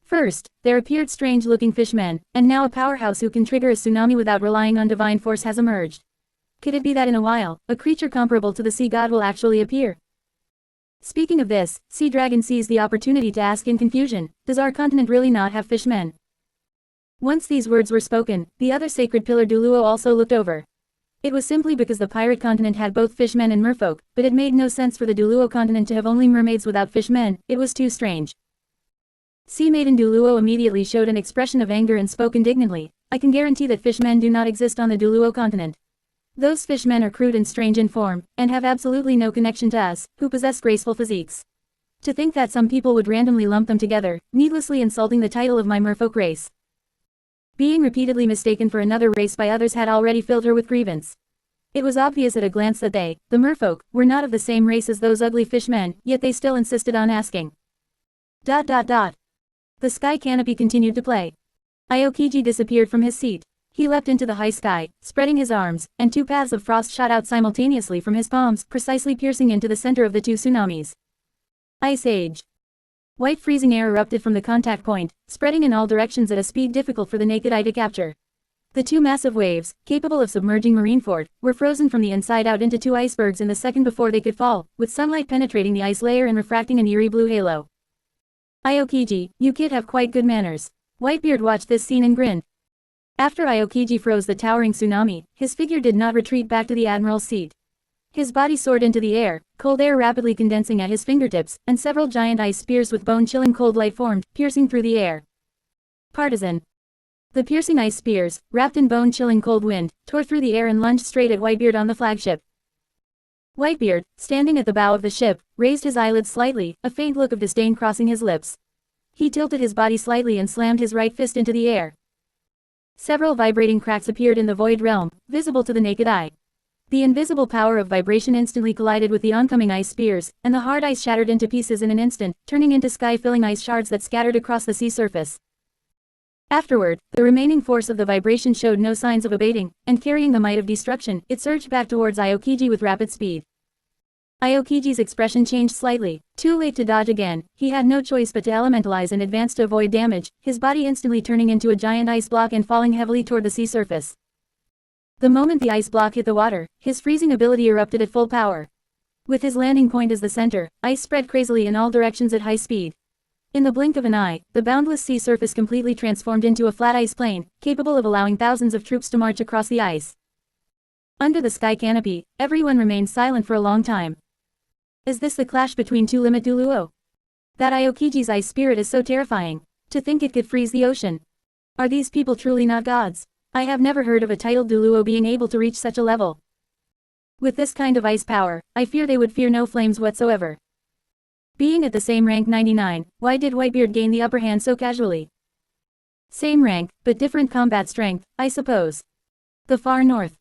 [SPEAKER 1] First, there appeared strange-looking fishmen, and now a powerhouse who can trigger a tsunami without relying on divine force has emerged. Could it be that in a while, a creature comparable to the sea god will actually appear? Speaking of this, Sea Dragon seized the opportunity to ask in confusion, does our continent really not have fishmen? Once these words were spoken, the other sacred pillar Duluo also looked over. It was simply because the pirate continent had both fishmen and merfolk, but it made no sense for the Duluo continent to have only mermaids without fishmen. It was too strange. Sea Maiden Duluo immediately showed an expression of anger and spoke indignantly. I can guarantee that fishmen do not exist on the Duluo continent. Those fishmen are crude and strange in form, and have absolutely no connection to us, who possess graceful physiques. To think that some people would randomly lump them together, needlessly insulting the title of my merfolk race. Being repeatedly mistaken for another race by others had already filled her with grievance. It was obvious at a glance that they, the merfolk, were not of the same race as those ugly fishmen, yet they still insisted on asking. The sky canopy continued to play. Aokiji disappeared from his seat. He leapt into the high sky, spreading his arms, and two paths of frost shot out simultaneously from his palms, precisely piercing into the center of the two tsunamis. Ice Age. White freezing air erupted from the contact point, spreading in all directions at a speed difficult for the naked eye to capture. The two massive waves, capable of submerging Marineford, were frozen from the inside out into two icebergs in the second before they could fall, with sunlight penetrating the ice layer and refracting an eerie blue halo. Aokiji, you kid have quite good manners. Whitebeard watched this scene and grinned. After Aokiji froze the towering tsunami, his figure did not retreat back to the admiral's seat. His body soared into the air, cold air rapidly condensing at his fingertips, and several giant ice spears with bone-chilling cold light formed, piercing through the air. Partisan. The piercing ice spears, wrapped in bone-chilling cold wind, tore through the air and lunged straight at Whitebeard on the flagship. Whitebeard, standing at the bow of the ship, raised his eyelids slightly, a faint look of disdain crossing his lips. He tilted his body slightly and slammed his right fist into the air. Several vibrating cracks appeared in the void realm, visible to the naked eye. The invisible power of vibration instantly collided with the oncoming ice spears, and the hard ice shattered into pieces in an instant, turning into sky-filling ice shards that scattered across the sea surface. Afterward, the remaining force of the vibration showed no signs of abating, and carrying the might of destruction, it surged back towards Aokiji with rapid speed. Aokiji's expression changed slightly. Too late to dodge again, he had no choice but to elementalize and advance to avoid damage, his body instantly turning into a giant ice block and falling heavily toward the sea surface. The moment the ice block hit the water, his freezing ability erupted at full power. With his landing point as the center, ice spread crazily in all directions at high speed. In the blink of an eye, the boundless sea surface completely transformed into a flat ice plain, capable of allowing thousands of troops to march across the ice. Under the sky canopy, everyone remained silent for a long time. Is this the clash between two Limit Duluo? That Aokiji's ice spirit is so terrifying. To think it could freeze the ocean. Are these people truly not gods? I have never heard of a titled Duluo being able to reach such a level. With this kind of ice power, I fear they would fear no flames whatsoever. Being at the same rank 99, why did Whitebeard gain the upper hand so casually? Same rank, but different combat strength, I suppose. The far north.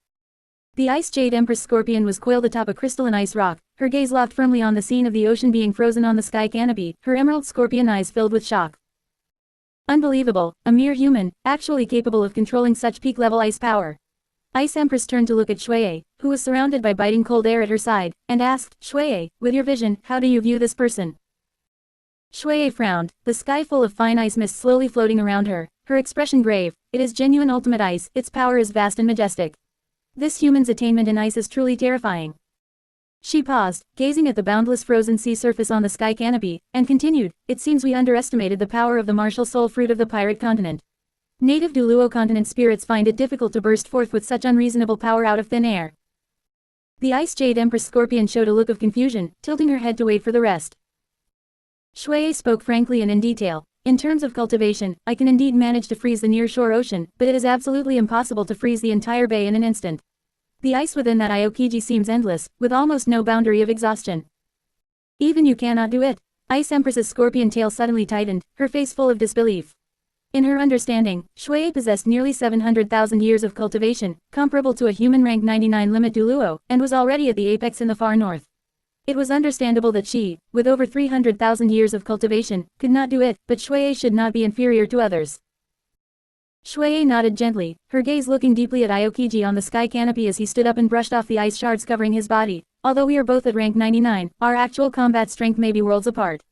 [SPEAKER 1] The Ice Jade Empress Scorpion was coiled atop a crystalline ice rock, her gaze locked firmly on the scene of the ocean being frozen on the sky canopy, her emerald scorpion eyes filled with shock. Unbelievable, a mere human, actually capable of controlling such peak-level ice power. Ice Empress turned to look at Shuei, who was surrounded by biting cold air at her side, and asked, Shuei, with your vision, how do you view this person? Shuei frowned, the sky full of fine ice mist slowly floating around her, her expression grave. It is genuine ultimate ice, its power is vast and majestic. This human's attainment in ice is truly terrifying. She paused, gazing at the boundless frozen sea surface on the sky canopy, and continued, it seems we underestimated the power of the martial soul fruit of the pirate continent. Native Duluo continent spirits find it difficult to burst forth with such unreasonable power out of thin air. The Ice Jade Empress Scorpion showed a look of confusion, tilting her head to wait for the rest. Shuei spoke frankly and in detail. In terms of cultivation, I can indeed manage to freeze the near-shore ocean, but it is absolutely impossible to freeze the entire bay in an instant. The ice within that Aokiji seems endless, with almost no boundary of exhaustion. Even you cannot do it. Ice Empress's scorpion tail suddenly tightened, her face full of disbelief. In her understanding, Shuei possessed nearly 700,000 years of cultivation, comparable to a human rank 99 Limit Duluo, and was already at the apex in the far north. It was understandable that she, with over 300,000 years of cultivation, could not do it, but Shuei should not be inferior to others. Shuei nodded gently, her gaze looking deeply at Aokiji on the sky canopy as he stood up and brushed off the ice shards covering his body. Although we are both at rank 99, our actual combat strength may be worlds apart.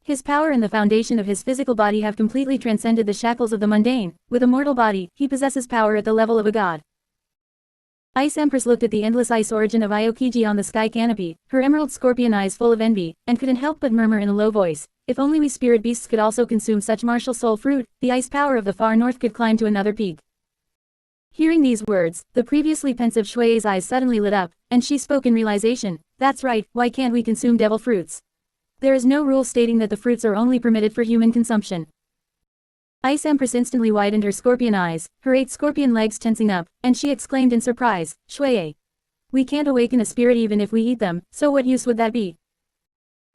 [SPEAKER 1] His power and the foundation of his physical body have completely transcended the shackles of the mundane. With a mortal body, he possesses power at the level of a god. Ice Empress looked at the endless ice origin of Aokiji on the sky canopy, her emerald scorpion eyes full of envy, and couldn't help but murmur in a low voice, if only we spirit beasts could also consume such martial soul fruit, the ice power of the far north could climb to another peak. Hearing these words, the previously pensive Shui's eyes suddenly lit up, and she spoke in realization. That's right, why can't we consume devil fruits? There is no rule stating that the fruits are only permitted for human consumption. Ice Empress instantly widened her scorpion eyes, her 8 scorpion legs tensing up, and she exclaimed in surprise, Shui. We can't awaken a spirit even if we eat them, so what use would that be?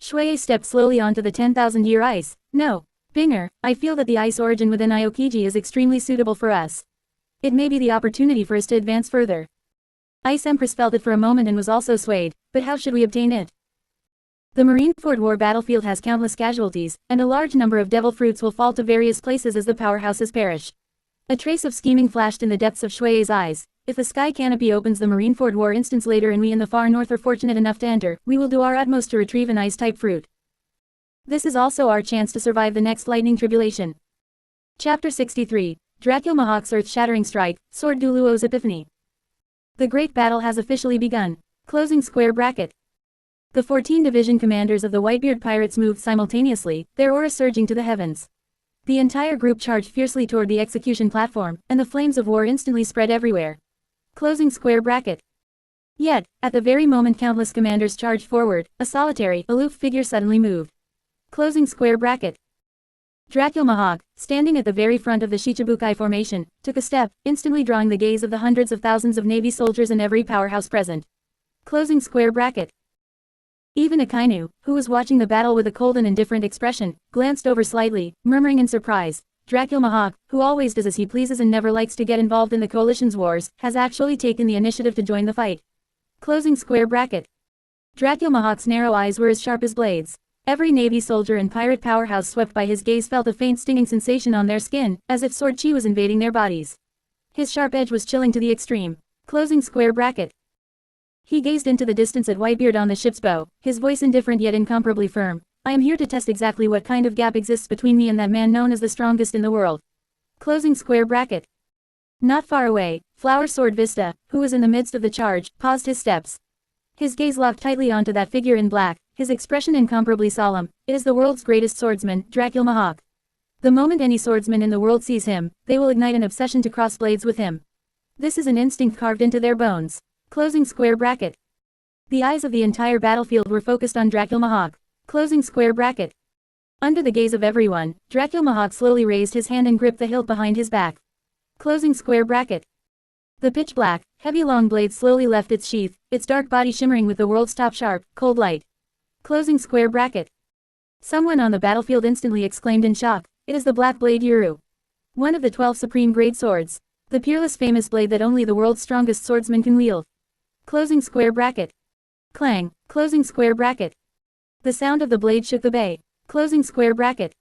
[SPEAKER 1] Shui stepped slowly onto the 10,000-year ice. No. Binger, I feel that the ice origin within Aokiji is extremely suitable for us. It may be the opportunity for us to advance further. Ice Empress felt it for a moment and was also swayed, but how should we obtain it? The Marineford War battlefield has countless casualties, and a large number of devil fruits will fall to various places as the powerhouses perish. A trace of scheming flashed in the depths of Shui's eyes. If the sky canopy opens the Marineford War instance later and we in the far north are fortunate enough to enter, we will do our utmost to retrieve an ice-type fruit. This is also our chance to survive the next lightning tribulation. Chapter 63. Dracula Mahawk's Earth-Shattering Strike, Sword Duluo's Epiphany. The great battle has officially begun. Closing square bracket. The 14 division commanders of the Whitebeard pirates moved simultaneously, their auras surging to the heavens. The entire group charged fiercely toward the execution platform, and the flames of war instantly spread everywhere. Closing square bracket. Yet, at the very moment countless commanders charged forward, a solitary, aloof figure suddenly moved. Closing square bracket. Dracula Mahawk, standing at the very front of the Shichibukai formation, took a step, instantly drawing the gaze of the hundreds of thousands of Navy soldiers and every powerhouse present. Closing square bracket. Even Akainu, who was watching the battle with a cold and indifferent expression, glanced over slightly, murmuring in surprise. Dracula Mahawk, who always does as he pleases and never likes to get involved in the coalition's wars, has actually taken the initiative to join the fight. Closing square bracket. Dracula Mahawk's narrow eyes were as sharp as blades. Every Navy soldier and pirate powerhouse swept by his gaze felt a faint stinging sensation on their skin, as if sword chi was invading their bodies. His sharp edge was chilling to the extreme. Closing square bracket. He gazed into the distance at Whitebeard on the ship's bow, his voice indifferent yet incomparably firm. I am here to test exactly what kind of gap exists between me and that man known as the strongest in the world. Closing square bracket. Not far away, Flower Sword Vista, who was in the midst of the charge, paused his steps. His gaze locked tightly onto that figure in black, his expression incomparably solemn. It is the world's greatest swordsman, Dracula Mahawk. The moment any swordsman in the world sees him, they will ignite an obsession to cross blades with him. This is an instinct carved into their bones. Closing square bracket. The eyes of the entire battlefield were focused on Dracula Mahawk. Closing square bracket. Under the gaze of everyone, Dracula Mahawk slowly raised his hand and gripped the hilt behind his back. Closing square bracket. The pitch-black, heavy long blade slowly left its sheath, its dark body shimmering with the world's top sharp, cold light. Closing square bracket. Someone on the battlefield instantly exclaimed in shock. It is the Black Blade Yuru. One of the 12 supreme grade swords. The peerless famous blade that only the world's strongest swordsman can wield. Closing square bracket. Clang. Closing square bracket. The sound of the blade shook the bay. Closing square bracket.